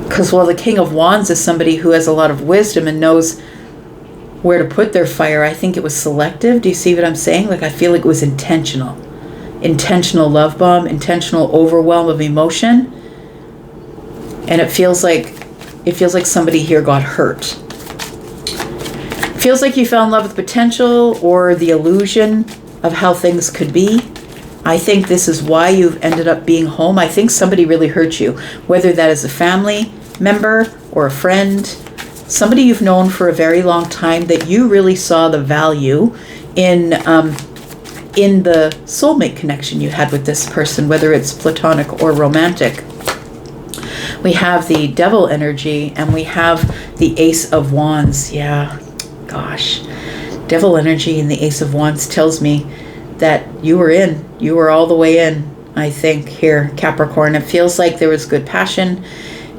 Because while the King of Wands is somebody who has a lot of wisdom and knows where to put their fire, I think it was selective. Do you see what I'm saying? Like, I feel like it was intentional. Intentional love bomb, intentional overwhelm of emotion. And it feels like somebody here got hurt. It feels like you fell in love with potential or the illusion of how things could be. I think this is why you've ended up being home. I think somebody really hurt you, whether that is a family member or a friend, somebody you've known for a very long time that you really saw the value in the soulmate connection you had with this person, whether it's platonic or romantic. We have the Devil energy and we have the Ace of Wands. Yeah, gosh. Devil energy and the Ace of Wands tells me that you were in. You were all the way in, I think, here, Capricorn. It feels like there was good passion.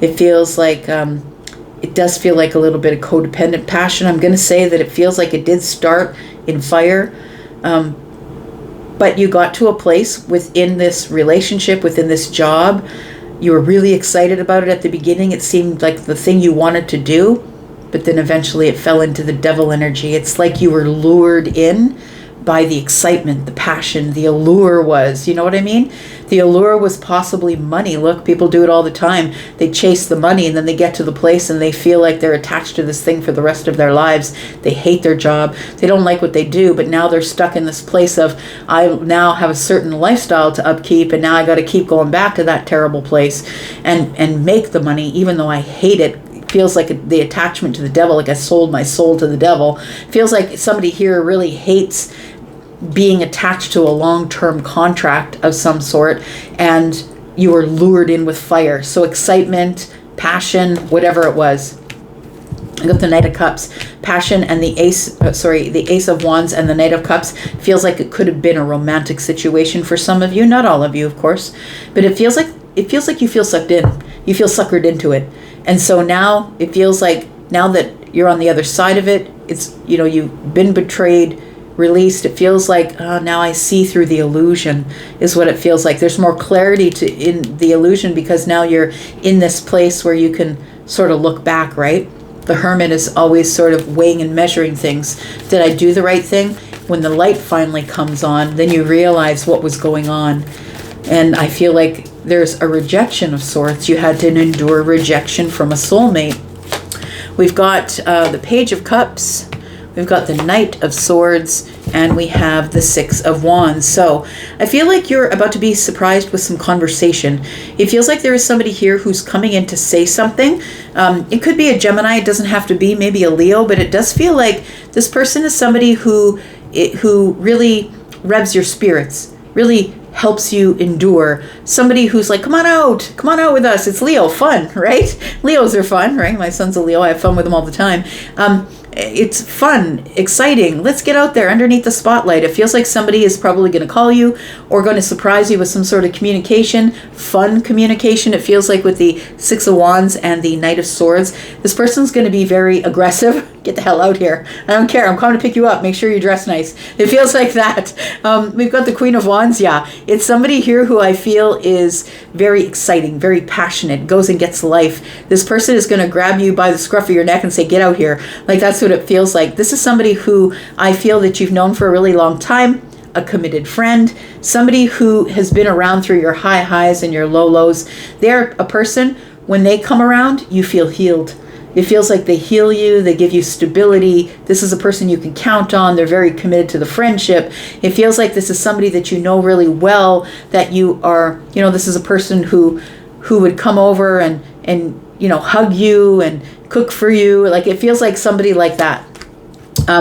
It feels like, it does feel like a little bit of codependent passion. I'm going to say that it feels like it did start in fire. But you got to a place within this relationship, within this job. You were really excited about it at the beginning. It seemed like the thing you wanted to do, but then eventually it fell into the Devil energy. It's like you were lured in by the excitement, the passion, the allure was, you know what I mean? The allure was possibly money. Look, people do it all the time. They chase the money and then they get to the place and they feel like they're attached to this thing for the rest of their lives. They hate their job. They don't like what they do, but now they're stuck in this place of, I now have a certain lifestyle to upkeep and now I got to keep going back to that terrible place and make the money even though I hate it. Feels like the attachment to the devil, like I sold my soul to the devil. Feels like somebody here really hates being attached to a long-term contract of some sort, and you were lured in with fire. So excitement, passion, whatever it was. I got the Knight of Cups, passion, and the Ace of Wands and the Knight of Cups. Feels like it could have been a romantic situation for some of you, not all of you, of course, but it feels like you feel sucked in. You feel suckered into it. And so now it feels like now that you're on the other side of it, it's, you know, you've been betrayed, released. It feels like, oh, now I see through the illusion is what it feels like. There's more clarity in the illusion because now you're in this place where you can sort of look back, right? The Hermit is always sort of weighing and measuring things. Did I do the right thing? When the light finally comes on, then you realize what was going on. And I feel like there's a rejection of sorts. You had to endure rejection from a soulmate. We've got the Page of Cups. We've got the Knight of Swords. and we have the Six of Wands. So I feel like you're about to be surprised with some conversation. It feels like there is somebody here who's coming in to say something. It could be a Gemini. It doesn't have to be maybe a Leo, but it does feel like this person is somebody who really revs your spirits, really helps you endure. Somebody who's like, come on out with us. It's Leo, fun, right? Leos are fun, right? My son's a Leo. I have fun with him all the time. It's fun, exciting. Let's get out there underneath the spotlight. It feels like somebody is probably going to call you or going to surprise you with some sort of communication, fun communication. It feels like with the Six of Wands and the Knight of Swords, this person's going to be very aggressive. Get the hell out here. I don't care. I'm coming to pick you up. Make sure you dress nice. It feels like that. We've got the Queen of Wands. Yeah, it's somebody here who I feel is very exciting, very passionate, goes and gets life. This person is going to grab you by the scruff of your neck and say, get out here. Like, that's what it feels like. This is somebody who I feel that you've known for a really long time, a committed friend, somebody who has been around through your high highs and your low lows. They're a person, when they come around, you feel healed. It feels like they heal you, they give you stability. This is a person you can count on. They're very committed to the friendship. It feels like this is somebody that you know really well, that you are, this is a person who would come over and hug you and cook for you. Like, it feels like somebody like that.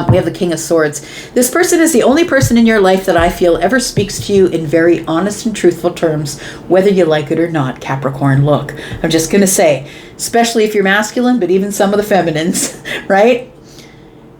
We have the King of Swords. This person is the only person in your life that I feel ever speaks to you in very honest and truthful terms, whether you like it or not, Capricorn. Look, I'm just going to say, especially if you're masculine, but even some of the feminines, right?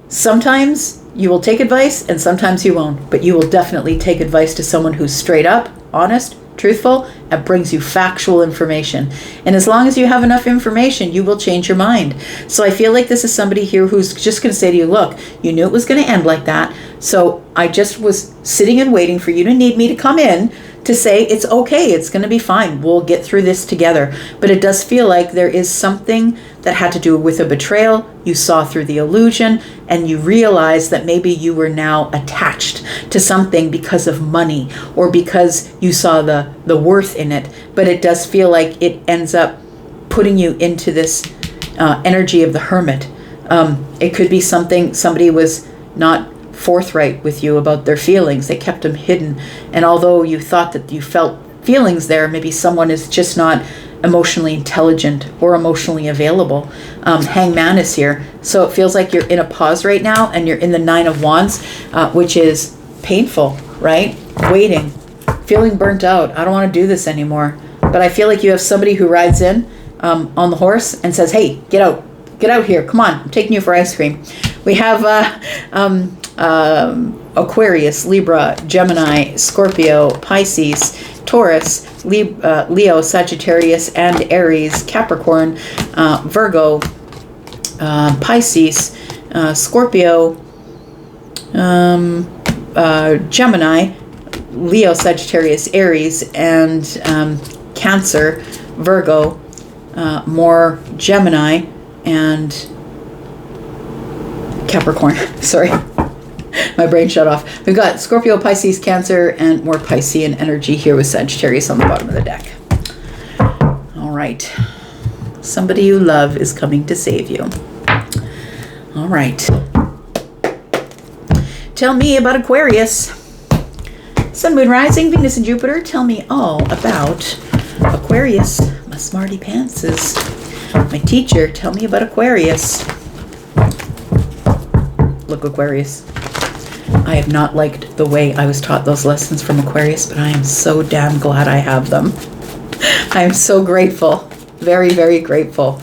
Sometimes you will take advice and sometimes you won't, but you will definitely take advice to someone who's straight up, honest, truthful, and brings you factual information. And as long as you have enough information, you will change your mind. So I feel like this is somebody here who's just going to say to you, look, you knew it was going to end like that. So I just was sitting and waiting for you to need me to come in to say, it's okay, it's going to be fine. We'll get through this together. But it does feel like there is something that had to do with a betrayal. You saw through the illusion and you realized that maybe you were now attached to something because of money or because you saw the worth in it. But it does feel like it ends up putting you into this energy of the hermit. It could be somebody was not forthright with you about their feelings. They kept them hidden. And although you thought that you felt feelings there, maybe someone is just not emotionally intelligent or emotionally available. Hangman is here. So it feels like you're in a pause right now and you're in the Nine of Wands, which is painful, right? Waiting, feeling burnt out. I don't want to do this anymore. But I feel like you have somebody who rides in on the horse and says, hey, get out here. Come on, I'm taking you for ice cream. We have Aquarius, Libra, Gemini, Scorpio, Pisces, Taurus, Leo, Sagittarius, and Aries, Capricorn, Virgo, Pisces, Scorpio, Gemini, Leo, Sagittarius, Aries, and Cancer, Virgo, more Gemini, and Capricorn. Sorry. My brain shut off. We've got Scorpio, Pisces, Cancer, and more Piscean energy here with Sagittarius on the bottom of the deck. All right. Somebody you love is coming to save you. All right. Tell me about Aquarius. Sun, Moon, Rising, Venus, and Jupiter. Tell me all about Aquarius. My smarty pants is my teacher. Tell me about Aquarius. Look, Aquarius. I have not liked the way I was taught those lessons from Aquarius, but I am so damn glad I have them. I am so grateful. Very, very grateful.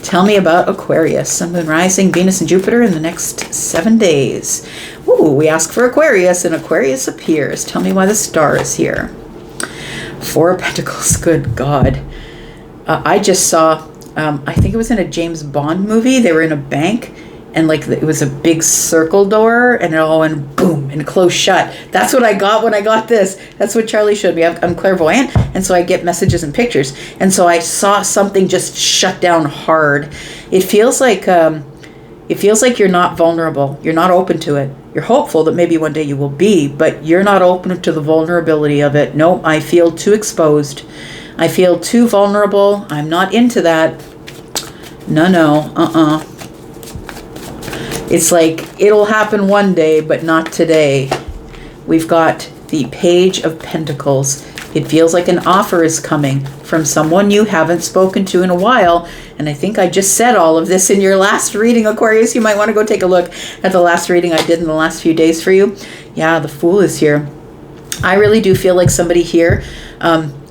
Tell me about Aquarius. Sun, Moon, Rising, Venus, and Jupiter in the next 7 days. Ooh, we ask for Aquarius, and Aquarius appears. Tell me why the star is here. Four of Pentacles. Good God. I just saw, I think it was in a James Bond movie. They were in a bank. And like it was a big circle door and it all went boom and closed shut. That's what I got when I got this. That's what Charlie showed me. I'm clairvoyant. And so I get messages and pictures. And so I saw something just shut down hard. It feels like you're not vulnerable. You're not open to it. You're hopeful that maybe one day you will be, but you're not open to the vulnerability of it. Nope, I feel too exposed. I feel too vulnerable. I'm not into that. No. It's like it'll happen one day, but not today. We've got the Page of Pentacles. It feels like an offer is coming from someone you haven't spoken to in a while. And I think I just said all of this in your last reading, Aquarius. You might want to go take a look at the last reading I did in the last few days for you. Yeah, the Fool is here. I really do feel like somebody here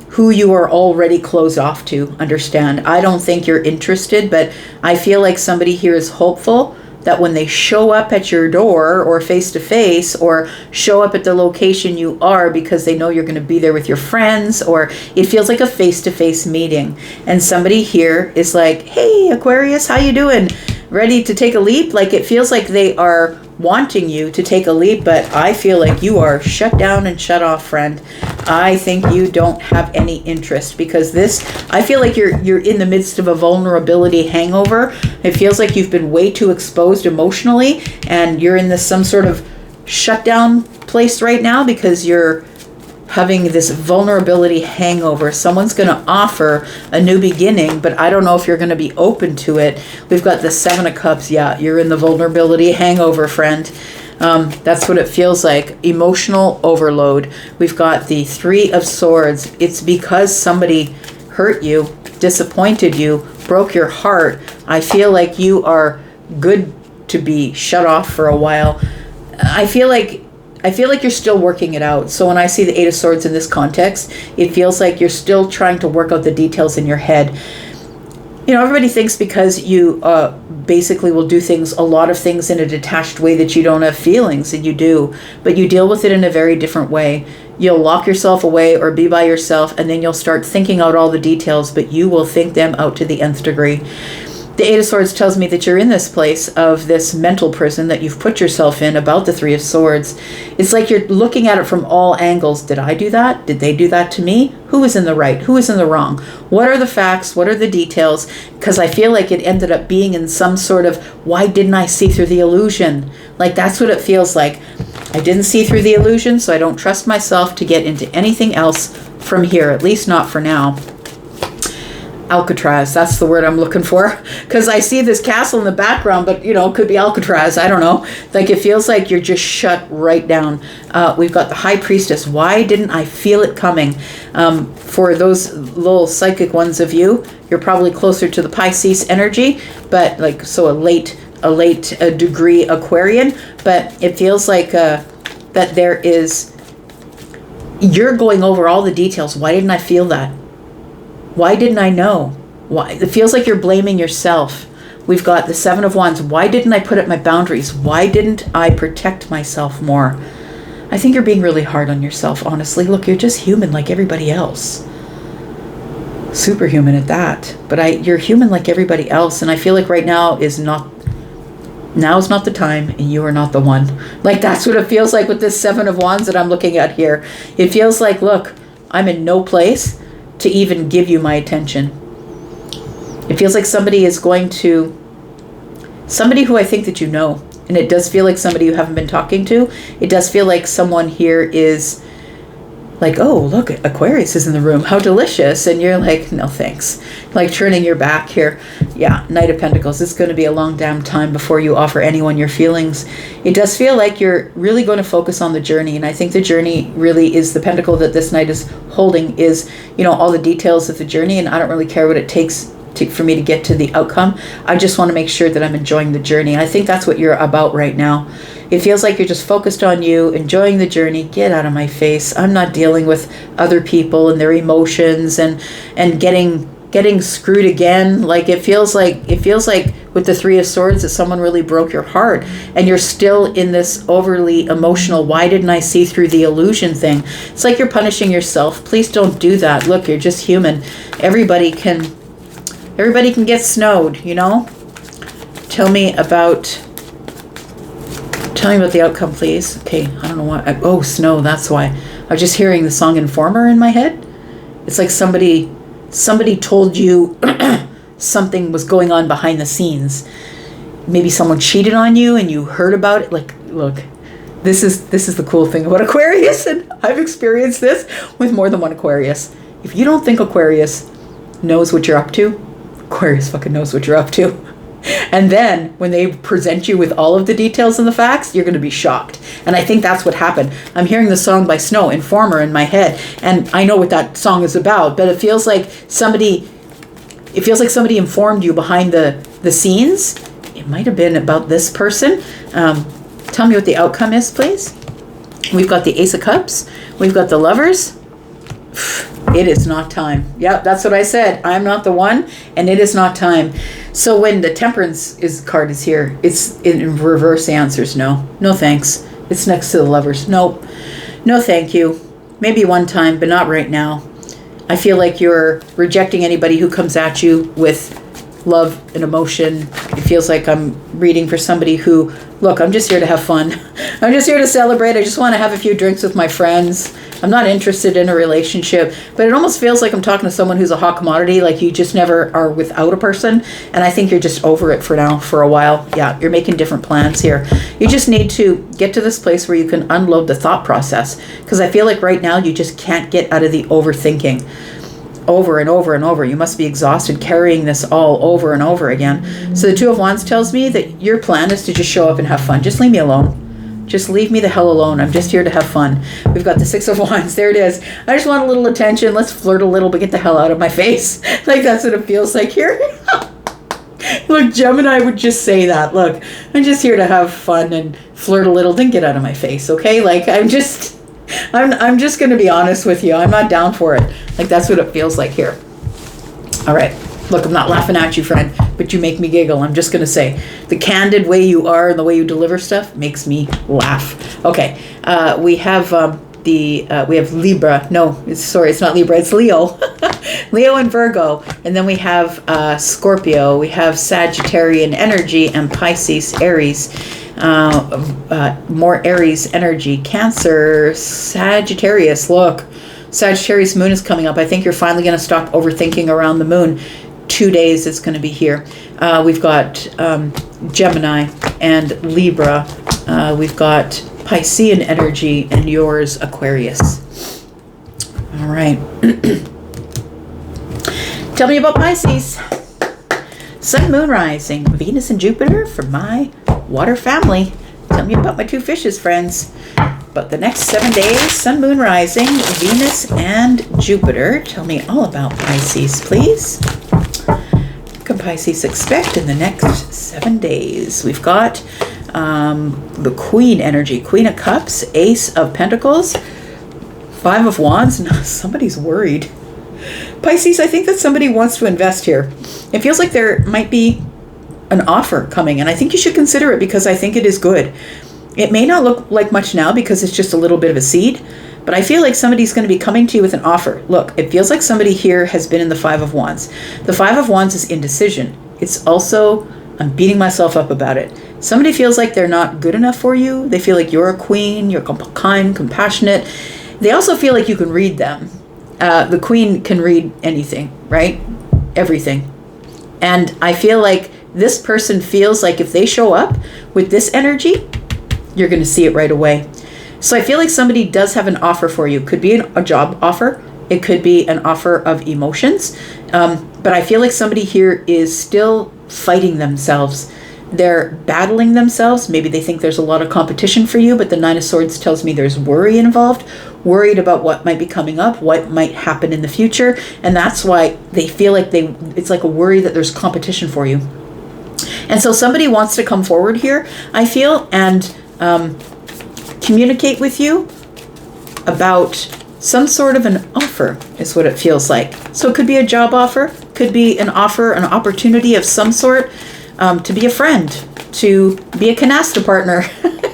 who you are already closed off to. Understand, I don't think you're interested, but I feel like somebody here is hopeful that when they show up at your door or face to face or show up at the location you are because they know you're going to be there with your friends, or it feels like a face to face meeting. And somebody here is like, hey, Aquarius, how you doing? Ready to take a leap? Like it feels like they are wanting you to take a leap, but I feel like you are shut down and shut off, friend. I think you don't have any interest because this, I feel like you're in the midst of a vulnerability hangover. It feels like you've been way too exposed emotionally and you're in this some sort of shutdown place right now because you're having this vulnerability hangover. Someone's going to offer a new beginning, but I don't know if you're going to be open to it. We've got the Seven of Cups. Yeah, you're in the vulnerability hangover, friend. That's what it feels like. Emotional overload. We've got the Three of Swords. It's because somebody hurt you, disappointed you, broke your heart. I feel like you are good to be shut off for a while. I feel like you're still working it out. So when I see the Eight of Swords in this context, it feels like you're still trying to work out the details in your head. You know, everybody thinks because you basically will do things, a lot of things in a detached way, that you don't have feelings, and you do. But you deal with it in a very different way. You'll lock yourself away or be by yourself, and then you'll start thinking out all the details, but you will think them out to the nth degree. The Eight of Swords tells me that you're in this place of this mental prison that you've put yourself in about the Three of Swords. It's like you're looking at it from all angles. Did I do that? Did they do that to me? Who is in the right? Who is in the wrong? What are the facts? What are the details? Because I feel like it ended up being in some sort of, why didn't I see through the illusion? Like that's what it feels like. I didn't see through the illusion, so I don't trust myself to get into anything else from here, at least not for now. Alcatraz, that's the word I'm looking for, because I see this castle in the background, but you know, it could be Alcatraz, I don't know. Like it feels like you're just shut right down. We've got the High Priestess. Why didn't I feel it coming? For those little psychic ones of you, you're probably closer to the Pisces energy, but like, so a late degree Aquarian, but it feels like that there is, you're going over all the details. Why didn't I feel that? Why didn't I know? Why? It feels like you're blaming yourself. We've got the Seven of Wands. Why didn't I put up my boundaries? Why didn't I protect myself more? I think you're being really hard on yourself, honestly. Look, you're just human like everybody else. Superhuman at that. But you're human like everybody else. And I feel like right now is not the time, and you are not the one. Like that's what it feels like with this Seven of Wands that I'm looking at here. It feels like, look, I'm in no place to even give you my attention. It feels like somebody who I think that you know, and it does feel like somebody you haven't been talking to. It does feel like someone here is like, oh, look, Aquarius is in the room, how delicious, and you're like, no thanks, like turning your back here. Yeah, Knight of Pentacles. It's going to be a long damn time before you offer anyone your feelings. It does feel like you're really going to focus on the journey, and I think the journey really is the pentacle that this Knight is holding is, you know, all the details of the journey, and I don't really care what it takes for me to get to the outcome. I just want to make sure that I'm enjoying the journey, and I think that's what you're about right now. It feels like you're just focused on you, enjoying the journey. Get out of my face. I'm not dealing with other people and their emotions and getting screwed again. Like it feels like with the Three of Swords that someone really broke your heart, and you're still in this overly emotional, why didn't I see through the illusion thing. It's like you're punishing yourself. Please don't do that. Look, you're just human. Everybody can get snowed, you know? Tell me about the outcome, please. Okay, I don't know why. Oh, snow, that's why. I was just hearing the song Informer in my head. It's like somebody told you something was going on behind the scenes. Maybe someone cheated on you and you heard about it. Like, look, this is the cool thing about Aquarius, and I've experienced this with more than one Aquarius. If you don't think Aquarius knows what you're up to, Aquarius fucking knows what you're up to. And then when they present you with all of the details and the facts, you're going to be shocked. And I think that's what happened. I'm hearing the song by Snow, Informer, in my head. And I know what that song is about, but it feels like somebody informed you behind the scenes. It might have been about this person. Tell me what the outcome is, please. We've got the Ace of Cups. We've got the Lovers. It is not time. Yep, that's what I said. I'm not the one, and it is not time. So when the Temperance card is here, it's in reverse answers. No. No thanks. It's next to the Lovers. Nope. No thank you. Maybe one time, but not right now. I feel like you're rejecting anybody who comes at you with love and emotion. It feels like I'm reading for somebody who, look, I'm just here to have fun. I'm just here to celebrate. I just want to have a few drinks with my friends. I'm not interested in a relationship, but it almost feels like I'm talking to someone who's a hot commodity, like you just never are without a person. And I think you're just over it for now, for a while. Yeah, you're making different plans here. You just need to get to this place where you can unload the thought process. Because I feel like right now you just can't get out of the overthinking. Over and over and over. You must be exhausted carrying this all over and over again. So the Two of Wands tells me that your plan is to just show up and have fun. Just leave me alone. Just leave me the hell alone. I'm just here to have fun. We've got the Six of Wands. There it is. I just want a little attention. Let's flirt a little, but get the hell out of my face. Like that's what it feels like here. Look, Gemini would just say that. Look, I'm just here to have fun and flirt a little, then get out of my face, okay? Like I'm just going to be honest with you. I'm not down for it. Like that's what it feels like here. All right. Look, I'm not laughing at you, friend, but you make me giggle. I'm just going to say the candid way you are and the way you deliver stuff makes me laugh. Okay. We have Libra. No, it's not Libra. It's Leo. Leo and Virgo. And then we have Scorpio. We have Sagittarian energy and Pisces, Aries. More Aries energy. Cancer, Sagittarius. Look, Sagittarius moon is coming up. I think you're finally going to stop overthinking around the moon. 2 days it's going to be here. We've got Gemini and Libra. We've got Piscean energy and yours, Aquarius. All right. Tell me about Pisces. Sun, moon, rising, Venus and Jupiter for my water family. Tell me about my two fishes, friends. But the next 7 days, sun, moon, rising, Venus and Jupiter. Tell me all about Pisces, please. What can Pisces expect in the next 7 days? We've got the Queen energy, Queen of Cups, Ace of Pentacles, Five of Wands. No, somebody's worried. Pisces, I think that somebody wants to invest here. It feels like there might be an offer coming, and I think you should consider it because I think it is good. It may not look like much now because it's just a little bit of a seed, but I feel like somebody's going to be coming to you with an offer. Look, it feels like somebody here has been in the Five of Wands. The Five of Wands is indecision. It's also, I'm beating myself up about it. Somebody feels like they're not good enough for you. They feel like you're a queen, you're kind, compassionate. They also feel like you can read them. The Queen can read anything, right? Everything. And I feel like this person feels like if they show up with this energy, you're going to see it right away. So I feel like somebody does have an offer for you. Could be a job offer. It could be an offer of emotions. But I feel like somebody here is still fighting themselves. They're battling themselves. Maybe they think there's a lot of competition for you, but the Nine of Swords tells me there's worry involved, worried about what might be coming up, what might happen in the future. And that's why they feel like it's like a worry that there's competition for you. And so somebody wants to come forward here, I feel, and communicate with you about some sort of an offer is what it feels like. So it could be a job offer, could be an offer, an opportunity of some sort, to be a friend, to be a canasta partner,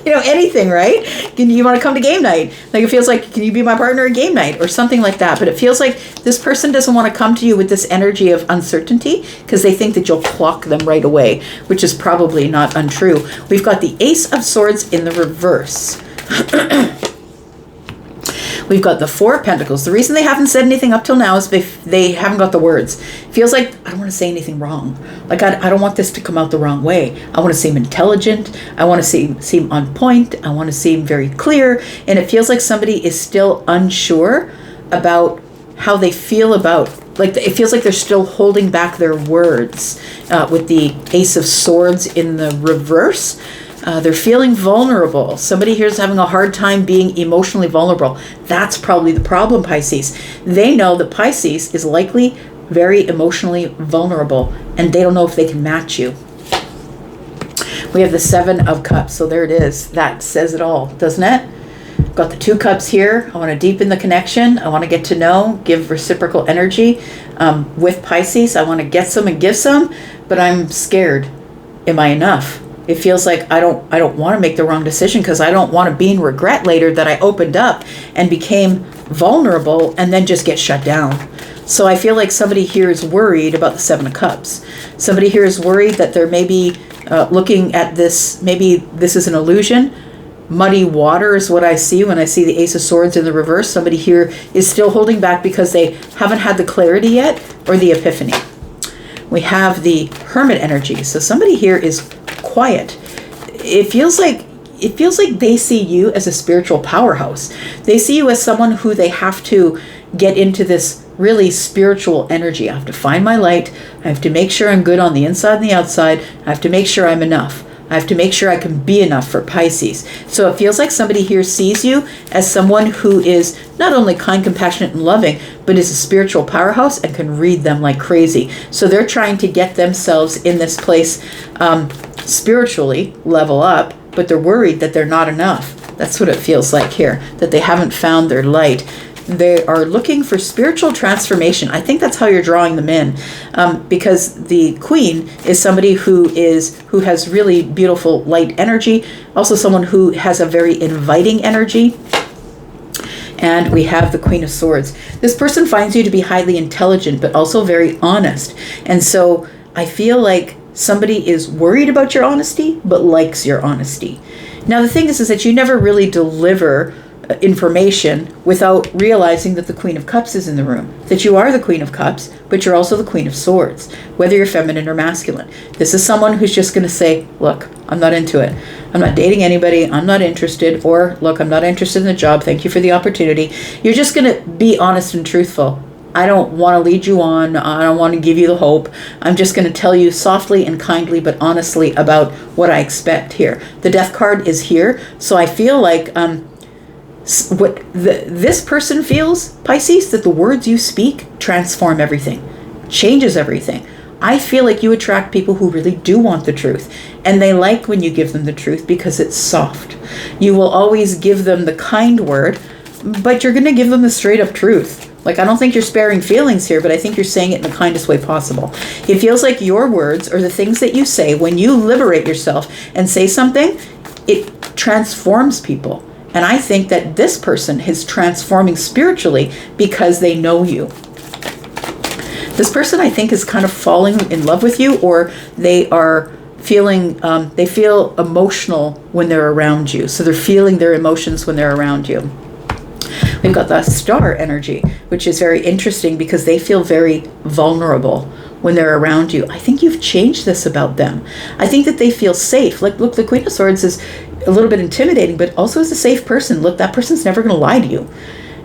anything, right? You want to come to game night? Like it feels like, can you be my partner at game night or something like that? But it feels like this person doesn't want to come to you with this energy of uncertainty because they think that you'll clock them right away, which is probably not untrue. We've got the Ace of Swords in the reverse. We've got the Four of Pentacles. The reason they haven't said anything up till now is they haven't got the words. Feels like I don't want to say anything wrong. Like I don't want this to come out the wrong way. I want to seem intelligent. I want to seem on point. I want to seem very clear. And it feels like somebody is still unsure about how they feel about like it feels like they're still holding back their words. With the Ace of Swords in the reverse, they're feeling vulnerable. Somebody here is having a hard time being emotionally vulnerable. That's probably the problem, Pisces. They know that Pisces is likely very emotionally vulnerable, and they don't know if they can match you. We have the Seven of Cups, so there it is. That says it all, doesn't it? Got the 2 cups here. I want to deepen the connection. I want to get to know, give reciprocal energy with Pisces. I want to get some and give some, but I'm scared. Am I enough? It feels like I don't want to make the wrong decision, because I don't want to be in regret later that I opened up and became vulnerable and then just get shut down. So I feel like somebody here is worried about the 7 of Cups. Somebody here is worried that they're maybe looking at this, maybe this is an illusion. Muddy water is what I see when I see the Ace of Swords in the reverse. Somebody here is still holding back because they haven't had the clarity yet or the epiphany. We have the Hermit energy. So somebody here is quiet. It feels like they see you as a spiritual powerhouse. They see you as someone who they have to get into this really spiritual energy. I have to find my light. I have to make sure I'm good on the inside and the outside. I have to make sure I'm enough. I have to make sure I can be enough for Pisces. So it feels like somebody here sees you as someone who is not only kind, compassionate, and loving, but is a spiritual powerhouse and can read them like crazy. So they're trying to get themselves in this place spiritually, level up, but they're worried that they're not enough. That's what it feels like here, that they haven't found their light. They are looking for spiritual transformation. I think that's how you're drawing them in, because the Queen is somebody who has really beautiful light energy, also someone who has a very inviting energy. And we have the Queen of Swords. This person finds you to be highly intelligent, but also very honest. And so I feel like somebody is worried about your honesty, but likes your honesty. Now, the thing is that you never really deliver information without realizing that the Queen of Cups is in the room, that you are the Queen of Cups, but you're also the Queen of Swords, whether you're feminine or masculine. This is someone who's just going to say, look, I'm not into it. I'm not dating anybody. I'm not interested. Or, look, I'm not interested in the job. Thank you for the opportunity. You're just going to be honest and truthful. I don't want to lead you on. I don't want to give you the hope. I'm just going to tell you softly and kindly, but honestly about what I expect here. The Death card is here. So I feel like this person feels, Pisces, that the words you speak transform everything, changes everything. I feel like you attract people who really do want the truth, and they like when you give them the truth because it's soft. You will always give them the kind word, but you're going to give them the straight up truth. Like, I don't think you're sparing feelings here, but I think you're saying it in the kindest way possible. It feels like your words, or the things that you say, when you liberate yourself and say something, it transforms people. And I think that this person is transforming spiritually because they know you. This person, I think, is kind of falling in love with you, or they are feeling, they feel emotional when they're around you. So they're feeling their emotions when they're around you. We've got the Star energy, which is very interesting because they feel very vulnerable when they're around you. I think you've changed this about them. I think that they feel safe. Like, look, the Queen of Swords is a little bit intimidating, but also is a safe person. Look, that person's never going to lie to you.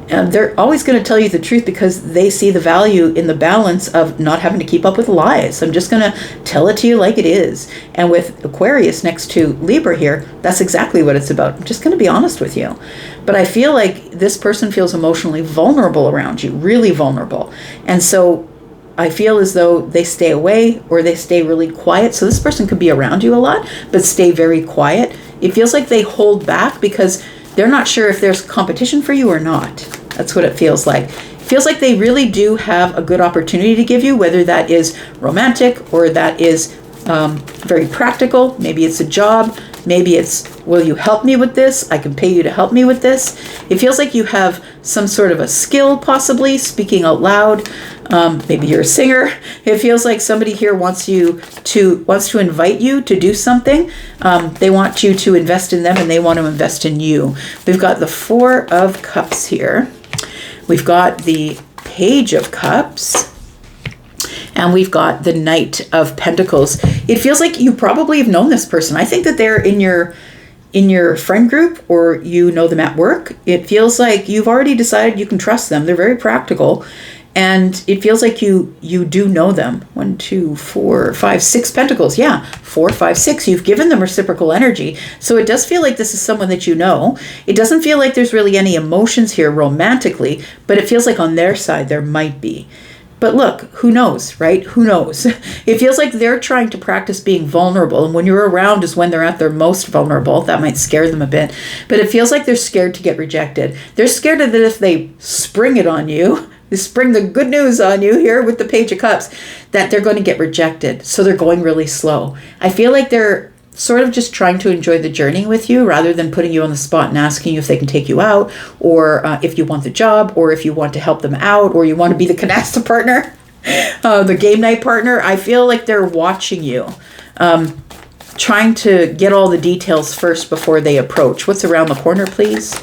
They're always going to tell you the truth because they see the value in the balance of not having to keep up with lies. I'm just going to tell it to you like it is. And with Aquarius next to Libra here, that's exactly what it's about. I'm just going to be honest with you. But I feel like this person feels emotionally vulnerable around you, really vulnerable. And so I feel as though they stay away or they stay really quiet. So this person could be around you a lot, but stay very quiet. It feels like they hold back because they're not sure if there's competition for you or not. That's what it feels like. It feels like they really do have a good opportunity to give you, whether that is romantic or that is very practical. Maybe it's a job. Maybe it's, will you help me with this? I can pay you to help me with this. It feels like you have some sort of a skill, possibly speaking out loud. Maybe you're a singer. It feels like somebody here wants to invite you to do something. They want you to invest in them, and they want to invest in you. We've got the Four of Cups here. We've got the Page of Cups. And we've got the Knight of Pentacles. It feels like you probably have known this person. I think that they're in your friend group, or you know them at work. It feels like you've already decided you can trust them. They're very practical. And it feels like you do know them. 1, 2, 4, 5, 6 pentacles. Yeah, 4, 5, 6. You've given them reciprocal energy. So it does feel like this is someone that you know. It doesn't feel like there's really any emotions here romantically, but it feels like on their side there might be. But look, who knows, right? Who knows? It feels like they're trying to practice being vulnerable. And when you're around is when they're at their most vulnerable. That might scare them a bit. But it feels like they're scared to get rejected. They're scared that if they spring it on you, they spring the good news on you here with the Page of Cups, that they're going to get rejected. So they're going really slow. I feel like they're sort of just trying to enjoy the journey with you rather than putting you on the spot and asking you if they can take you out, or if you want the job, or if you want to help them out, or you want to be the canasta partner, the game night partner. I feel like they're watching you, trying to get all the details first before they approach. What's around the corner, please?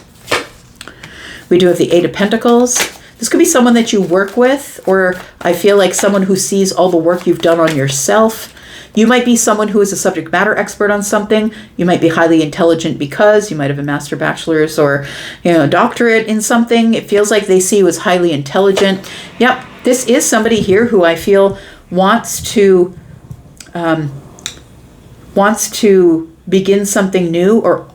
We do have the 8 of Pentacles. This could be someone that you work with, or I feel like someone who sees all the work you've done on yourself. You might be someone who is a subject matter expert on something. You might be highly intelligent because you might have a master, bachelor's, or a doctorate in something. It feels like they see you as highly intelligent. Yep, this is somebody here who I feel wants to begin something new, or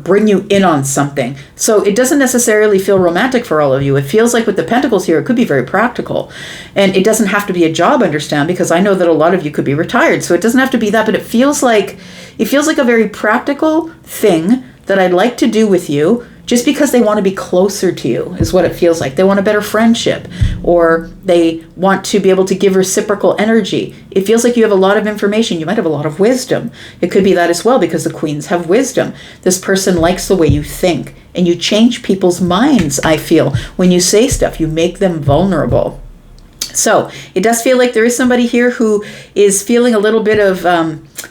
bring you in on something. So it doesn't necessarily feel romantic for all of you. It feels like with the Pentacles here, it could be very practical. And it doesn't have to be a job, understand, because I know that a lot of you could be retired. So it doesn't have to be that, but it feels like a very practical thing that I'd like to do with you, just because they want to be closer to you is what it feels like. They want a better friendship, or they want to be able to give reciprocal energy. It feels like you have a lot of information. You might have a lot of wisdom. It could be that as well, because the queens have wisdom. This person likes the way you think, and you change people's minds, I feel. When you say stuff, you make them vulnerable. So it does feel like there is somebody here who is feeling a little bit of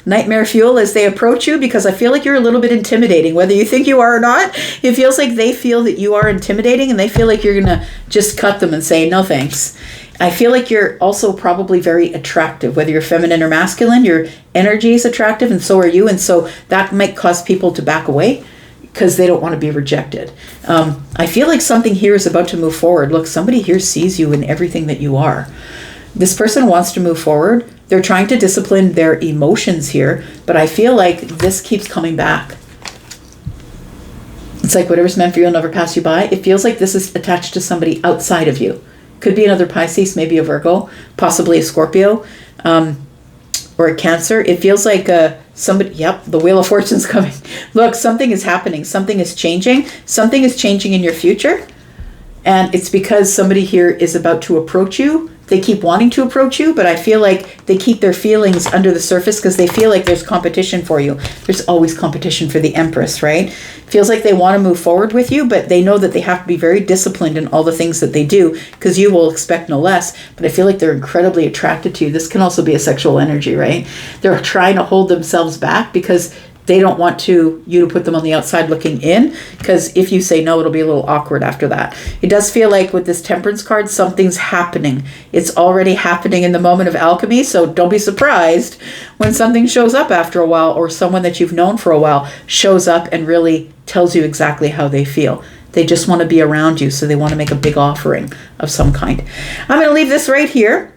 nightmare fuel as they approach you, because I feel like you're a little bit intimidating, whether you think you are or not. It feels like they feel that you are intimidating, and they feel like you're going to just cut them and say, no thanks. I feel like you're also probably very attractive, whether you're feminine or masculine. Your energy is attractive, and so are you. And so that might cause people to back away, because they don't want to be rejected. I feel like something here is about to move forward. Look, somebody here sees you in everything that you are. This person wants to move forward. They're trying to discipline their emotions here, but I feel like this keeps coming back. It's like whatever's meant for you will never pass you by. It feels like this is attached to somebody outside of you. Could be another Pisces, maybe a Virgo, possibly a Scorpio, or a Cancer. It feels like somebody, yep, the Wheel of Fortune's coming. Look, something is happening. Something is changing. Something is changing in your future. And it's because somebody here is about to approach you. They keep wanting to approach you, but I feel like they keep their feelings under the surface because they feel like there's competition for you. There's always competition for the Empress, right? Feels like they want to move forward with you, but they know that they have to be very disciplined in all the things that they do, because you will expect no less. But I feel like they're incredibly attracted to you. This can also be a sexual energy, right? They're trying to hold themselves back because they don't want you to put them on the outside looking in, because if you say no, it'll be a little awkward after that. It does feel like with this Temperance card, something's happening. It's already happening in the moment of alchemy, so don't be surprised when something shows up after a while, or someone that you've known for a while shows up and really tells you exactly how they feel. They just want to be around you, so they want to make a big offering of some kind. I'm going to leave this right here.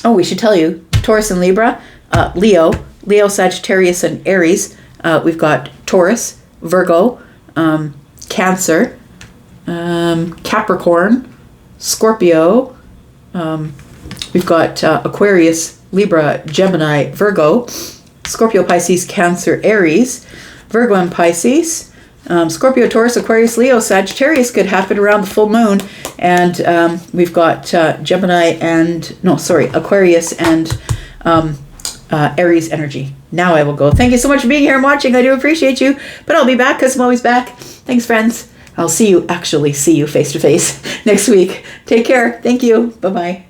Oh, we should tell you, Taurus and Libra, Leo, Sagittarius, and Aries. We've got Taurus, Virgo, Cancer, Capricorn, Scorpio. We've got Aquarius, Libra, Gemini, Virgo, Scorpio, Pisces, Cancer, Aries, Virgo and Pisces. Scorpio, Taurus, Aquarius, Leo, Sagittarius could happen around the full moon. And we've got Aquarius and Aries energy. Now I will go. Thank you so much for being here and watching. I do appreciate you, but I'll be back because I'm always back. Thanks, friends. I'll see you face to face next week. Take care. Thank you. Bye-bye.